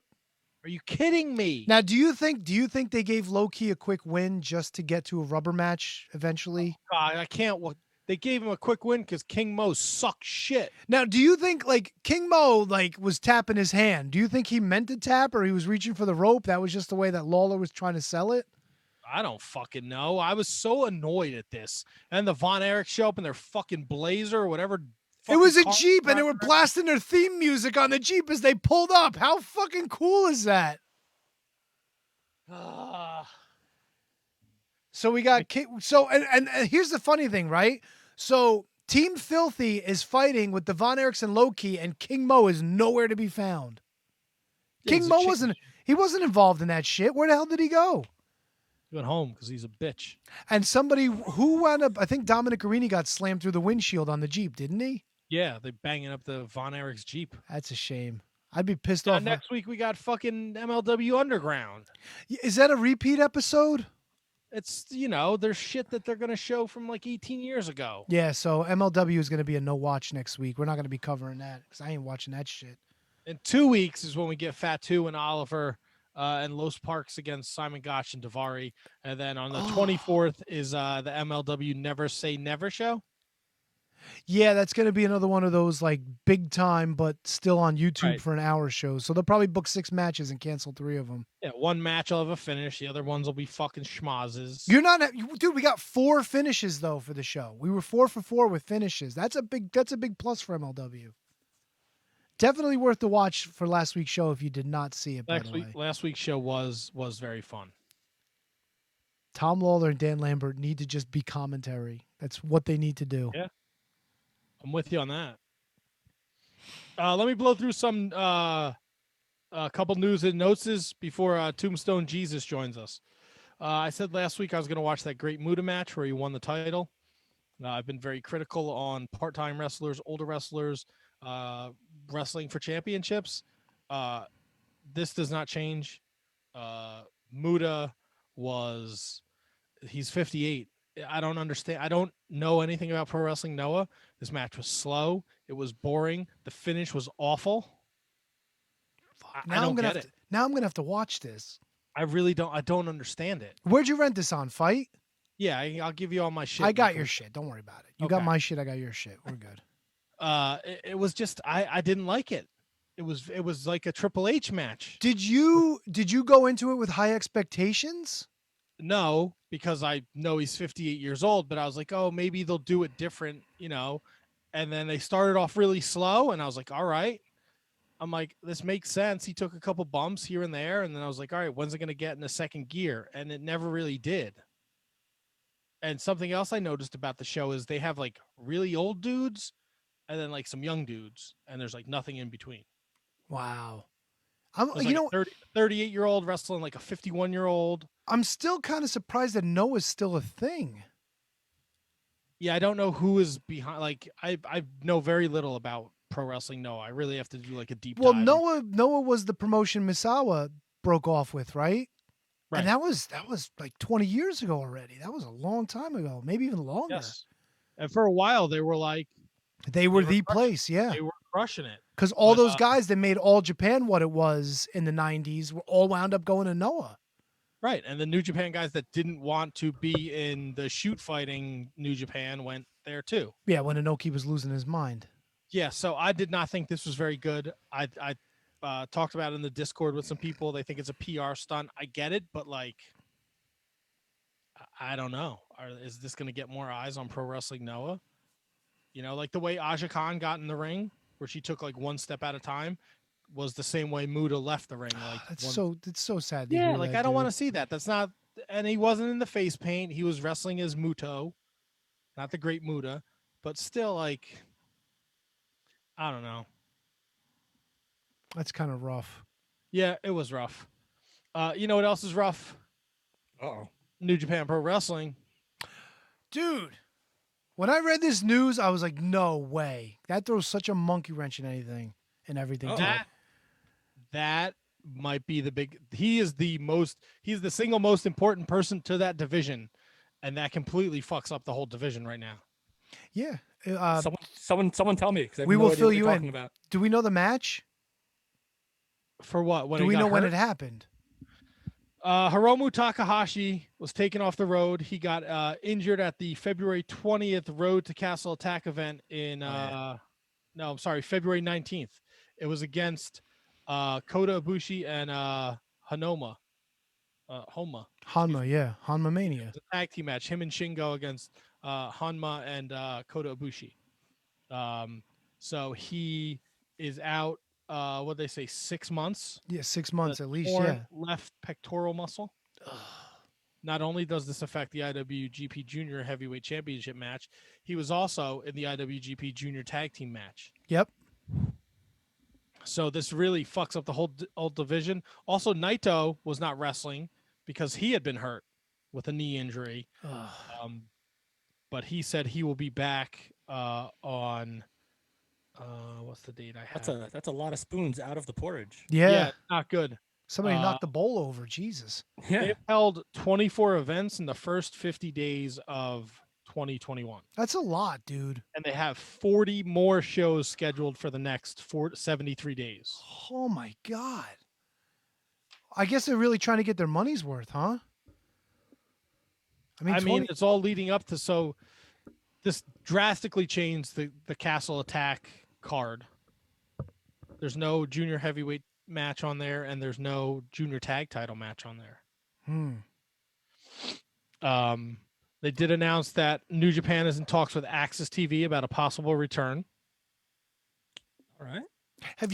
Are you kidding me? Now, do you think they gave Loki a quick win just to get to a rubber match eventually? God, I can't. They gave him a quick win because King Mo sucks shit. Now, do you think like King Mo was tapping his hand? Do you think he meant to tap or he was reaching for the rope? That was just the way that Lawler was trying to sell it? I don't fucking know. I was so annoyed at this. And the Von Erich show up in their fucking Blazer or whatever. It was a Jeep and they were blasting their theme music on the Jeep as they pulled up. How fucking cool is that? So we got and here's the funny thing, right? So Team Filthy is fighting with the Von Erichs and Loki, and King Mo is nowhere to be found. King Mo wasn't involved in that shit. Where the hell did he go? He went home because he's a bitch. And somebody who wound up, I think Dominic Guarini got slammed through the windshield on the Jeep, didn't he? Yeah, they banging up the Von Erichs Jeep. That's a shame. I'd be pissed off. Next week we got fucking MLW Underground. Is that a repeat episode? It's, there's shit that they're going to show from like 18 years ago. Yeah, so MLW is going to be a no-watch next week. We're not going to be covering that because I ain't watching that shit. In 2 weeks is when we get Fatu and Oliver and Los Parks against Simon Gotch and Davari. And then on the 24th is the MLW Never Say Never show. Yeah, that's going to be another one of those like big time, but still on YouTube for an hour shows. So they'll probably book 6 matches and cancel 3 of them. Yeah, one match will have a finish. The other ones will be fucking schmozzes. Dude, we got 4 finishes though for the show. We were 4 for 4 with finishes. That's a big plus for MLW. Definitely worth the watch for last week's show if you did not see it. Last week's show was very fun. Tom Lawler and Dan Lambert need to just be commentary. That's what they need to do. Yeah. I'm with you on that. Let me blow through some a couple news and notes before Tombstone Jesus joins us. I said last week I was going to watch that great Muta match where he won the title. I've been very critical on part-time wrestlers, older wrestlers, wrestling for championships. This does not change. Muta he's 58. I don't understand. I don't know anything about Pro Wrestling Noah. This match was slow. It was boring. The finish was awful. I don't get it. Now I'm going to have to watch this. I really don't. I don't understand it. Where'd you rent this on? Fight? Yeah, I'll give you all my shit. I got your shit. Don't worry about it. You got my shit. I got your shit. We're good. It was just I didn't like it. It was like a Triple H match. Did you go into it with high expectations? No, because I know he's 58 years old, but I was like, oh, maybe they'll do it different, And then they started off really slow, and I was like, all right. I'm like, this makes sense. He took a couple bumps here and there, and then I was like, all right, when's it going to get in a second gear? And it never really did. And something else I noticed about the show is they have like really old dudes and then like some young dudes, and there's like nothing in between. Wow. There's like a 38-year-old wrestling like a 51-year-old. I'm still kind of surprised that Noah's still a thing. Yeah, I don't know who is behind. Like, I know very little about Pro Wrestling Noah. I really have to do like a deep dive. Well, Noah was the promotion Misawa broke off with, right? Right. And that was like 20 years ago already. That was a long time ago, maybe even longer. Yes. And for a while, they were like... They were the place, yeah. They were crushing it. Because all those guys that made All Japan what it was in the 90s were all wound up going to Noah. Right. And the New Japan guys that didn't want to be in the shoot fighting New Japan went there too. Yeah, when Inoki was losing his mind. Yeah, so I did not think this was very good. I talked about it in the Discord with some people. They think it's a PR stunt. I get it, but like, I don't know. Is this going to get more eyes on Pro Wrestling Noah? You know, like the way Aja Khan got in the ring, where she took like one step at a time, was the same way Muta left the ring. Like it's so sad. To yeah, hear like that, I don't dude. want to see that. That's not. And he wasn't in the face paint. He was wrestling as Muto, not the Great Muta, but still, like, I don't know. That's kind of rough. Yeah, it was rough. You know what else is rough? Uh-oh. New Japan Pro Wrestling. Dude, when I read this news, I was like, no way. That throws such a monkey wrench in anything and everything. That might be the big... He's the single most important person to that division, and that completely fucks up the whole division right now. Yeah. Someone tell me. 'Cause I have We no will idea fill what you you're in. talking about. Do we know the match? For what? When Do he we got know when hurt? it happened? Hiromu Takahashi was taken off the road. He got injured at the February 20th Road to Castle Attack event in February 19th. It was against Kota Ibushi and Homa. Hanma, yeah. Hanma Mania. It was a tag team match. Him and Shingo against Hanma and Kota Ibushi. So he is out, what they say, 6 months? Yeah, 6 months at least, Torn yeah. left pectoral muscle. Not only does this affect the IWGP Junior Heavyweight Championship match, he was also in the IWGP Junior Tag Team match. Yep. So this really fucks up the whole division. Also, Naito was not wrestling because he had been hurt with a knee injury. But he said he will be back on what's the date I have? That's a lot of spoons out of the porridge. Yeah. Not good. Somebody knocked the bowl over. Jesus. They've held 24 events in the first 50 days of 2021. That's a lot, dude. And they have 40 more shows scheduled for the next 73 days. Oh, my God. I guess they're really trying to get their money's worth, huh? I mean, it's all leading up to, so this drastically changed the Castle Attack card. There's no junior heavyweight match on there, and there's no junior tag title match on there. They did announce that New Japan is in talks with Access TV about a possible return. All right. Have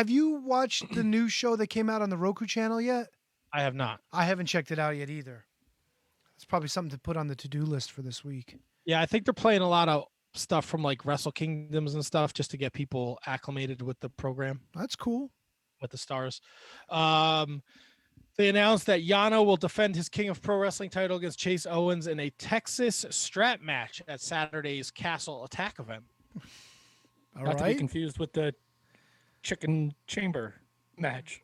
you watched the new show that came out on the Roku channel yet? I have not. I haven't checked it out yet either. It's probably something to put on the to-do list for this week. Yeah, I think they're playing a lot of stuff from like Wrestle Kingdoms and stuff just to get people acclimated with the program. That's cool. With the stars. They announced that Yano will defend his King of Pro Wrestling title against Chase Owens in a Texas strap match at Saturday's Castle Attack event. Not to be confused with the Chicken Chamber match.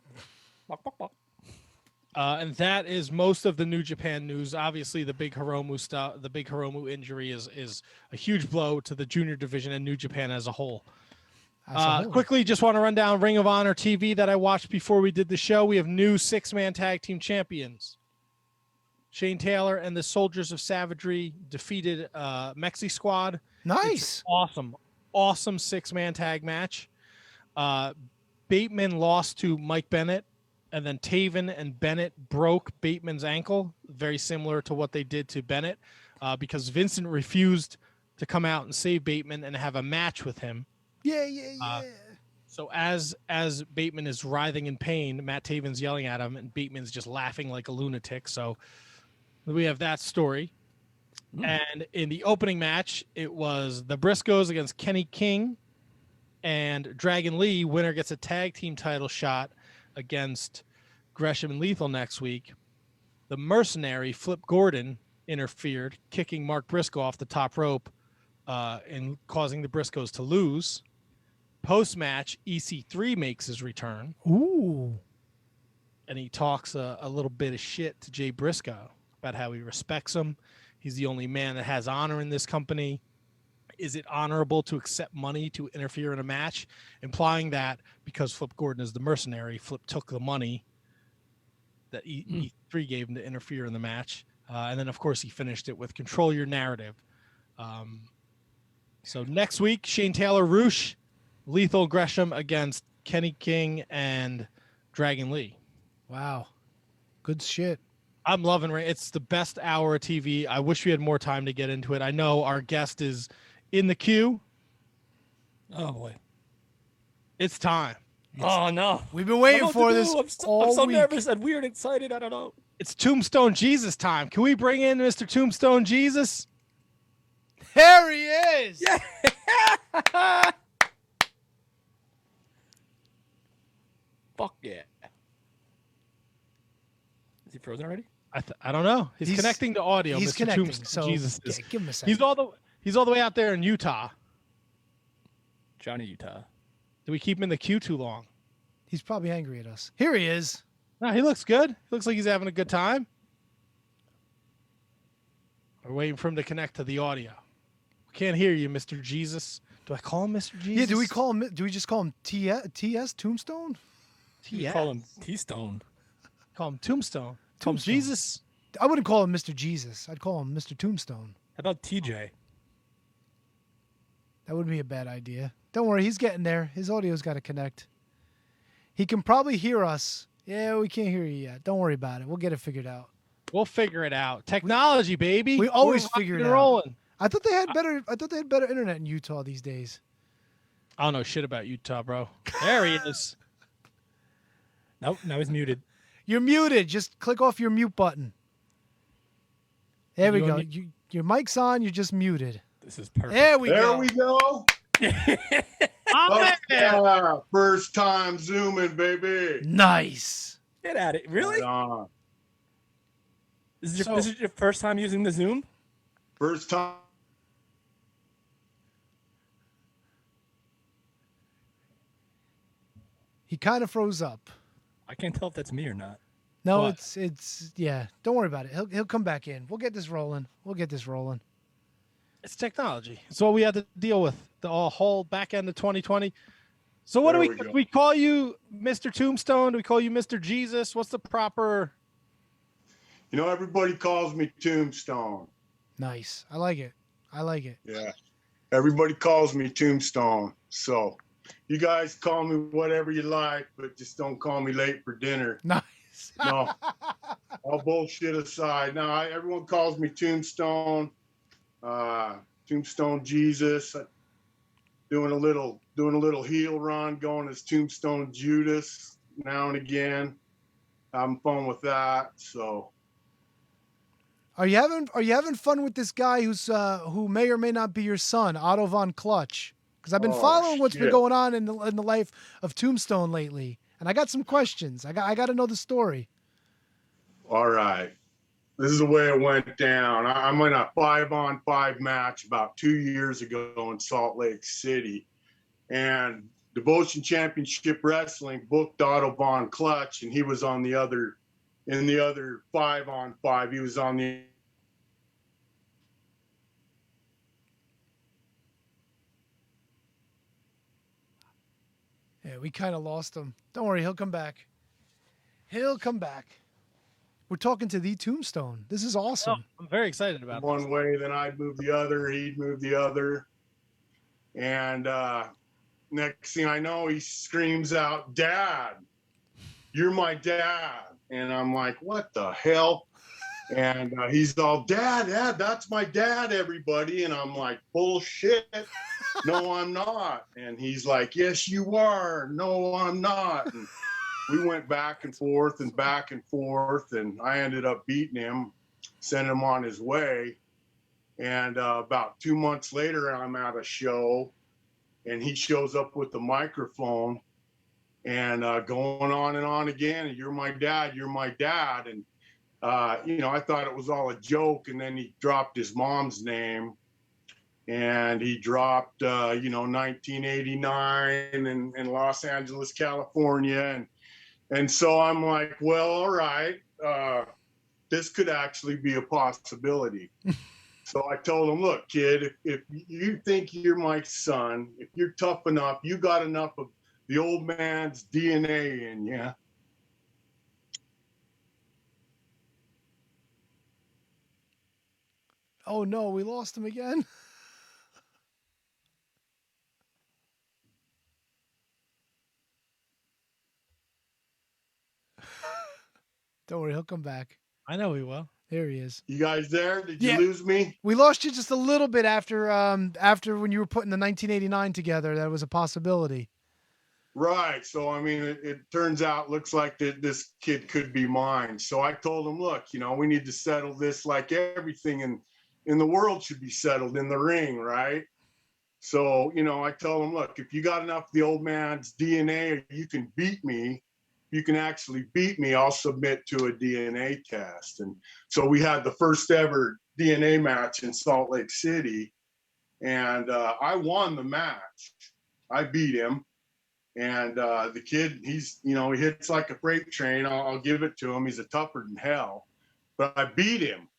And that is most of the New Japan news. Obviously, the big Hiromu injury is a huge blow to the junior division and New Japan as a whole. Quickly, just want to run down Ring of Honor TV that I watched before we did the show. We have new 6-man tag team champions. Shane Taylor and the Soldiers of Savagery defeated Mexi Squad. Nice. Awesome 6-man tag match. Bateman lost to Mike Bennett, and then Taven and Bennett broke Bateman's ankle, very similar to what they did to Bennett, because Vincent refused to come out and save Bateman and have a match with him. Yeah. So as Bateman is writhing in pain, Matt Taven's yelling at him, and Bateman's just laughing like a lunatic. So we have that story. And in the opening match, it was the Briscoes against Kenny King and Dragon Lee. Winner gets a tag team title shot against Gresham and Lethal next week. The Mercenary, Flip Gordon, interfered, kicking Mark Briscoe off the top rope and causing the Briscoes to lose. Post-match, EC3 makes his return. Ooh. And he talks a little bit of shit to Jay Briscoe about how he respects him. He's the only man that has honor in this company. Is it honorable to accept money to interfere in a match? Implying that because Flip Gordon is the Mercenary, Flip took the money that E3 gave him to interfere in the match. And then, of course, he finished it with control your narrative. So next week, Shane Taylor, Roosh, Lethal Gresham against Kenny King and Dragon Lee. Wow. Good shit. I'm loving it. It's the best hour of TV. I wish we had more time to get into it. I know our guest is in the queue. Oh, boy. It's time. Oh, no. We've been waiting for this I'm so nervous and weird, excited. I don't know. It's Tombstone Jesus time. Can we bring in Mr. Tombstone Jesus? There he is. Yeah. Fuck yeah. Is he frozen already? I don't know. He's connecting to audio. He's Mr. connecting. Tombstone So Jesus is, give him a second. He's all the way out there in Utah. Johnny Utah. Do we keep him in the queue too long? He's probably angry at us. Here he is. No, he looks good. He looks like he's having a good time. We're waiting for him to connect to the audio. We can't hear you, Mr. Jesus. Do I call him Mr. Jesus? Yeah, do we call him? Do we just call him TS Tombstone? You call him T-Stone. Call him Tombstone. Call him Jesus. I wouldn't call him Mr. Jesus. I'd call him Mr. Tombstone. How about TJ? That wouldn't be a bad idea. Don't worry, he's getting there. His audio's got to connect. He can probably hear us. Yeah, we can't hear you yet. Don't worry about it. We'll get it figured out. We'll figure it out. Technology, baby. We always We're figure it rocking and out. rolling. I thought they had better. I thought they had better internet in Utah these days. I don't know shit about Utah, bro. There he is. Nope, now he's muted. You're muted. Just click off your mute button. There we You go. on Your mic's on. You're just muted. This is perfect. There we There go. we go. Oh, Yeah, first time zooming, baby. Nice. Get at it. Really? Right on. This is your first time using the Zoom? First time. He kind of froze up. I can't tell if that's me or not. No, What? it's yeah. Don't worry about it. He'll come back in. We'll get this rolling. It's technology. It's what we had to deal with the whole back end of 2020. So what There do we go. we call you, Mr. Tombstone? Do we call you Mr. Jesus? What's the proper? You know, everybody calls me Tombstone. Nice. I like it. Yeah. Everybody calls me Tombstone. So you guys call me whatever you like, but just don't call me late for dinner. Nice. No. All bullshit aside. No, everyone calls me Tombstone. Tombstone Jesus. Doing a little heel run, going as Tombstone Judas now and again. Having fun with that. So Are you having fun with this guy who may or may not be your son, Otto von Clutch? Because I've been following what's been shit. going on in the life of Tombstone lately, and I got some questions. I got to know the story. all right. This is the way it went down. I'm in a 5-on-5 match about 2 years ago in Salt Lake City. And Devotion Championship Wrestling booked Otto von Clutch, and he was on the other 5-on-5. He was on the Yeah, we kind of lost him. Don't worry, he'll come back. We're talking to the Tombstone. This is awesome. I'm very excited about one way, then I'd move the other, he'd move the other. And next thing I know, he screams out, "Dad, you're my dad." And I'm like, what the hell? And he's all, Dad, that's my dad, everybody. And I'm like, bullshit. No, I'm not. And he's like, yes, you are. No, I'm not. And we went back and forth. And I ended up beating him, sending him on his way. And about 2 months later, I'm at a show, and he shows up with the microphone. and going on and on again. And you're my dad. You're my dad. And, you know, I thought it was all a joke. And then he dropped his mom's name, and he dropped, you know, 1989 in Los Angeles, California. And so I'm like, well, all right, this could actually be a possibility. So I told him, look, kid, if you think you're my son, if you're tough enough, you got enough of the old man's DNA in you. Oh no, we lost him again. Don't worry, he'll come back. I know he will. There he is. You guys there? Did you lose me? We lost you just a little bit after when you were putting the 1989 together. That was a possibility. Right. So, I mean, it turns out, looks like that this kid could be mine. So I told him, look, you know, we need to settle this like everything in the world should be settled in the ring, right? So, you know, I told him, look, if you got enough of the old man's DNA, or you can beat me, you can actually beat me, I'll submit to a DNA test. And so we had the first ever DNA match in Salt Lake City, and I won the match. I beat him. And the kid, he's, you know, he hits like a freight train. I'll give it to him. He's a tougher than hell. But I beat him.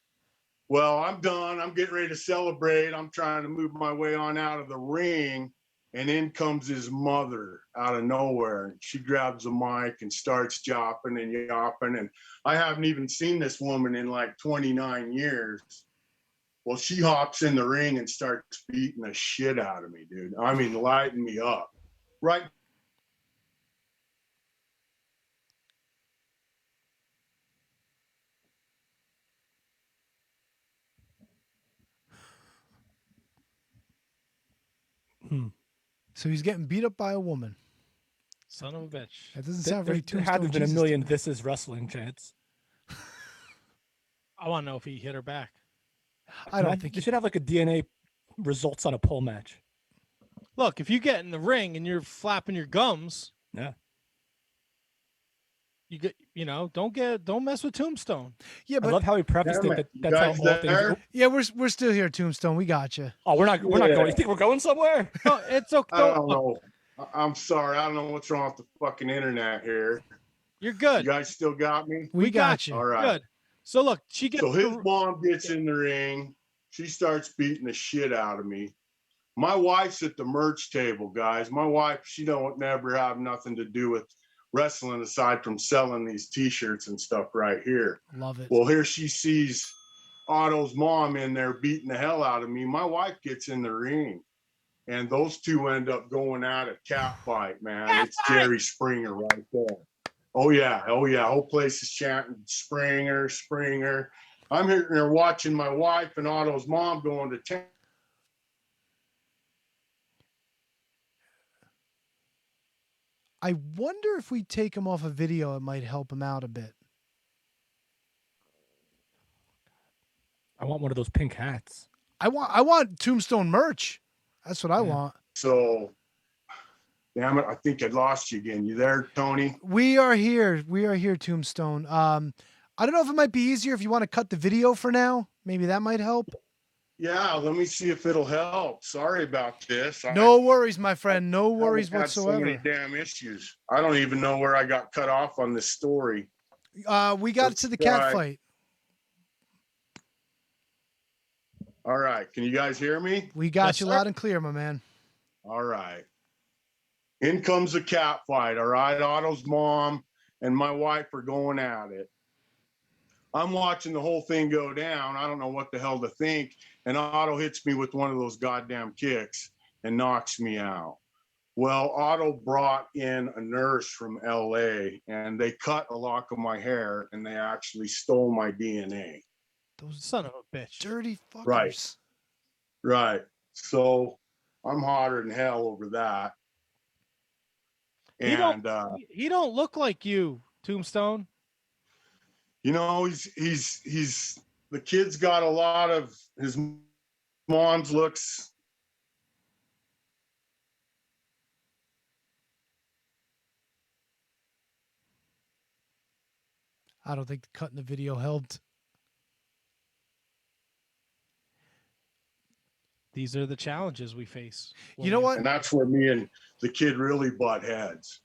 Well, I'm done. I'm getting ready to celebrate. I'm trying to move my way on out of the ring. And in comes his mother out of nowhere. And she grabs the mic and starts jopping and yopping. And I haven't even seen this woman in like 29 years. Well, she hops in the ring and starts beating the shit out of me, dude. I mean, lighting me up. Right. So he's getting beat up by a woman. Son of a bitch. That doesn't sound very There Tombstone had to have been a Jesus million to me. This Is Wrestling chants. I want to know if he hit her back. I don't think they should have like a DNA results on a pole match. Look, if you get in the ring and you're flapping your gums, yeah, you get, you know, don't mess with Tombstone. Yeah, but I love how he prefaced it. That's how all things. Yeah, we're still here, Tombstone. We got you. Oh, we're not going. You think we're going somewhere? No, it's okay. I don't know. I'm sorry. I don't know what's wrong with the fucking internet here. You're good. You guys still got me? We got you. All right. Good. So look, she gets. So his mom gets in the ring. She starts beating the shit out of me. My wife's at the merch table, guys. My wife, she don't never have nothing to do with wrestling aside from selling these T-shirts and stuff right here. Love it. Well, here she sees Otto's mom in there beating the hell out of me. My wife gets in the ring, and those two end up going at a cat fight, man. It's Jerry Springer right there. Oh yeah. Whole place is chanting Springer, Springer. I'm here watching my wife and Otto's mom going to town. I wonder if we take him off a video, it might help him out a bit. I want one of those pink hats. I want Tombstone merch. That's what I want. So, damn it, I think I lost you again. You there, Tony? We are here. We are here, Tombstone. I don't know if it might be easier if you want to cut the video for now. Maybe that might help. Yeah, let me see if it'll help. Sorry about this. No worries, my friend. No worries I've had whatsoever. so many damn issues. I don't even know where I got cut off on this story. We got to the cat fight. All right. Can you guys hear me? We got you loud and clear, my man. All right. In comes the cat fight. All right. Otto's mom and my wife are going at it. I'm watching the whole thing go down. I don't know what the hell to think. And Otto hits me with one of those goddamn kicks and knocks me out. Well, Otto brought in a nurse from LA and they cut a lock of my hair and they actually stole my DNA. Those son of a bitch. Dirty fuckers. Right. Right. So I'm hotter than hell over that. And he don't look like you, Tombstone. you know, he's the kid's got a lot of his mom's looks. I don't think cutting the video helped. These are the challenges we face. You know what? And that's where me and the kid really butt heads.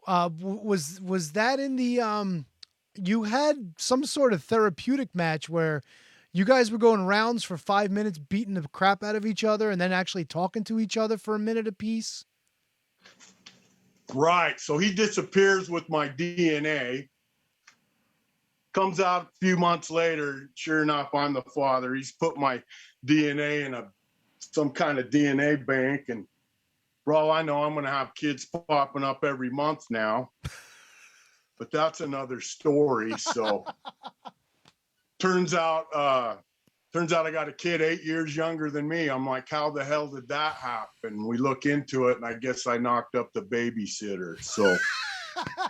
Was that in the you had some sort of therapeutic match where you guys were going rounds for 5 minutes beating the crap out of each other and then actually talking to each other for a minute apiece? Right. So he disappears with my DNA. Comes out a few months later. Sure enough, I'm the father. He's put my DNA in some kind of DNA bank. And for all I know, I'm going to have kids popping up every month now. But that's another story. So turns out I got a kid 8 years younger than me. I'm like, how the hell did that happen? We look into it, and I guess I knocked up the babysitter. So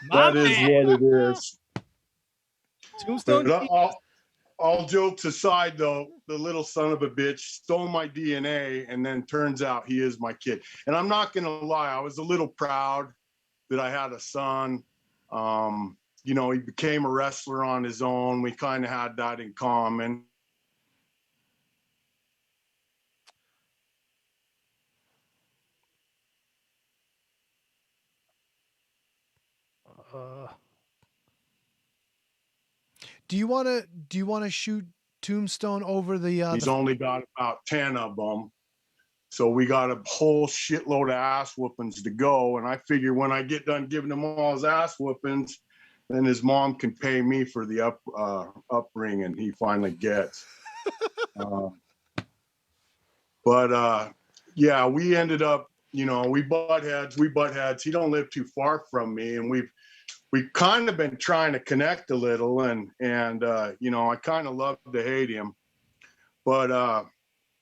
that is what it is. Tombstone. All jokes aside, though, the little son of a bitch stole my DNA, and then turns out he is my kid. And I'm not going to lie, I was a little proud that I had a son. You know, he became a wrestler on his own. We kind of had that in common. Do you want to shoot Tombstone over the He's only got about 10 of them. So we got a whole shitload of ass whoopings to go. And I figure when I get done giving him all his ass whoopings, then his mom can pay me for the upbringing he finally gets. Yeah, we ended up, you know, we butt heads. He don't live too far from me, and we've kind of been trying to connect a little, and you know, I kind of love to hate him, but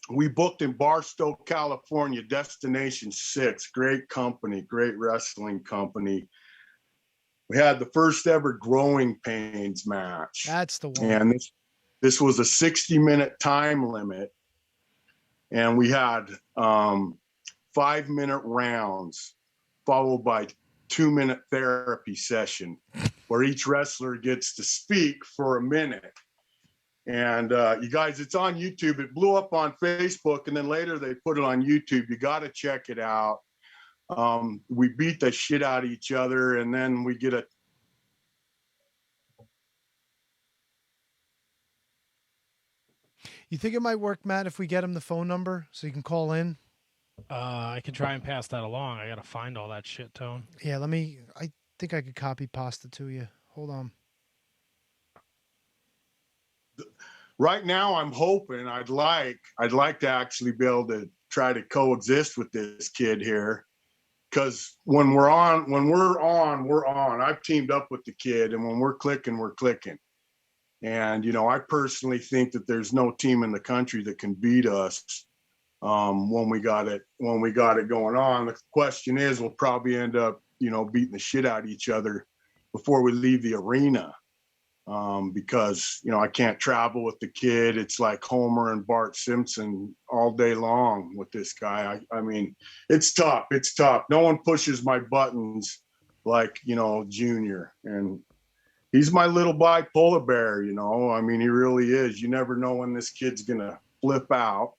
we booked in Barstow, California, Destination 6, great company, great wrestling company. We had the first ever Growing Pains match. That's the one. And this was a 60-minute time limit, and we had 5-minute rounds followed by 2-minute therapy session where each wrestler gets to speak for a minute. And you guys, it's on YouTube. It blew up on Facebook, and then later they put it on YouTube. You got to check it out. We beat the shit out of each other, and then we get a You think it might work, Matt, if we get him the phone number so you can call in? I can try and pass that along. I got to find all that shit, Tone. Yeah, I think I could copy pasta to you. Hold on. Right now, I'm hoping I'd like to actually be able to try to coexist with this kid here, because when we're on, we're on. I've teamed up with the kid, and when we're clicking, we're clicking. And you know, I personally think that there's no team in the country that can beat us when we got it going on. The question is, we'll probably end up, you know, beating the shit out of each other before we leave the arena. Because, you know, I can't travel with the kid. It's like Homer and Bart Simpson all day long with this guy. I mean, it's tough. It's tough. No one pushes my buttons like, you know, Junior. And he's my little bipolar bear, you know. I mean, he really is. You never know when this kid's going to flip out.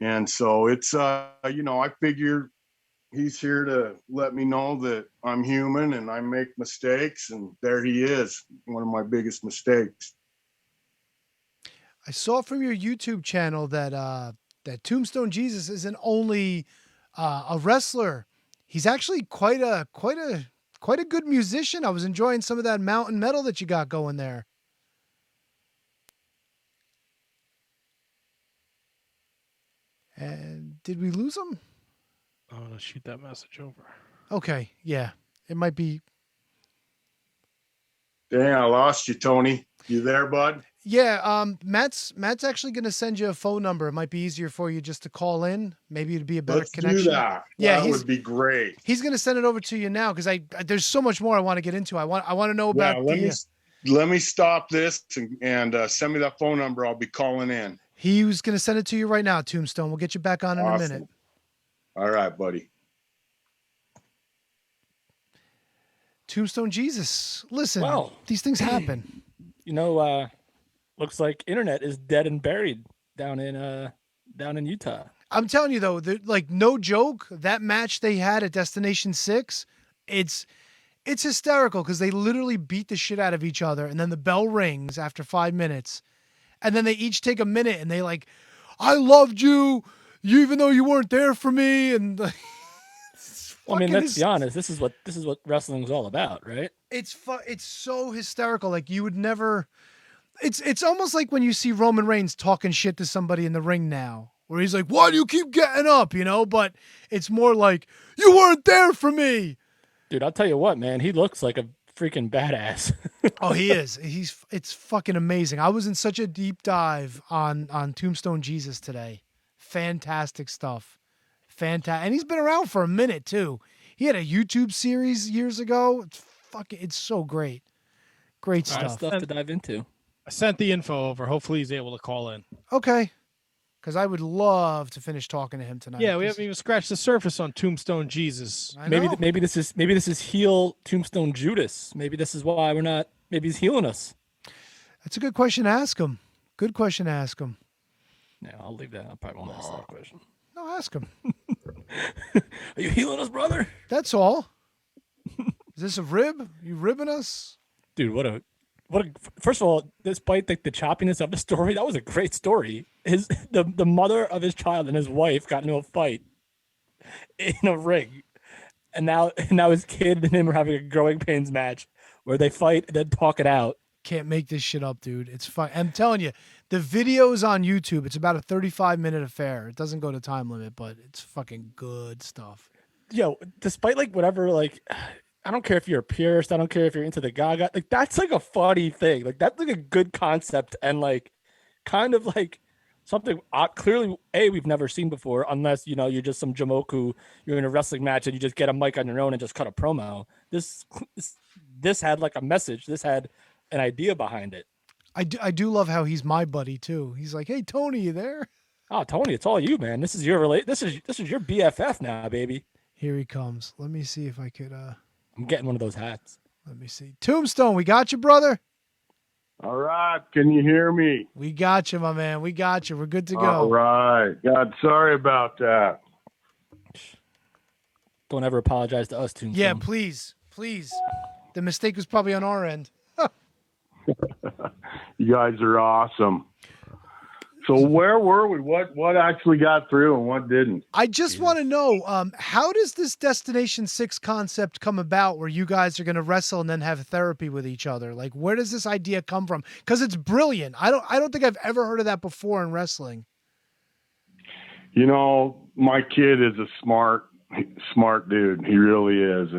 And so it's, you know, I figure he's here to let me know that I'm human and I make mistakes, and there he is, one of my biggest mistakes. I saw from your YouTube channel that that Tombstone Jesus isn't only a wrestler; he's actually quite a good musician. I was enjoying some of that mountain metal that you got going there. And did we lose him? I'm going to shoot that message over. Okay, yeah. It might be. Dang, I lost you, Tony. You there, bud? Yeah, Matt's actually going to send you a phone number. It might be easier for you just to call in. Maybe it'd be a better connection. Do that. Yeah, that would be great. He's going to send it over to you now because there's so much more I want to get into. I want to know about. Let me stop this and send me that phone number. I'll be calling in. He was going to send it to you right now, Tombstone. We'll get you back on in a minute. All right, buddy. Tombstone Jesus. Listen, Well, these things happen. Looks like internet is dead and buried down in Utah. I'm telling you though, like no joke, that match they had at Destination 6, it's hysterical because they literally beat the shit out of each other, and then the bell rings after 5 minutes, and then they each take a minute and they like, I loved you, even though you weren't there for me, and I mean, let's be honest. This is what wrestling's all about, right? It's so hysterical. Like you would never. It's almost like when you see Roman Reigns talking shit to somebody in the ring now, where he's like, "Why do you keep getting up?" But it's more like, "You weren't there for me." Dude, I'll tell you what, man. He looks like a freaking badass. Oh, he is. It's fucking amazing. I was in such a deep dive on Tombstone Jesus today. Fantastic stuff. Fantastic. And he's been around for a minute too. He had a YouTube series years ago. It's so great. Great stuff. Stuff to dive into. I sent the info over. Hopefully he's able to call in. Okay. Because I would love to finish talking to him tonight. Yeah, we haven't even scratched the surface on Tombstone Jesus. Maybe this is heel Tombstone Judas. Maybe this is why we're not. Maybe he's healing us. That's a good question to ask him. Good question to ask him. Yeah, I'll leave that. I probably won't ask that question. No, ask him. Are you healing us, brother? That's all. Is this a rib? You ribbing us? Dude, what a first of all, despite the choppiness of the story, that was a great story. The mother of his child and his wife got into a fight in a ring. And now his kid and him are having a growing pains match where they fight and then talk it out. Can't make this shit up, dude. It's fun. I'm telling you, the video's on YouTube. It's about a 35-minute affair. It doesn't go to time limit, but it's fucking good stuff. Yo, despite whatever, I don't care if you're a purist. I don't care if you're into the Gaga. That's a funny thing. That's a good concept and kind of something clearly we've never seen before, unless you're just some jamoku. You're in a wrestling match and you just get a mic on your own and just cut a promo. This had a message. This had an idea behind it. I do love how he's my buddy too. He's like, "Hey Tony, you there?" Oh, Tony, it's all you, man. This is your This is your BFF now, baby. Here he comes. Let me see if I could. I'm getting one of those hats. Let me see. Tombstone, we got you, brother. All right. Can you hear me? We got you, my man. We got you. We're good to go. All right. God, sorry about that. Don't ever apologize to us, Tombstone. Yeah, please. Please. The mistake was probably on our end. You guys are awesome. So where were we? What actually got through and what didn't? I just want to know, how does this Destination 6 concept come about where you guys are going to wrestle and then have therapy with each other? Where does this idea come from? Because it's brilliant. I don't think I've ever heard of that before in wrestling. My kid is a smart dude. He really is.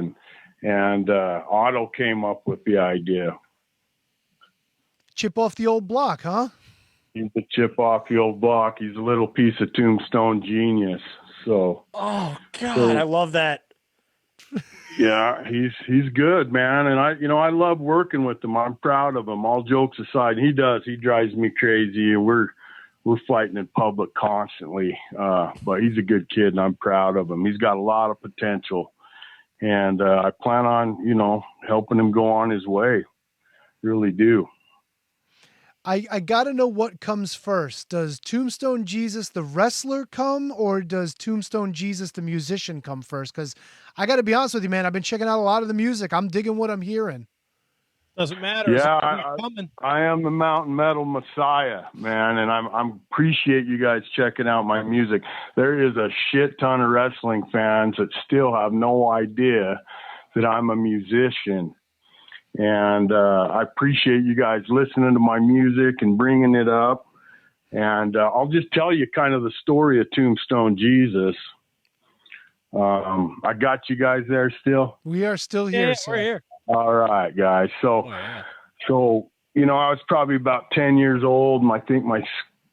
And Otto came up with the idea. Chip off the old block, huh? He's a chip off the old block. He's a little piece of Tombstone genius. So. Oh God, I love that. Yeah, he's good, man. And I love working with him. I'm proud of him. All jokes aside, he drives me crazy, and we're fighting in public constantly. But he's a good kid, and I'm proud of him. He's got a lot of potential, and I plan on helping him go on his way. Really do. I got to know what comes first. Does Tombstone Jesus, the wrestler, come, or does Tombstone Jesus, the musician, come first? Because I got to be honest with you, man, I've been checking out a lot of the music. I'm digging what I'm hearing. Doesn't matter. Yeah, I am the mountain metal messiah, man, and I'm appreciate you guys checking out my music. There is a shit ton of wrestling fans that still have no idea that I'm a musician. And I appreciate you guys listening to my music and bringing it up. And I'll just tell you kind of the story of Tombstone Jesus. I got you guys there still? We are still here. Yeah, sir. we're here. All right, guys. So I was probably about 10 years old, and I think my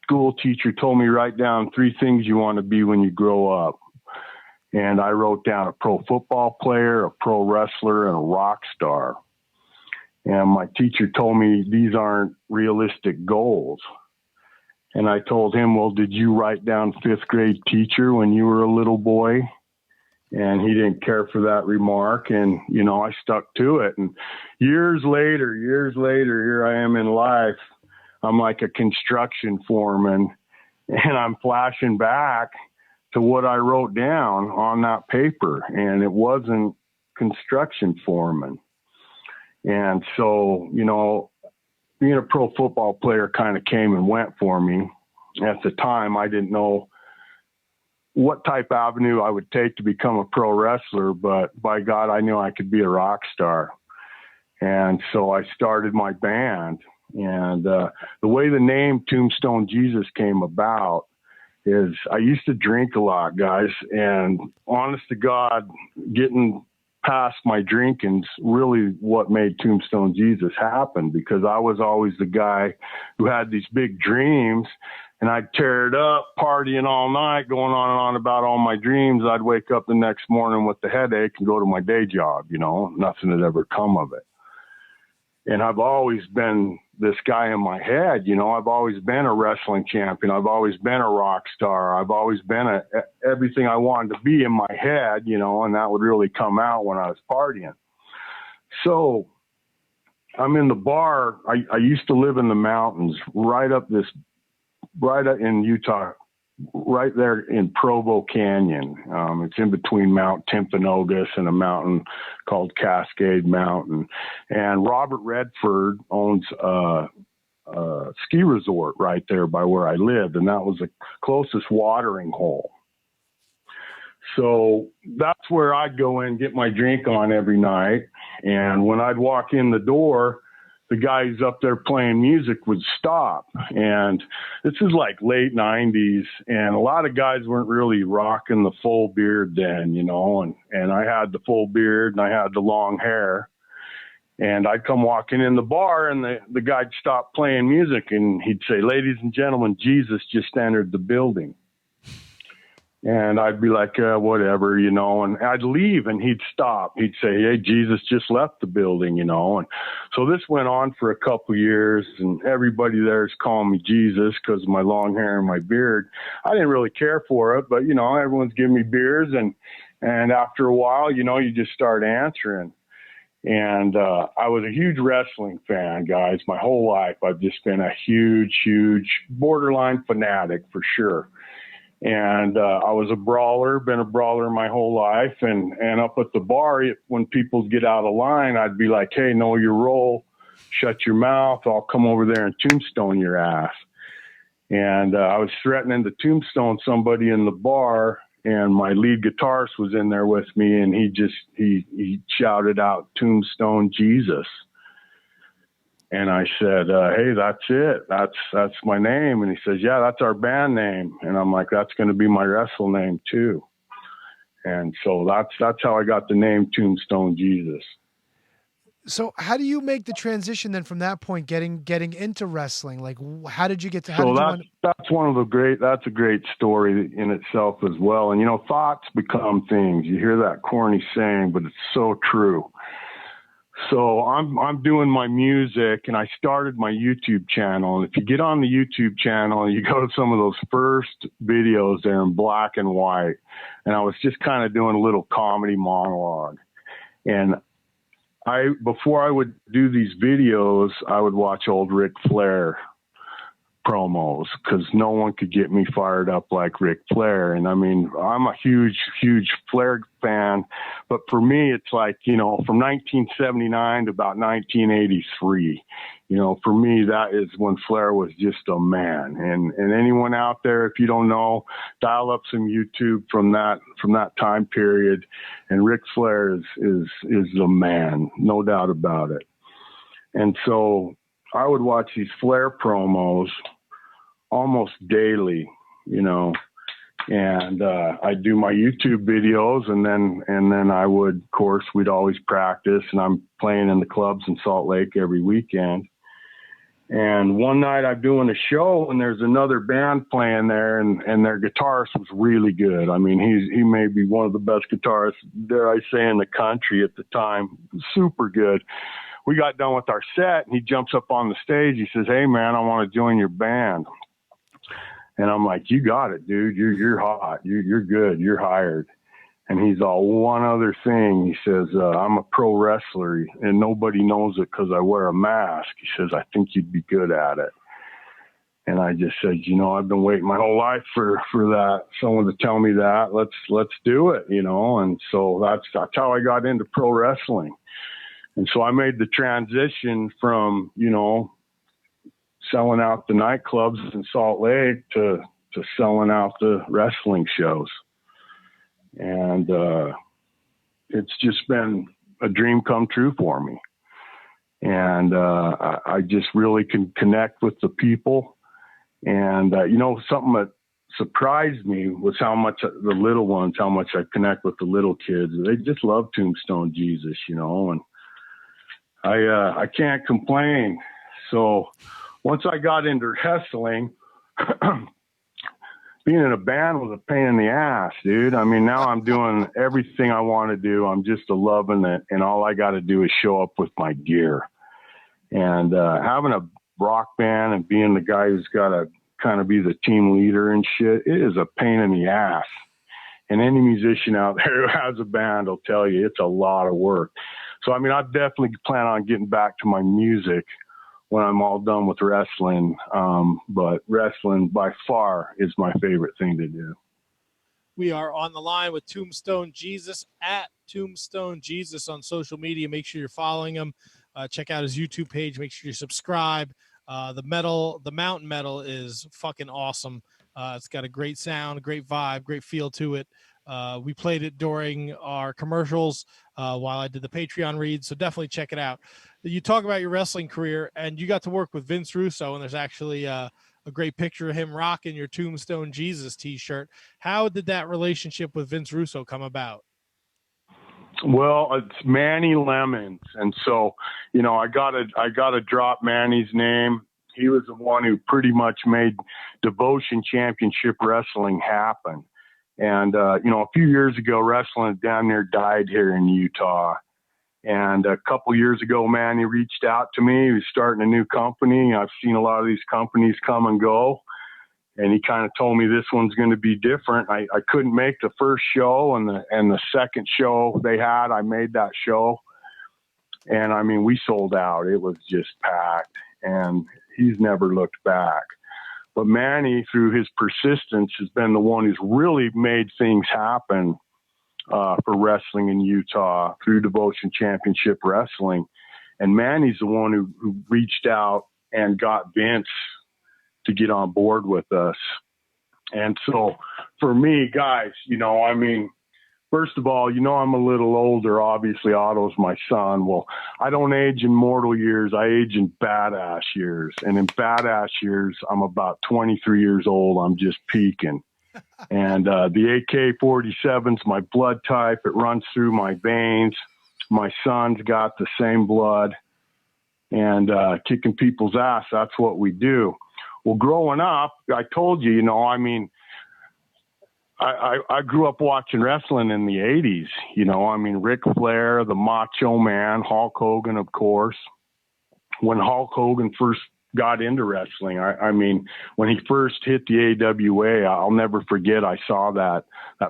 school teacher told me write down 3 things you want to be when you grow up. And I wrote down a pro football player, a pro wrestler, and a rock star. And my teacher told me these aren't realistic goals. And I told him, well, did you write down 5th grade teacher when you were a little boy? And he didn't care for that remark. And, you know, I stuck to it. And years later, here I am in life. I'm like a construction foreman, and I'm flashing back to what I wrote down on that paper. And it wasn't construction foreman. And so, you know, being a pro football player kind of came and went for me. At the time, I didn't know what type avenue I would take to become a pro wrestler, but by God, I knew I could be a rock star. And so I started my band. And the way the name Tombstone Jesus came about is I used to drink a lot, guys. And honest to God, getting past my drinking's really what made Tombstone Jesus happen, because I was always the guy who had these big dreams, and I'd tear it up, partying all night, going on and on about all my dreams. I'd wake up the next morning with the headache and go to my day job, you know, nothing had ever come of it. And I've always been this guy in my head, you know, I've always been a wrestling champion. I've always been a rock star. I've always been everything I wanted to be in my head, you know, and that would really come out when I was partying. So I'm in the bar. I used to live in the mountains right up in Utah, right there in Provo Canyon. It's in between Mount Timpanogos and a mountain called Cascade Mountain. And Robert Redford owns a ski resort right there by where I lived, and that was the closest watering hole. So that's where I'd go in, get my drink on every night. And when I'd walk in the door, the guy who's up there playing music would stop. And this is like late 90s, and a lot of guys weren't really rocking the full beard then, you know, and I had the full beard and I had the long hair. And I'd come walking in the bar, and the guy'd stop playing music, and he'd say, "Ladies and gentlemen, Jesus just entered the building." And I'd be like, whatever, you know, and I'd leave, and he'd stop. He'd say, "Hey, Jesus just left the building," you know. And so this went on for a couple of years, and everybody there's calling me Jesus because of my long hair and my beard. I didn't really care for it, but, you know, everyone's giving me beers. And after a while, you know, you just start answering. And I was a huge wrestling fan, guys. My whole life, I've just been a huge borderline fanatic for sure. And I was a brawler, been a brawler my whole life. And up at the bar, when people get out of line, I'd be like, "Hey, know your role, shut your mouth. I'll come over there and tombstone your ass." And I was threatening to tombstone somebody in the bar, and my lead guitarist was in there with me, and he shouted out, "Tombstone Jesus." And I said, "Hey, that's it. That's my name." And he says, "Yeah, that's our band name." And I'm like, "That's going to be my wrestle name too." And so that's how I got the name Tombstone Jesus. So how do you make the transition then from that point, getting into wrestling? Like, how did you get to? That's a great story in itself as well. And, you know, thoughts become things. You hear that corny saying, but it's so true. So I'm doing my music, and I started my YouTube channel. And if you get on the YouTube channel, you go to some of those first videos there in black and white. And I was just kind of doing a little comedy monologue. And before I would do these videos, I would watch old Ric Flair promos, because no one could get me fired up like Ric Flair. And I mean, I'm a huge Flair fan, but for me, it's like, you know, from 1979 to about 1983, you know, for me, that is when Flair was just a man. And anyone out there, if you don't know, dial up some YouTube from that time period. And Ric Flair is the man, no doubt about it. And so I would watch these Flair promos almost daily, you know, and I do my YouTube videos, and then I would, of course, we'd always practice, and I'm playing in the clubs in Salt Lake every weekend. And one night I'm doing a show, and there's another band playing there, and their guitarist was really good. I mean, he may be one of the best guitarists, dare I say, in the country at the time. Super good. We got done with our set, and he jumps up on the stage. He says, "Hey, man, I want to join your band." And I'm like, "You got it, dude. You're hot. You're good. You're hired." And he's all, one other thing. He says, I'm a pro wrestler and nobody knows it because I wear a mask. He says, I think you'd be good at it. And I just said, I've been waiting my whole life for that, someone to tell me that. Let's do it, And so that's how I got into pro wrestling. And so I made the transition from, selling out the nightclubs in Salt Lake to selling out the wrestling shows. And it's just been a dream come true for me. And I just really can connect with the people. And, something that surprised me was how much the little ones, how much I connect with the little kids. They just love Tombstone Jesus, and I can't complain. So once I got into wrestling, being in a band was a pain in the ass, dude. I mean, now I'm doing everything I want to do. I'm just loving it. And all I got to do is show up with my gear. And having a rock band and being the guy who's got to kind of be the team leader and shit, it is a pain in the ass. And any musician out there who has a band will tell you it's a lot of work. So, I mean, I definitely plan on getting back to my music when I'm all done with wrestling. But wrestling by far is my favorite thing to do. We are on the line with Tombstone Jesus at Tombstone Jesus on social media. Make sure you're following him. Check out his YouTube page. Make sure you subscribe. The mountain metal is fucking awesome. It's got a great sound, great vibe, great feel to it. We played it during our commercials while I did the Patreon read, so definitely check it out. You talk about your wrestling career, and you got to work with Vince Russo, and there's actually a great picture of him rocking your Tombstone Jesus t-shirt. How did that relationship with Vince Russo come about? Well, it's Manny Lemons. And so, I gotta drop Manny's name. He was the one who pretty much made Devotion Championship Wrestling happen. And, a few years ago, wrestling down there died here in Utah. And a couple years ago, Manny reached out to me. He was starting a new company. I've seen a lot of these companies come and go. And he kind of told me this one's going to be different. I couldn't make the first show, and the second show they had, I made that show. And I mean, we sold out. It was just packed, and he's never looked back. But Manny, through his persistence, has been the one who's really made things happen for wrestling in Utah through Devotion Championship Wrestling. And Manny's the one who reached out and got Vince to get on board with us. And so for me, guys, first of all, I'm a little older. Obviously, Otto's my son. Well, I don't age in mortal years. I age in badass years. And in badass years, I'm about 23 years old. I'm just peaking. And the AK-47's my blood type. It runs through my veins. My son's got the same blood. And kicking people's ass, that's what we do. Well, growing up, I told you, I grew up watching wrestling in the 80s. Ric Flair, the Macho Man, Hulk Hogan, of course. When Hulk Hogan first got into wrestling, when he first hit the AWA, I'll never forget, I saw that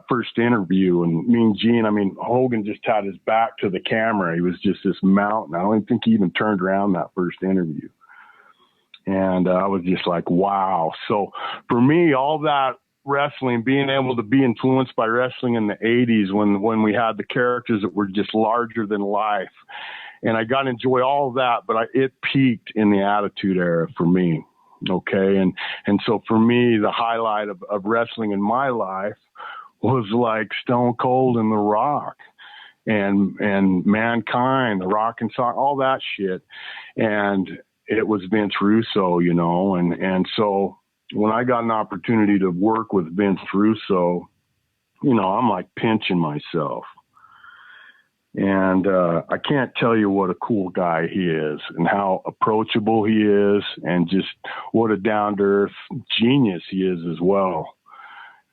first interview, and Mean Gene, Hogan just had his back to the camera. He was just this mountain. I don't even think he even turned around that first interview. And I was just like, wow. So for me, all that wrestling, being able to be influenced by wrestling in the 80s when we had the characters that were just larger than life. And I got to enjoy all of that, but it peaked in the Attitude Era for me. Okay. And so for me, the highlight of wrestling in my life was like Stone Cold and The Rock and Mankind, The Rock and Sock, all that shit. And it was Vince Russo, and so when I got an opportunity to work with Vince Russo, I'm like pinching myself. And I can't tell you what a cool guy he is and how approachable he is and just what a down-to-earth genius he is as well.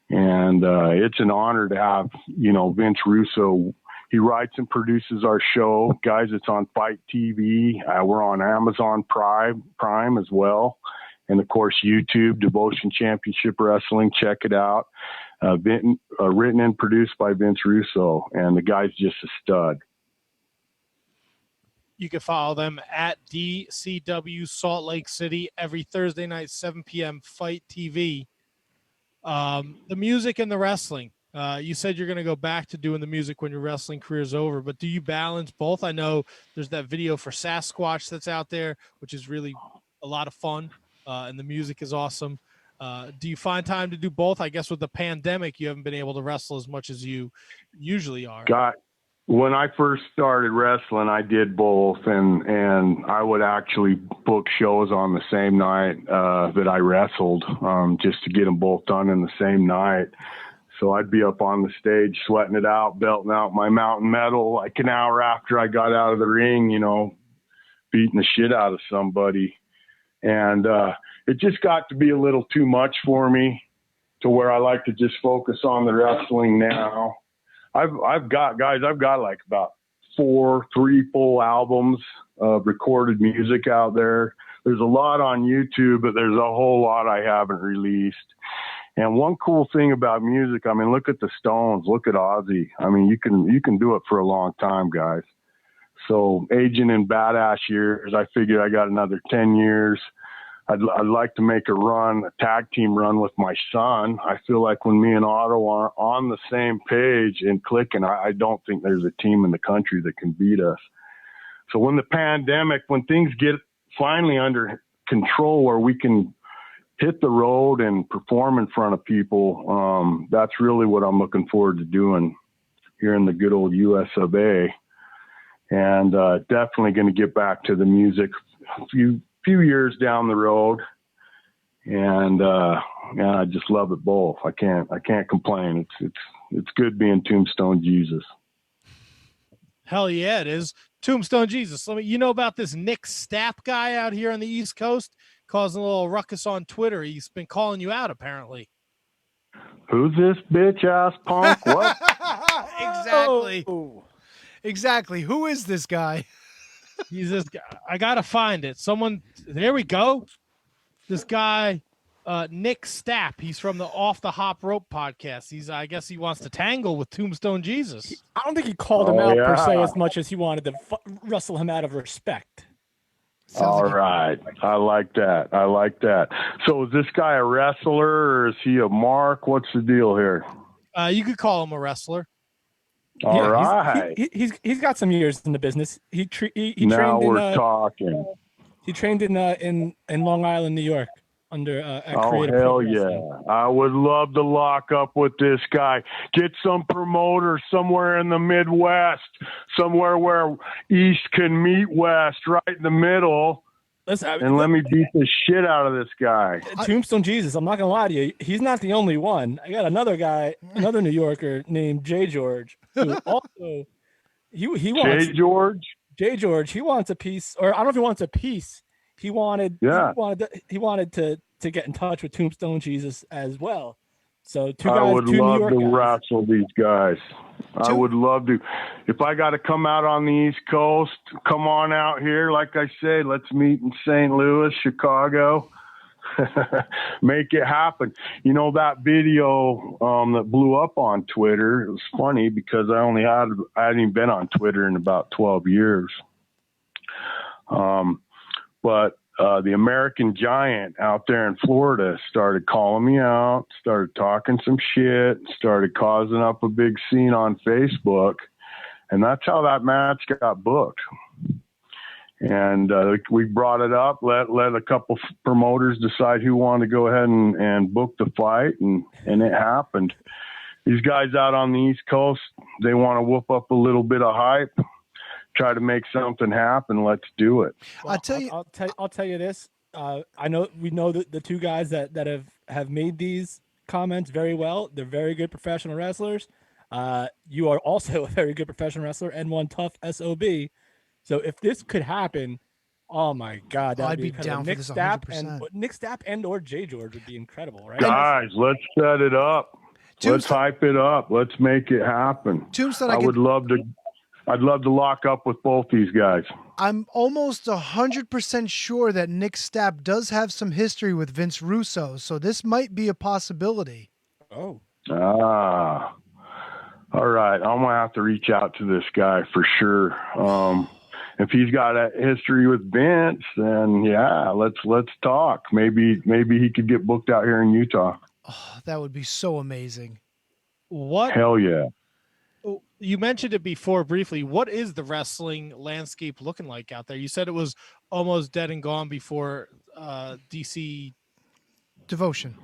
And it's an honor to have, Vince Russo. He writes and produces our show. Guys, it's on Fight TV. We're on Amazon Prime as well. And, of course, YouTube, Devotion Championship Wrestling. Check it out. written and produced by Vince Russo, and the guy's just a stud. You can follow them at DCW Salt Lake City every Thursday night, 7 p.m. Fight TV. The music and the wrestling. You said you're going to go back to doing the music when your wrestling career is over, but do you balance both? I know there's that video for Sasquatch that's out there, which is really a lot of fun, and the music is awesome. Do you find time to do both? I guess with the pandemic, you haven't been able to wrestle as much as you usually are. When I first started wrestling, I did both, and I would actually book shows on the same night that I wrestled, just to get them both done in the same night. So I'd be up on the stage sweating it out, belting out my mountain metal like an hour after I got out of the ring, beating the shit out of somebody. And it just got to be a little too much for me, to where I like to just focus on the wrestling now. I've got like about 3 full albums of recorded music out there. There's a lot on YouTube, but there's a whole lot I haven't released. And one cool thing about music, I mean, look at the Stones, look at Ozzy. I mean, you can do it for a long time, guys. So aging in badass years, I figured I got another 10 years. I'd like to make a tag team run with my son. I feel like when me and Otto are on the same page and clicking, I don't think there's a team in the country that can beat us. So when things get finally under control where we can hit the road and perform in front of people, that's really what I'm looking forward to doing here in the good old US of A. And definitely going to get back to the music a few years down the road. And I just love it both. I can't complain. It's good being Tombstone Jesus. Hell yeah, it is. Tombstone Jesus. You know about this Nick Stapp guy out here on the East Coast causing a little ruckus on Twitter? He's been calling you out, apparently. Who's this bitch ass punk? What? Exactly. Who is this guy? He's this guy. I gotta find it. There we go. This guy, Nick Stapp. He's from the Off the Hop Rope podcast. I guess he wants to tangle with Tombstone Jesus. I don't think he called him out per se as much as he wanted to wrestle him out of respect. All right. I like that. So is this guy a wrestler or is he a mark? What's the deal here? You could call him a wrestler. All right. He's got some years in the business. He now trained we're talking. He trained in Long Island, New York, under Creative hell Pro yeah! Wrestling. I would love to lock up with this guy. Get some promoter somewhere in the Midwest, somewhere where East can meet West, right in the middle. Listen, let me beat the shit out of this guy. Tombstone Jesus. I'm not gonna lie to you. He's not the only one. I got another guy, another New Yorker named Jay George, who also he wants Jay George. He wants a piece, or I don't know if he wants a piece. He wanted to get in touch with Tombstone Jesus as well. So I would love to wrestle these guys. I would love to. If I got to come out on the East Coast, come on out here. Like I said, let's meet in St. Louis, Chicago. Make it happen. That video that blew up on Twitter, it was funny because I hadn't even been on Twitter in about 12 years. But the American Giant out there in Florida started calling me out, started talking some shit, started causing up a big scene on Facebook. And that's how that match got booked. And we brought it up, let a couple promoters decide who wanted to go ahead and book the fight, and it happened. These guys out on the East Coast, they want to whoop up a little bit of hype, try to make something happen. Let's do it. Well, I'll tell you this. We know the two guys that have made these comments very well. They're very good professional wrestlers. You are also a very good professional wrestler and one tough SOB. So if this could happen, oh my God, I'd be down for this 100%. Nick Stapp and or Jay George would be incredible, right? Guys, let's set it up. Let's hype it up. Let's make it happen. Tombstone, I'd love to lock up with both these guys. I'm almost 100% sure that Nick Stapp does have some history with Vince Russo, so this might be a possibility. Oh. All All right. I'm gonna have to reach out to this guy for sure. If he's got a history with Vince, then yeah, let's talk. Maybe he could get booked out here in Utah. Oh, that would be so amazing. What? Hell yeah. You mentioned it before briefly. What is the wrestling landscape looking like out there? You said it was almost dead and gone before DC Devotion.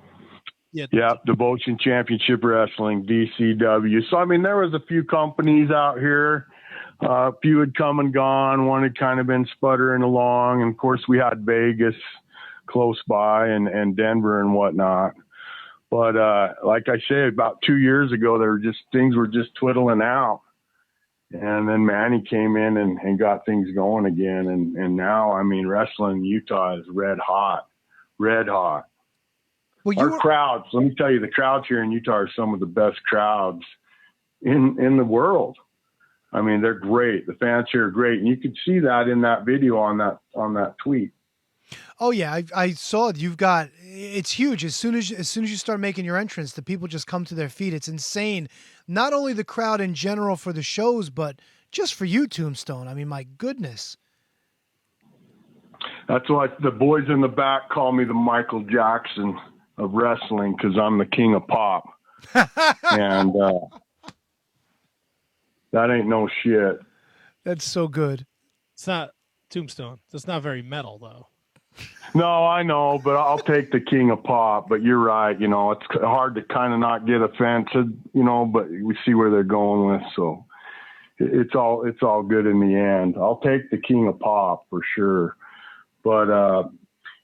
Yeah, Devotion Championship Wrestling, DCW. So, I mean, there was a few companies out here. A few had come and gone. One had kind of been sputtering along. And, of course, we had Vegas close by and Denver and whatnot. But like I say, about 2 years ago, things were just twiddling out. And then Manny came in and got things going again. And now, I mean, wrestling in Utah is red hot. Well, our crowds, let me tell you, the crowds here in Utah are some of the best crowds in the world. I mean, they're great. The fans here are great. And you could see that in that video on that tweet. Oh yeah, I saw it. It's huge. As soon as you start making your entrance, the people just come to their feet. It's insane. Not only the crowd in general for the shows, but just for you, Tombstone. I mean, my goodness. That's why the boys in the back call me the Michael Jackson of wrestling, because I'm the king of pop. And that ain't no shit. That's so good. It's not Tombstone. It's not very metal, though. No, I know, but I'll take the king of pop. But you're right. You know, it's hard to kind of not get offended, you know, but we see where they're going with. So it's all good in the end. I'll take the king of pop for sure. But,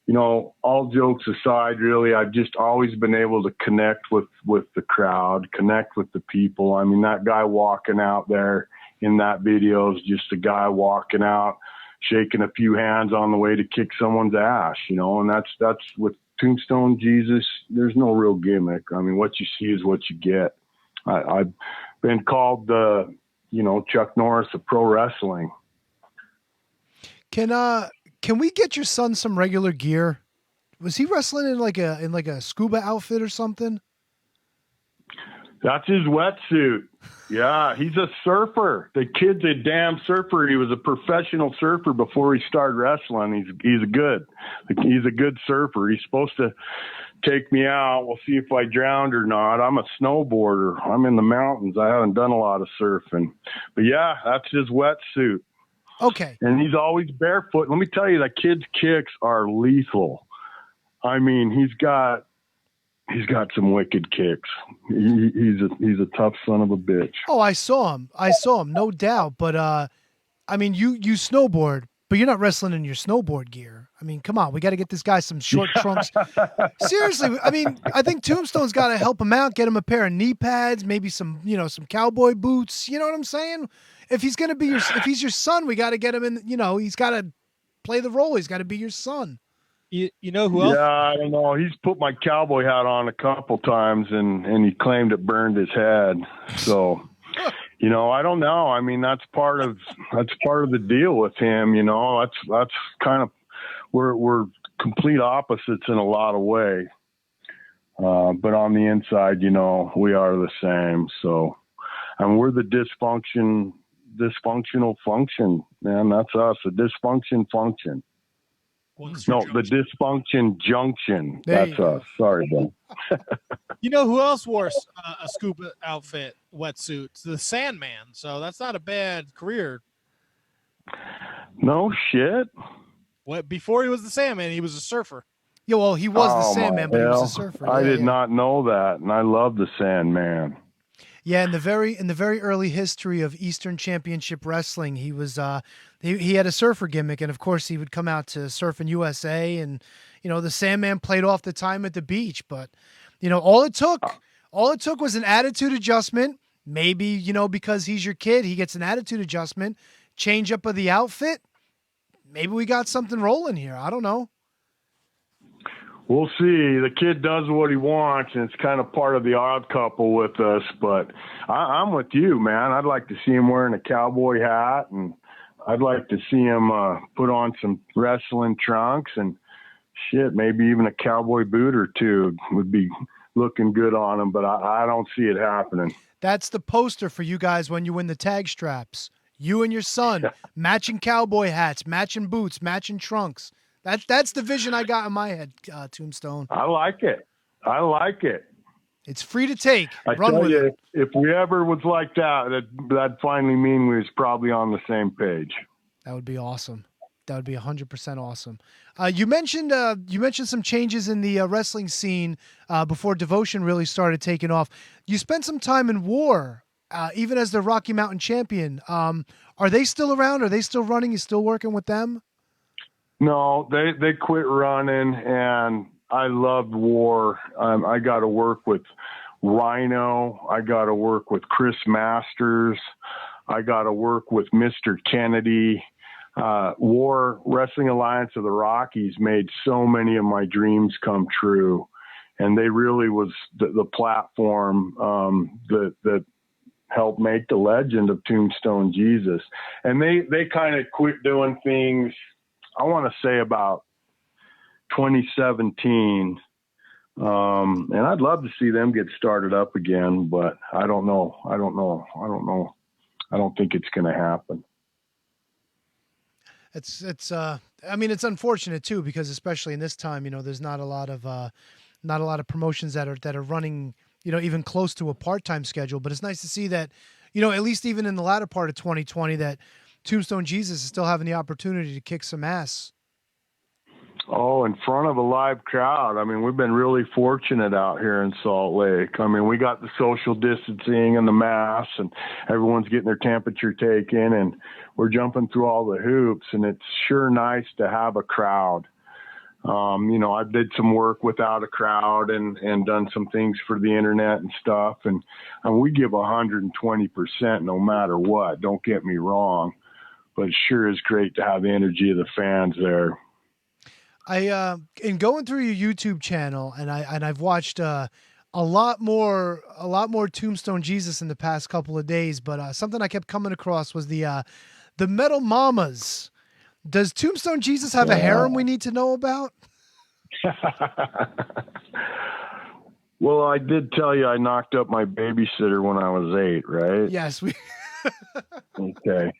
you know, all jokes aside, really, I've just always been able to connect with the crowd, connect with the people. I mean, that guy walking out there in that video is just a guy walking out, shaking a few hands on the way to kick someone's ass, you know, and that's with Tombstone Jesus. There's no real gimmick. I mean, what you see is what you get. I've been called you know, Chuck Norris of pro wrestling. Can we get your son some regular gear? Was he wrestling in like a scuba outfit or something? That's his wetsuit. Yeah, he's a surfer. The kid's a damn surfer. He was a professional surfer before he started wrestling. He's a good surfer. He's supposed to take me out. We'll see if I drowned or not. I'm a snowboarder. I'm in the mountains. I haven't done a lot of surfing. But yeah, that's his wetsuit. Okay. And he's always barefoot. Let me tell you, that kid's kicks are lethal. I mean, he's got some wicked kicks. He's a tough son of a bitch. Oh, I saw him, no doubt. But I mean, you snowboard, but you're not wrestling in your snowboard gear. I mean, come on, we got to get this guy some short trunks. Seriously, I mean, I think Tombstone's got to help him out, get him a pair of knee pads, maybe some cowboy boots. You know what I'm saying? If he's gonna be if he's your son, we got to get him in. You know, he's got to play the role. He's got to be your son. You know who else? Yeah, I don't know. He's put my cowboy hat on a couple times, and he claimed it burned his head. So, you know, I don't know. I mean, that's part of the deal with him. You know, that's kind of we're complete opposites in a lot of ways. But on the inside, you know, we are the same. So, and we're the dysfunctional function, man. That's us, a dysfunction function. No, the dysfunction junction. That's us. Sorry, Ben. You know who else wore a scuba outfit, wetsuit? It's the Sandman. So that's not a bad career. No shit. What, before he was the Sandman, he was a surfer. Yeah, well, he was the Sandman, but he was a surfer. I did not know that, and I love the Sandman. Yeah, in the very early history of Eastern Championship Wrestling, he was he had a surfer gimmick, and of course he would come out to Surfing USA, and you know the Sandman played off the time at the beach, but you know all it took was an attitude adjustment. Maybe you know because he's your kid, he gets an attitude adjustment, change up of the outfit. Maybe we got something rolling here. I don't know. We'll see. The kid does what he wants, and it's kind of part of the odd couple with us. But I'm with you, man. I'd like to see him wearing a cowboy hat, and I'd like to see him put on some wrestling trunks and shit, maybe even a cowboy boot or two would be looking good on them, but I don't see it happening. That's the poster for you guys when you win the tag straps. You and your son, matching cowboy hats, matching boots, matching trunks. That's the vision I got in my head, Tombstone. I like it. It's free to take. I Run tell with you, it. if we ever was like that'd finally mean we was probably on the same page. That would be awesome. That would be 100% awesome. You mentioned some changes in the wrestling scene before Devotion really started taking off. You spent some time in War, even as the Rocky Mountain champion. Are they still around? Are they still running? You still working with them? No, they quit running, and I loved War. I got to work with Rhino. I got to work with Chris Masters. I got to work with Mr. Kennedy. War Wrestling Alliance of the Rockies made so many of my dreams come true, and they really was the platform that helped make the legend of Tombstone Jesus. And they kind of quit doing things, I want to say about 2017. And I'd love to see them get started up again, but I don't know. I don't think it's going to happen. It's I mean, it's unfortunate too, because especially in this time, there's not a lot of promotions that are running, even close to a part-time schedule. But it's nice to see that, at least even in the latter part of 2020, that Tombstone Jesus is still having the opportunity to kick some ass. Oh, in front of a live crowd. I mean, we've been really fortunate out here in Salt Lake. I mean, we got the social distancing and the masks, and everyone's getting their temperature taken, and we're jumping through all the hoops, and it's sure nice to have a crowd. I did some work without a crowd and done some things for the internet and stuff, and we give 120% no matter what. Don't get me wrong, but it sure is great to have the energy of the fans there. In going through your YouTube channel, and I've watched a lot more Tombstone Jesus in the past couple of days, but something I kept coming across was the Metal Mamas. Does Tombstone Jesus have a harem we need to know about? Well, I did tell you I knocked up my babysitter when I was 8, right? Yes. Okay.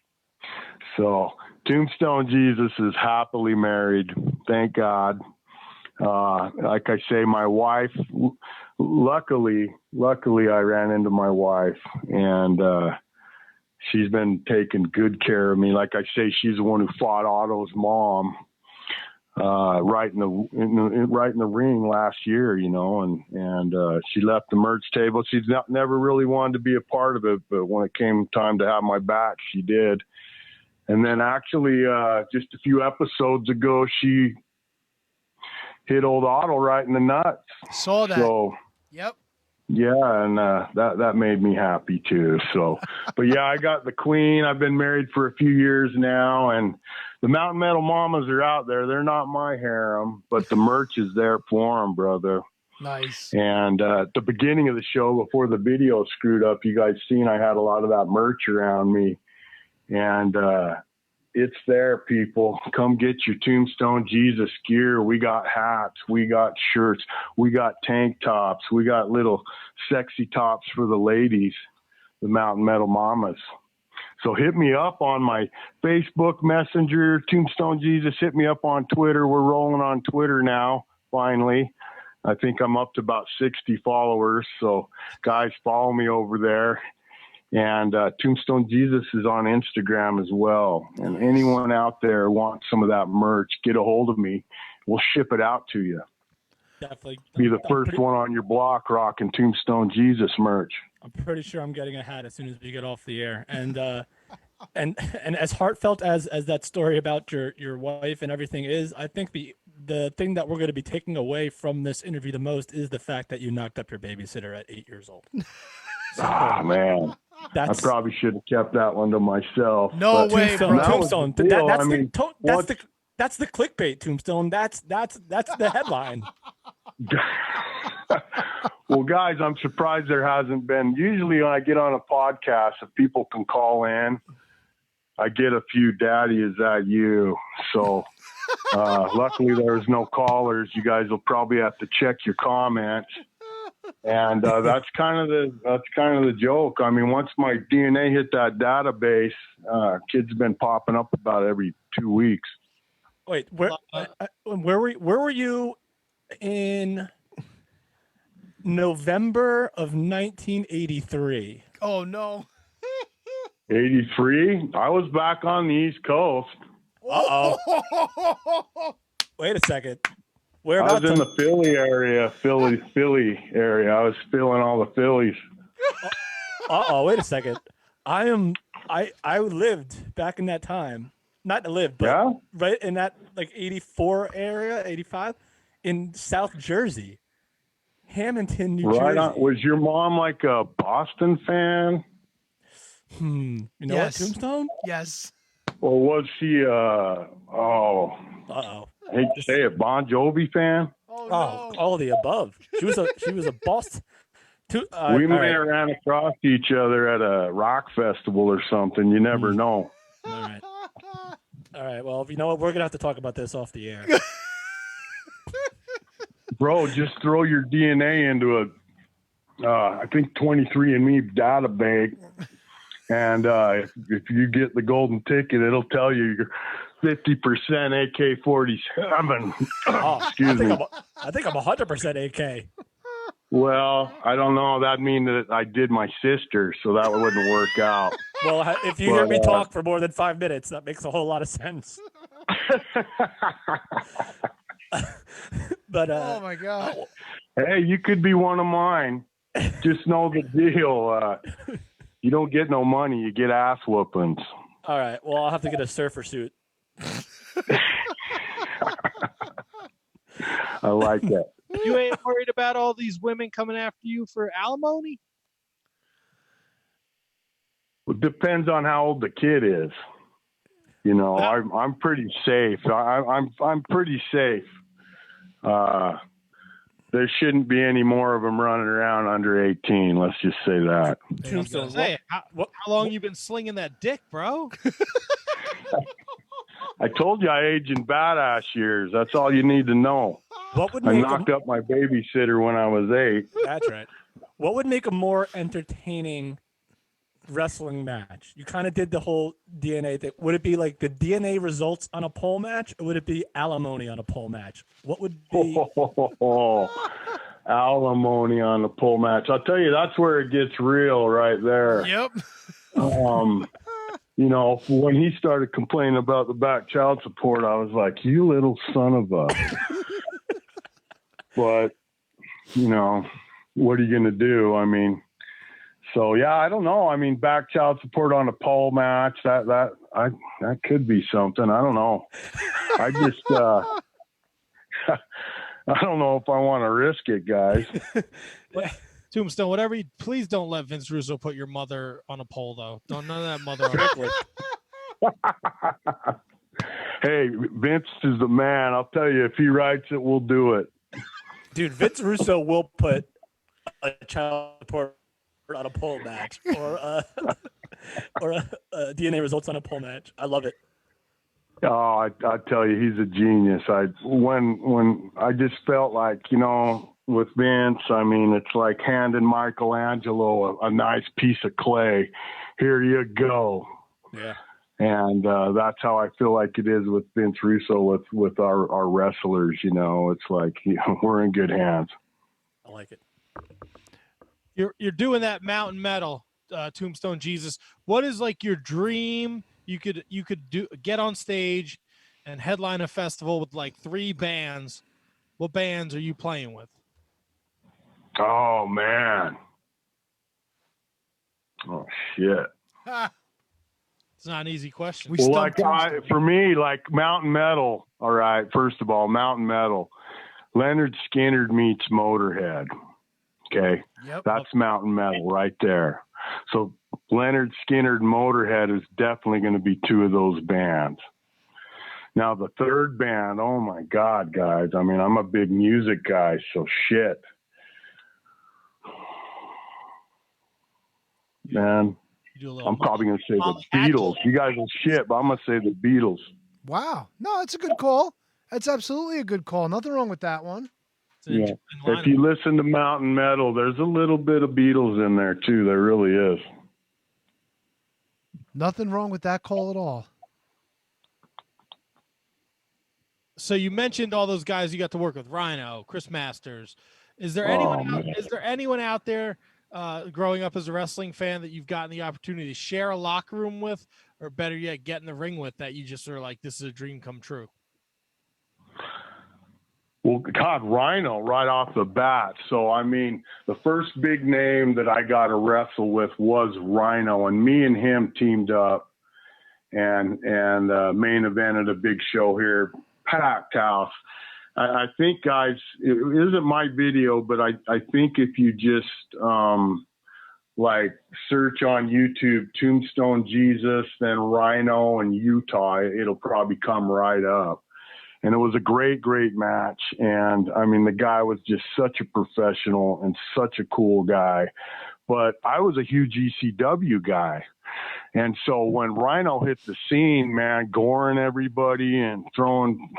So Tombstone Jesus is happily married. Thank God. Like I say, my wife, luckily I ran into my wife, and she's been taking good care of me. Like I say, she's the one who fought Otto's mom, right in the ring last year, and she left the merch table. She's never really wanted to be a part of it, but when it came time to have my back, she did. And then actually, just a few episodes ago, she hit old Otto right in the nuts. Saw that. So, yep. Yeah, and that made me happy too. So, but yeah, I got the queen. I've been married for a few years now, and the Mountain Metal Mamas are out there. They're not my harem, but the merch is there for them, brother. Nice. And at the beginning of the show, before the video screwed up, you guys seen I had a lot of that merch around me. And it's there, people. Come get your Tombstone Jesus gear. We got hats. We got shirts. We got tank tops. We got little sexy tops for the ladies, the Mountain Metal Mamas. So hit me up on my Facebook Messenger, Tombstone Jesus. Hit me up on Twitter. We're rolling on Twitter now, finally. I think I'm up to about 60 followers. So, guys, follow me over there. And Tombstone Jesus is on Instagram as well. And anyone out there wants some of that merch, get a hold of me. We'll ship it out to you. Definitely. Be the first one on your block rocking Tombstone Jesus merch. I'm pretty sure I'm getting a hat as soon as we get off the air. And and as heartfelt as that story about your wife and everything is, I think the thing that we're going to be taking away from this interview the most is the fact that you knocked up your babysitter at 8 years old. Man. I probably should have kept that one to myself. No way, bro. Tombstone. That's the clickbait, Tombstone. That's the headline. Well, guys, I'm surprised there hasn't been. Usually when I get on a podcast, if people can call in, I get a few, Daddy, is that you? So luckily there's no callers. You guys will probably have to check your comments. And that's kind of the joke. I mean, once my DNA hit that database, kids have been popping up about every 2 weeks. Wait, where were you in November of 1983? Oh no. 83. I was back on the East Coast. Uh-oh. Wait a second. I was in the Philly area. I was filling all the Phillies. Wait a second. I lived back in that time. Not to live, but right in that like 84 area, 85 in South Jersey. Hamilton, New Jersey. Right on. Was your mom like a Boston fan? You know what, Tombstone? Yes. Or was she hate to say it, Bon Jovi fan? All of the above. She was a boss. We may have ran across each other at a rock festival or something. You never know. All right. Well, you know what? We're gonna have to talk about this off the air. Bro, just throw your DNA into a, I think 23andMe data bank, and if you get the golden ticket, it'll tell you you're 50% AK-47. Excuse me. I think I'm 100% AK. Well, I don't know. That mean that I did my sister, so that wouldn't work out. Well, if you hear me talk for more than 5 minutes, that makes a whole lot of sense. But oh my God. Hey, you could be one of mine. Just know the deal. You don't get no money, you get ass whoopings. All right. Well, I'll have to get a surfer suit. I like that. You ain't worried about all these women coming after you for alimony? It depends on how old the kid is. You know, I'm pretty safe. I'm pretty safe. There shouldn't be any more of them running around under 18. Let's just say that. Hey, how long you been slinging that dick, bro? I told you I age in badass years. That's all you need to know. I knocked up my babysitter when I was 8. That's right. What would make a more entertaining wrestling match? You kind of did the whole DNA thing. Would it be like the DNA results on a pole match, or would it be alimony on a pole match? What would be alimony on the pole match? I'll tell you, that's where it gets real right there. Yep. You know, when he started complaining about the back child support, I was like, you little son of a... But, you know, what are you going to do? I mean, so, yeah, I don't know. I mean, back child support on a pole match, that could be something. I don't know. I just, I don't know if I want to risk it, guys. Tombstone, whatever. Please don't let Vince Russo put your mother on a pole, though. None of that mother on a pole. Hey, Vince is the man. I'll tell you, if he writes it, we'll do it. Dude, Vince Russo will put a child support on a pole match or a DNA results on a pole match. I love it. Oh, I tell you, he's a genius. When I just felt like, you know, with Vince, I mean, it's like handing Michelangelo a nice piece of clay. Here you go. Yeah. And that's how I feel like it is with Vince Russo with our wrestlers. You know, it's like we're in good hands. I like it. You're doing that mountain metal, Tombstone Jesus. What is like your dream? You could get on stage and headline a festival with like 3 bands. What bands are you playing with? Oh man. Oh shit. It's not an easy question. Well, like for me, like mountain metal. All right. First of all, mountain metal. Leonard Skinner meets Motorhead. Okay. Yep. That's mountain metal right there. So Leonard Skinner and Motorhead is definitely going to be 2 of those bands. Now the third band, oh my God, guys. I mean, I'm a big music guy, so shit. Man, I'm probably going to say the Beatles. You guys will shit, but I'm going to say the Beatles. Wow. No, that's a good call. That's absolutely a good call. Nothing wrong with that one. Yeah. If you listen to Mountain Metal, there's a little bit of Beatles in there too. There really is. Nothing wrong with that call at all. So you mentioned all those guys you got to work with, Rhino, Chris Masters. Is there anyone out there growing up as a wrestling fan that you've gotten the opportunity to share a locker room with, or better yet, get in the ring with, that you just are like, this is a dream come true? Well, God, Rhino right off the bat. So, I mean, the first big name that I got to wrestle with was Rhino, and me and him teamed up and main evented a big show here, packed house. I think, guys, it isn't my video, but I think if you just like search on YouTube Tombstone Jesus, then Rhino and Utah, it'll probably come right up. And it was a great, great match. And I mean, the guy was just such a professional and such a cool guy. But I was a huge ECW guy. And so when Rhino hit the scene, man, goring everybody and throwing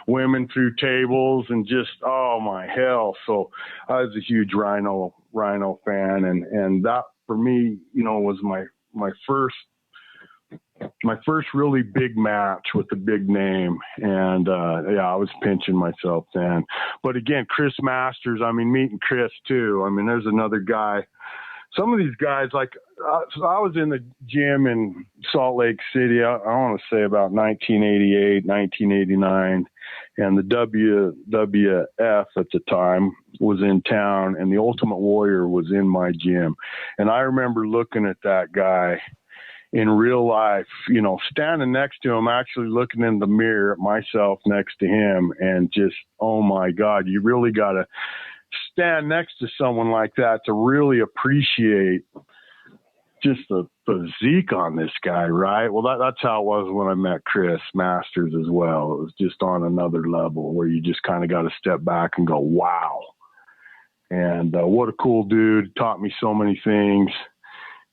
women through tables and just, oh my hell. So I was a huge Rhino fan. And that for me, you know, was my first really big match with a big name. And I was pinching myself then. But again, Chris Masters, I mean, meeting Chris too. I mean, there's another guy. Some of these guys, like, so I was in the gym in Salt Lake City, I want to say about 1988, 1989, and the WWF at the time was in town, and the Ultimate Warrior was in my gym. And I remember looking at that guy in real life, you know, standing next to him, actually looking in the mirror at myself next to him, and just, oh my God, you really got to stand next to someone like that to really appreciate just the physique on this guy, right? Well, that's how it was when I met Chris Masters as well. It was just on another level where you just kind of got to step back and go, wow. And what a cool dude. Taught me so many things.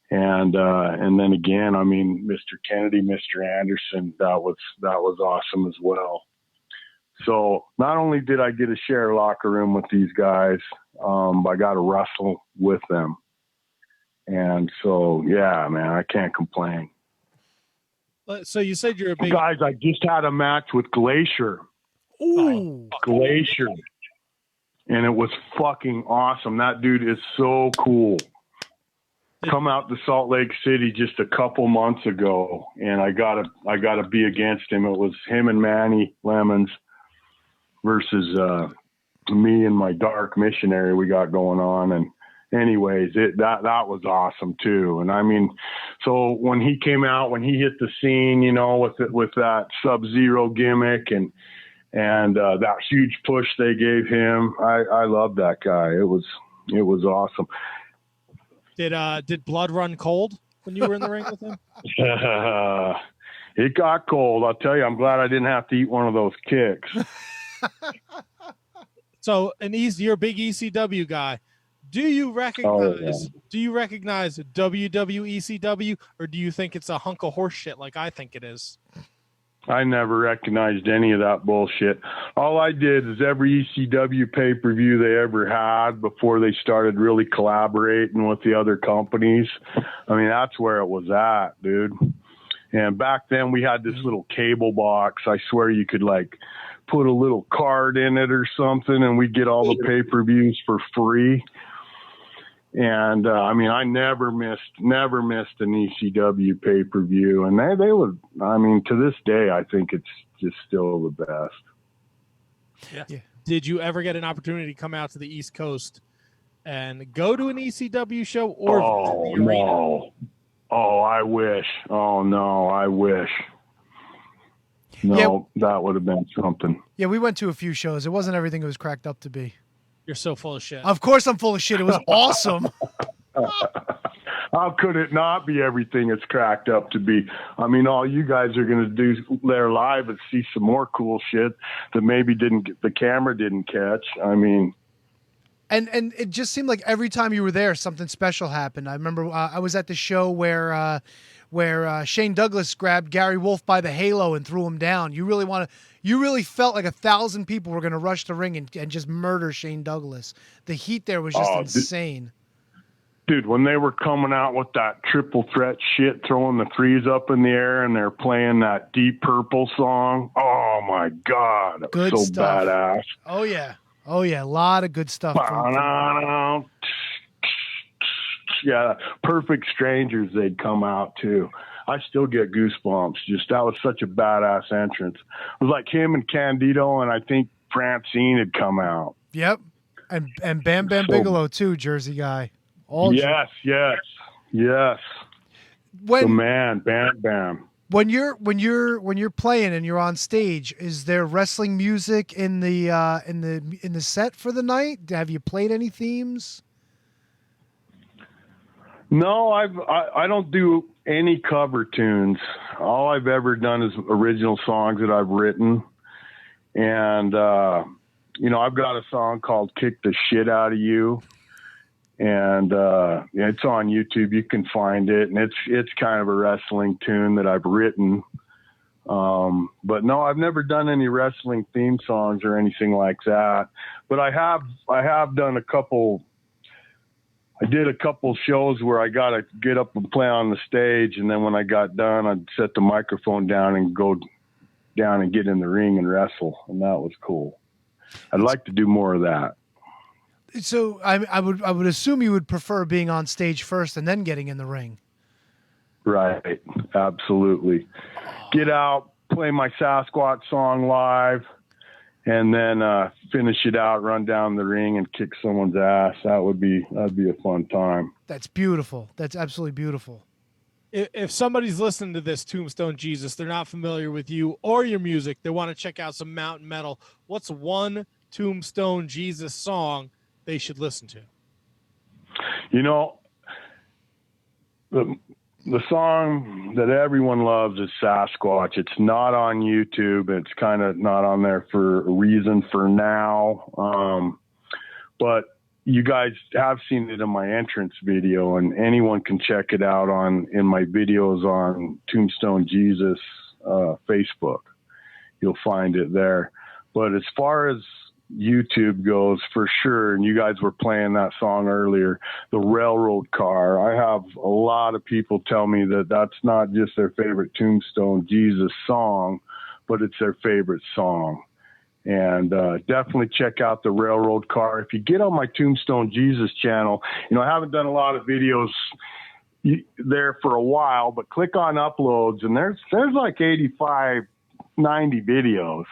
And then again, I mean, Mr. Kennedy, Mr. Anderson, that was awesome as well. So not only did I get to share a locker room with these guys, I got to wrestle with them. And so, yeah, man, I can't complain. So you said you're a big... Guys, I just had a match with Glacier. Ooh. Glacier. And it was fucking awesome. That dude is so cool. Come out to Salt Lake City just a couple months ago, and I gotta be against him. It was him and Manny Lemons versus me and my dark missionary we got going on. And anyways, that was awesome too. And I mean, so when he came out, when he hit the scene, you know, with that Sub-Zero gimmick and that huge push they gave him, I love that guy. It was awesome. Did blood run cold when you were in the ring with him? It got cold. I'll tell you, I'm glad I didn't have to eat one of those kicks. So you're a big ECW guy. Do you recognize WWECW, or do you think it's a hunk of horse shit like I think it is? I never recognized any of that bullshit. All I did is every ECW pay-per-view they ever had before they started really collaborating with the other companies. I mean, that's where it was at, dude. And back then we had this little cable box. I swear you could like put a little card in it or something, and we'd get all the pay-per-views for free. And I mean, I never missed an ECW pay-per-view, and they would. I mean, to this day, I think it's just still the best. Yeah. Did you ever get an opportunity to come out to the East Coast and go to an ECW show? Or no. Oh, I wish. Oh no, I wish. No, that would have been something. Yeah, we went to a few shows. It wasn't everything it was cracked up to be. You're so full of shit. Of course I'm full of shit. It was awesome. How could it not be everything it's cracked up to be? I mean, all you guys are going to do there live and see some more cool shit that maybe the camera didn't catch. I mean, and it just seemed like every time you were there, something special happened. I remember I was at the show where where Shane Douglas grabbed Gary Wolf by the halo and threw him down. You really felt like 1,000 people were going to rush the ring and just murder Shane Douglas. The heat there was just insane. Dude, when they were coming out with that triple threat shit, throwing the threes up in the air, and they're playing that Deep Purple song, oh my God, it was good so stuff. badass. Oh yeah, a lot of good stuff. Yeah, Perfect Strangers, they'd come out too. I still get goosebumps. Just that was such a badass entrance. It was like him and Candido, and I think Francine had come out. Yep, and Bam Bam Bigelow too, Jersey guy. Yes. The man, Bam Bam. When you're playing and you're on stage, is there wrestling music in the set for the night? Have you played any themes? No, I don't do any cover tunes. All I've ever done is original songs that I've written, and I've got a song called "Kick the Shit Out of You." And it's on YouTube. You can find it, and it's kind of a wrestling tune that I've written. But no, I've never done any wrestling theme songs or anything like that. But I have done a couple. I did a couple shows where I got to get up and play on the stage, and then when I got done, I'd set the microphone down and go down and get in the ring and wrestle, and that was cool. I'd like to do more of that. So I would assume you would prefer being on stage first and then getting in the ring. Right. Absolutely. Get out, play my Sasquatch song live, and then finish it out, run down the ring and kick someone's ass. That'd be a fun time. That's beautiful. That's absolutely beautiful. If somebody's listening to this, Tombstone Jesus, they're not familiar with you or your music, they want to check out some mountain metal, what's one Tombstone Jesus song they should listen to? The song that everyone loves is Sasquatch. It's not on YouTube. It's kind of not on there for a reason for now. But you guys have seen it in my entrance video, and anyone can check it out in my videos on Tombstone Jesus Facebook. You'll find it there. But as far as YouTube goes, for sure, and you guys were playing that song earlier, the Railroad Car. I have a lot of people tell me that that's not just their favorite Tombstone Jesus song, but it's their favorite song. And definitely check out the Railroad Car. If you get on my Tombstone Jesus channel, I haven't done a lot of videos there for a while, but click on uploads, and there's like 85, 90 videos.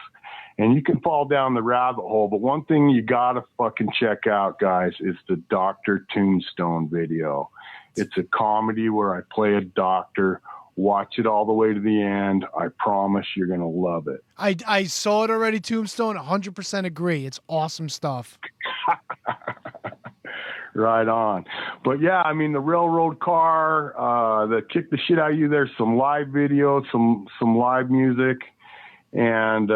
And you can fall down the rabbit hole. But one thing you got to fucking check out, guys, is the Dr. Tombstone video. It's a comedy where I play a doctor. Watch it all the way to the end. I promise you're going to love it. I saw it already, Tombstone. 100% agree. It's awesome stuff. Right on. But yeah, the Railroad Car, the Kick the Shit Out of You, there's some live videos, some live music. And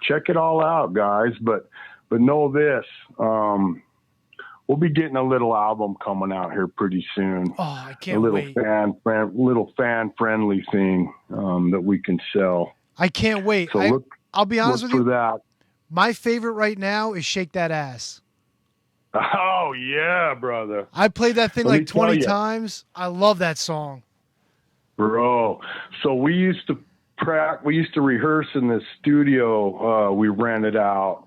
check it all out, guys. But know this, we'll be getting a little album coming out here pretty soon. Oh, I can't wait. Little fan friendly thing that we can sell. I can't wait. So I'll be honest with you. That. My favorite right now is Shake That Ass. Oh yeah, brother. I played that thing like 20 times. I love that song. Bro. So we used to rehearse in this studio we rented out,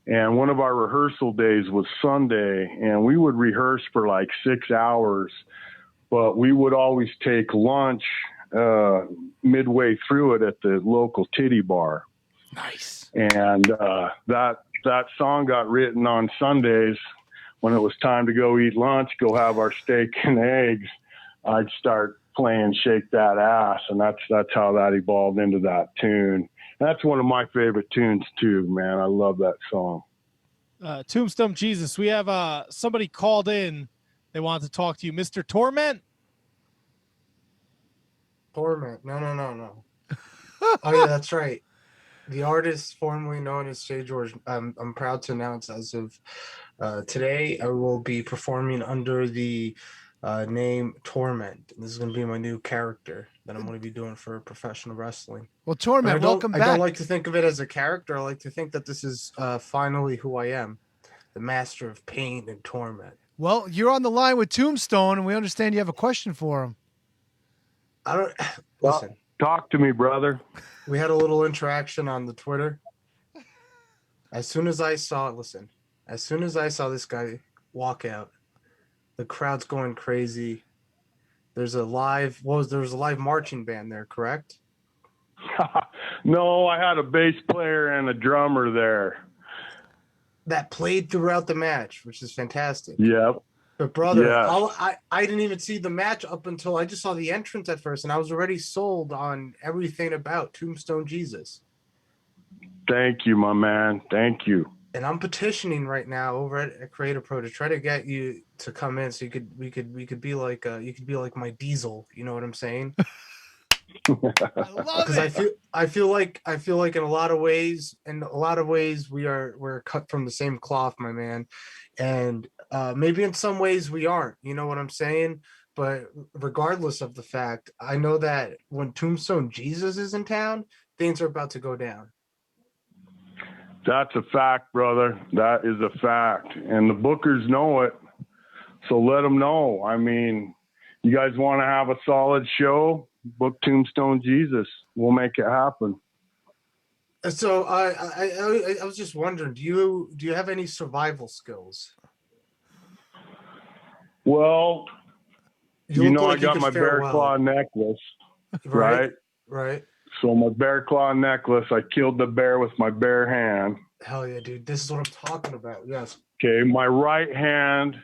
and one of our rehearsal days was Sunday, and we would rehearse for like 6 hours, but we would always take lunch midway through it at the local titty bar. Nice. And that song got written on Sundays when it was time to go eat lunch, go have our steak and eggs. I'd start playing Shake That Ass, and that's how that evolved into that tune. And that's one of my favorite tunes too, man. I love that song. Tombstone Jesus, we have somebody called in. They want to talk to you, Mr. Torment. Torment? No. Oh yeah, that's right. The artist formerly known as Jay George. I'm proud to announce as of today, I will be performing under the named Torment. This is going to be my new character that I'm going to be doing for professional wrestling. Well, Torment, welcome back. I don't like to think of it as a character. I like to think that this is finally who I am, the master of pain and torment. Well, you're on the line with Tombstone, and we understand you have a question for him. Listen. Talk to me, brother. We had a little interaction on the Twitter. As soon as I saw this guy walk out, the crowd's going crazy. There's a live marching band there, correct? No, I had a bass player and a drummer there. That played throughout the match, which is fantastic. Yep. But brother, yes. I didn't even see the match up until I just saw the entrance at first, and I was already sold on everything about Tombstone Jesus. Thank you, my man. Thank you. And I'm petitioning right now over at Creative Pro to try to get you to come in, so we could be like you could be like my Diesel. You know what I'm saying? I love it. I feel like in a lot of ways we're cut from the same cloth, my man, and maybe in some ways we aren't. You know what I'm saying? But regardless of the fact, I know that when Tombstone Jesus is in town, things are about to go down. That's a fact, brother. That is a fact. And the bookers know it. So let them know. I mean, you guys want to have a solid show? Book Tombstone Jesus. We'll make it happen. So I was just wondering, do you have any survival skills? Well, you know, like I got my bear claw necklace, right? Right. So my bear claw necklace, I killed the bear with my bare hand. Hell yeah, dude. This is what I'm talking about. Yes. Okay, my right hand,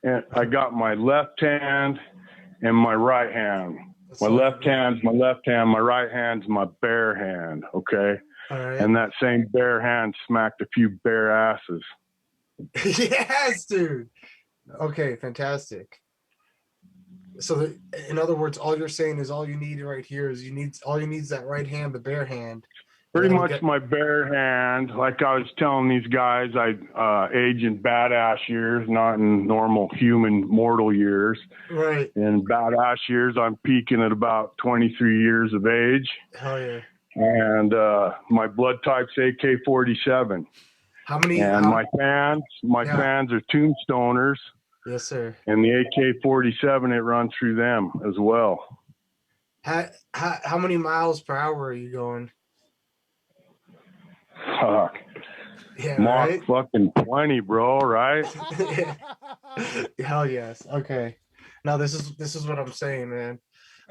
and I got my left hand and my right hand. My left hand's my left hand, my right hand's my bare hand, okay? All right. And that same bare hand smacked a few bare asses. Yes, dude. Okay, fantastic. So, in other words, all you're saying is all you need right here is all you need is that right hand, the bare hand. Pretty much my bare hand. Like I was telling these guys, I age in badass years, not in normal human mortal years. Right. In badass years, I'm peaking at about 23 years of age. Hell yeah. And my blood type's AK-47. How many? And my fans are Tombstoners. Yes, sir. And the AK-47, it runs through them as well. How many miles per hour are you going? Fuck. Yeah, Mach right? fucking 20, bro, right? Hell yes. Okay. Now this is what I'm saying, man.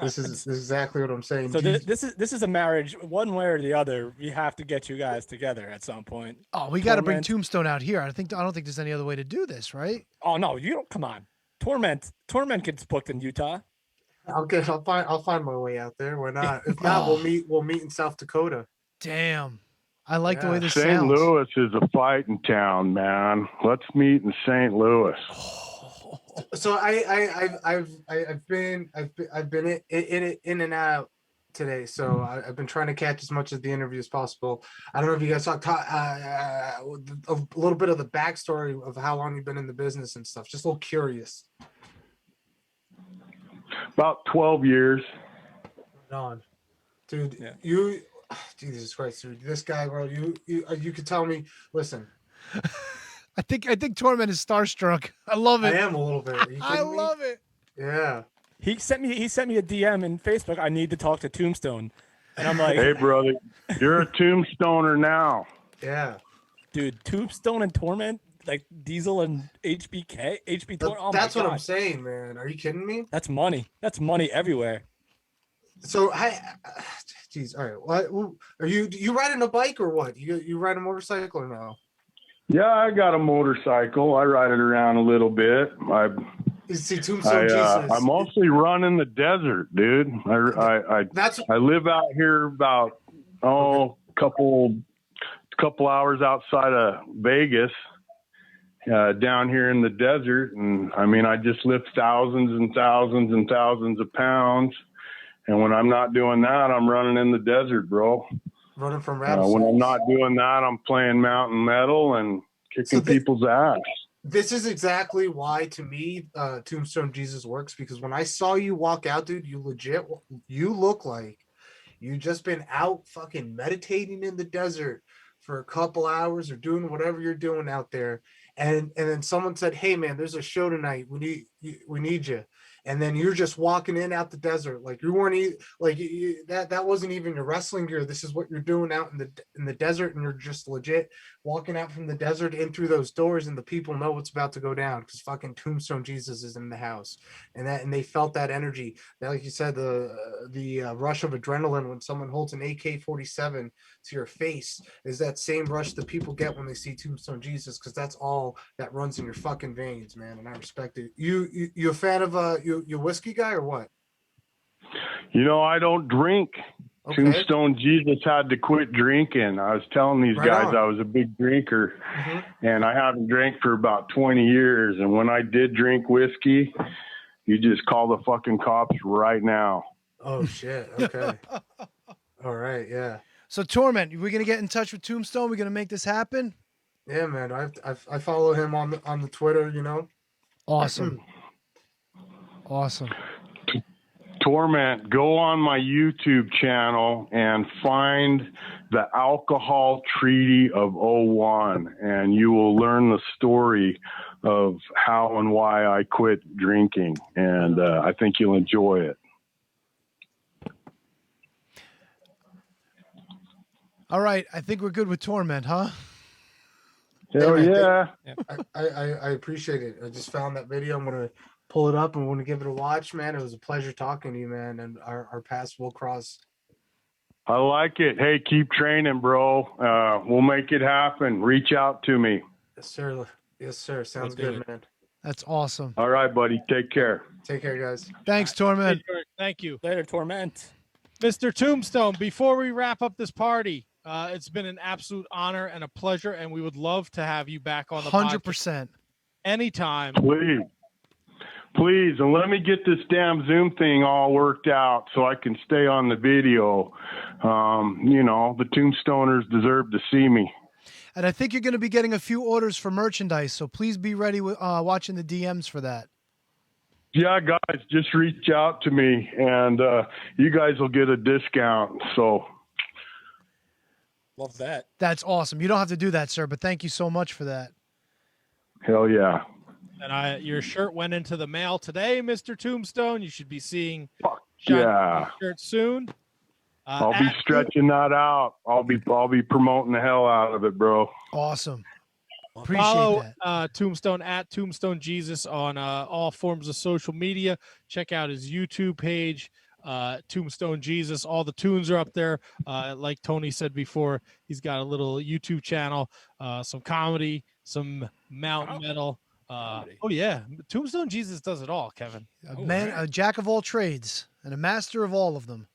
This is exactly what I'm saying. So this is a marriage, one way or the other. We have to get you guys together at some point. Oh, we got to bring Tombstone out here. I don't think there's any other way to do this, right? Oh no, you don't. Come on, Torment gets booked in Utah. Okay, I'll find my way out there. Why not? If not, we'll meet in South Dakota. Damn, I like the way this St. sounds. Louis is a fighting town, man. Let's meet in St. Louis. So I've been in and out today. So I've been trying to catch as much of the interview as possible. I don't know if you guys talk a little bit of the backstory of how long you've been in the business and stuff. Just a little curious. About 12 years. On, dude. Yeah. You, Jesus Christ, dude. This guy, bro. You could tell me. Listen. I think Torment is starstruck. I love it. I am a little bit. I love it. Yeah. He sent me a DM in Facebook. I need to talk to Tombstone, and I'm like, hey, brother, you're a Tombstoner now. Yeah. Dude, Tombstone and Torment, like Diesel and HB Torment. Oh that's my God. what I'm saying, man. Are you kidding me? That's money. That's money everywhere. So geez, all right. What are you riding a bike or what? You ride a motorcycle or no? Yeah, I got a motorcycle. I ride it around a little bit. I mostly run in the desert, dude. I live out here about a couple hours outside of Vegas, down here in the desert, and I mean I just lift thousands and thousands and thousands of pounds. And when I'm not doing that, I'm running in the desert, bro. Running from rattlesnakes. When I'm not doing that, I'm playing mountain metal and kicking people's ass. this is exactly why, to me, Tombstone Jesus works, because when I saw you walk out, dude, you look like you just been out fucking meditating in the desert for a couple hours or doing whatever you're doing out there. And then someone said, hey man, there's a show tonight. We need you. And then you're just walking in out the desert. Like you weren't that wasn't even your wrestling gear. This is what you're doing out in the desert. And you're just legit walking out from the desert in through those doors, and the people know what's about to go down because fucking Tombstone Jesus is in the house. And they felt that energy. That, like you said, the rush of adrenaline when someone holds an AK-47 to your face is that same rush that people get when they see Tombstone Jesus, because that's all that runs in your fucking veins, man. And I respect it. You a fan of you whiskey guy or what? You know, I don't drink. Okay. Tombstone Jesus had to quit drinking. I was telling these guys I was a big drinker, and I haven't drank for about 20 years. And when I did drink whiskey, you just call the fucking cops right now. Oh shit. Okay. All right. Yeah. So Torment, we're gonna get in touch with Tombstone. We're gonna make this happen. Yeah, man. I follow him on the Twitter. You know. Awesome. Awesome. Torment, go on my YouTube channel and find the Alcohol Treaty of 01, and you will learn the story of how and why I quit drinking, and I think you'll enjoy it. All right, I think we're good with Torment, huh? Hell yeah. I appreciate it. I just found that video. I'm gonna pull it up and want to give it a watch, man. It was a pleasure talking to you, man, and our paths will cross. I like it. Hey, keep training, bro. We'll make it happen. Reach out to me. Yes, sir. Yes, sir. Sounds good, man. That's awesome. All right, buddy. Take care. Take care, guys. Thanks, Torment. Thank you. Later, Torment. Mr. Tombstone, before we wrap up this party, it's been an absolute honor and a pleasure, and we would love to have you back on the 100%. Anytime. Please, and let me get this damn Zoom thing all worked out so I can stay on the video. You know, the Tombstoners deserve to see me. And I think you're going to be getting a few orders for merchandise, so please be ready watching the DMs for that. Yeah, guys, just reach out to me, and you guys will get a discount. So, love that. That's awesome. You don't have to do that, sir, but thank you so much for that. Hell yeah. And your shirt went into the mail today, Mr. Tombstone. You should be seeing shirt soon. I'll be stretching that out. I'll be promoting the hell out of it, bro. Awesome. Appreciate Follow that. Tombstone at Tombstone Jesus on all forms of social media. Check out his YouTube page, Tombstone Jesus. All the tunes are up there. Like Tony said before, he's got a little YouTube channel, some comedy, some mountain metal. Oh yeah, Tombstone Jesus does it all, Kevin. A jack of all trades and a master of all of them.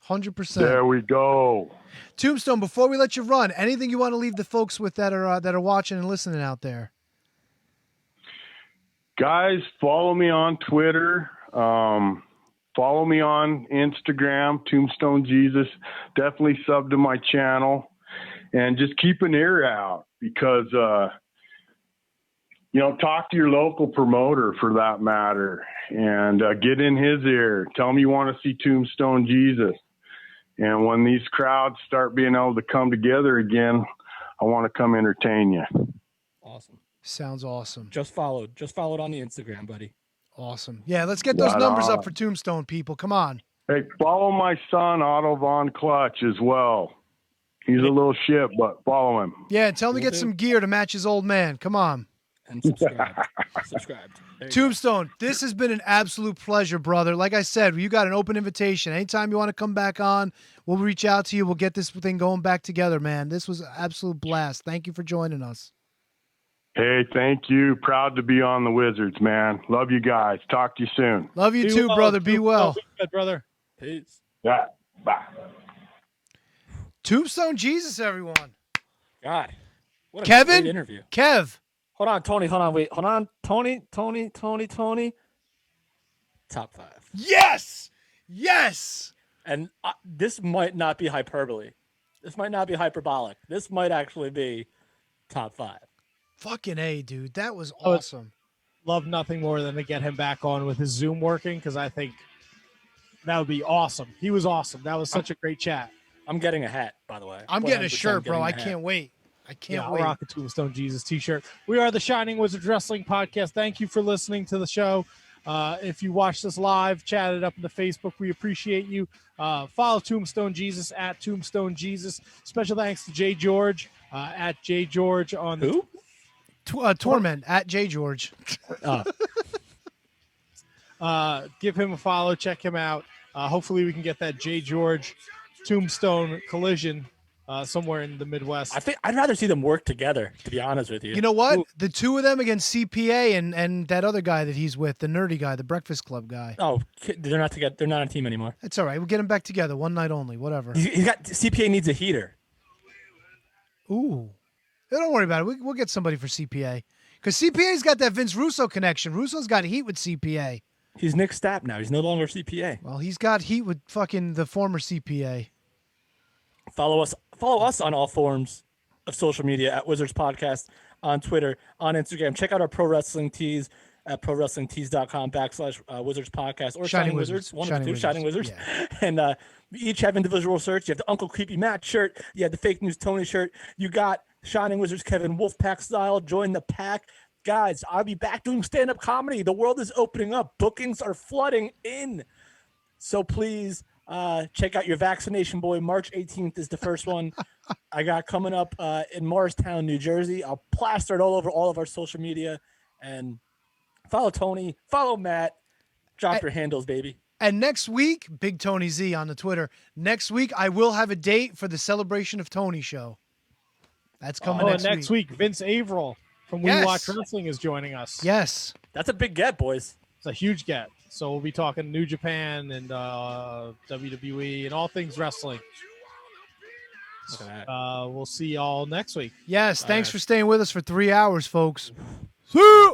100%. There we go. Tombstone, before we let you run, anything you want to leave the folks with that are watching and listening out there? Guys, follow me on Twitter. Follow me on Instagram, Tombstone Jesus. Definitely sub to my channel, and just keep an ear out because. You know, talk to your local promoter for that matter, and get in his ear. Tell him you want to see Tombstone Jesus. And when these crowds start being able to come together again, I want to come entertain you. Awesome. Sounds awesome. Just followed on the Instagram, buddy. Awesome. Yeah, let's get those numbers up for Tombstone, people. Come on. Hey, follow my son, Otto Von Clutch, as well. He's a little shit, but follow him. Yeah, tell him to get some gear to match his old man. Come on. And subscribe. Tombstone, this has been an absolute pleasure, brother. Like I said, you got an open invitation. Anytime you want to come back on, we'll reach out to you. We'll get this thing going back together, man. This was an absolute blast. Thank you for joining us. Hey, thank you. Proud to be on the Wizards, man. Love you guys. Talk to you soon. Love you too, brother. Be well. Be good, brother. Peace. Yeah. Bye. Tombstone Jesus, everyone. God. What a Kevin? great interview. Kev. Hold on, Tony. Wait. Hold on. Tony. Top 5. Yes. Yes. And this might not be hyperbole. This might not be hyperbolic. This might actually be top 5. Fucking A, dude. That was I would awesome. love nothing more than to get him back on with his Zoom working, because I think that would be awesome. He was awesome. That was such a great chat. I'm getting a hat, by the way. I'm getting a 100% shirt, bro. getting a I hat. can't wait. I can't I'll wait. rock a Tombstone Jesus t-shirt. We are the Shining Wizards Wrestling Podcast. Thank you for listening to the show. If you watched us live, chat it up in the Facebook, we appreciate you. Follow Tombstone Jesus at Tombstone Jesus. Special thanks to Jay George at Jay George on Who? Torment at J George. Give him a follow. Check him out. Hopefully we can get that Jay George Tombstone collision somewhere in the Midwest. I think I'd rather see them work together, to be honest with you. You know what? The two of them against CPA and that other guy that he's with, the nerdy guy, the Breakfast Club guy. Oh, they're not together. They're not a team anymore. It's all right. We'll get them back together one night only. Whatever. He's got CPA needs a heater. Ooh. Don't worry about it. We'll get somebody for CPA. Because CPA's got that Vince Russo connection. Russo's got heat with CPA. He's Nick Stapp now. He's no longer CPA. Well, he's got heat with fucking the former CPA. Follow us on all forms of social media at Wizards Podcast, on Twitter, on Instagram. Check out our pro wrestling tees at prowrestlingtees.com/Wizards Podcast or Shining Wizards. One of the two, Shining Wizards. Yeah. And we each have individual shirts. You have the Uncle Creepy Matt shirt. You have the Fake News Tony shirt. You got Shining Wizards Kevin Wolfpack style. Join the pack. Guys, I'll be back doing stand-up comedy. The world is opening up. Bookings are flooding in. So please check out your vaccination boy. March 18th is the first one I got coming up in Morristown, New Jersey. I'll plaster it all over all of our social media. And follow Tony. Follow Matt. Drop your handles, baby. And next week, Big Tony Z on the Twitter. Next week, I will have a date for the Celebration of Tony show. That's coming next week. Vince Averill from We Watch Wrestling is joining us. Yes. That's a big get, boys. It's a huge get. So we'll be talking New Japan and WWE and all things wrestling. We'll see y'all next week. Yes. Thanks for staying with us for 3 hours, folks. See ya!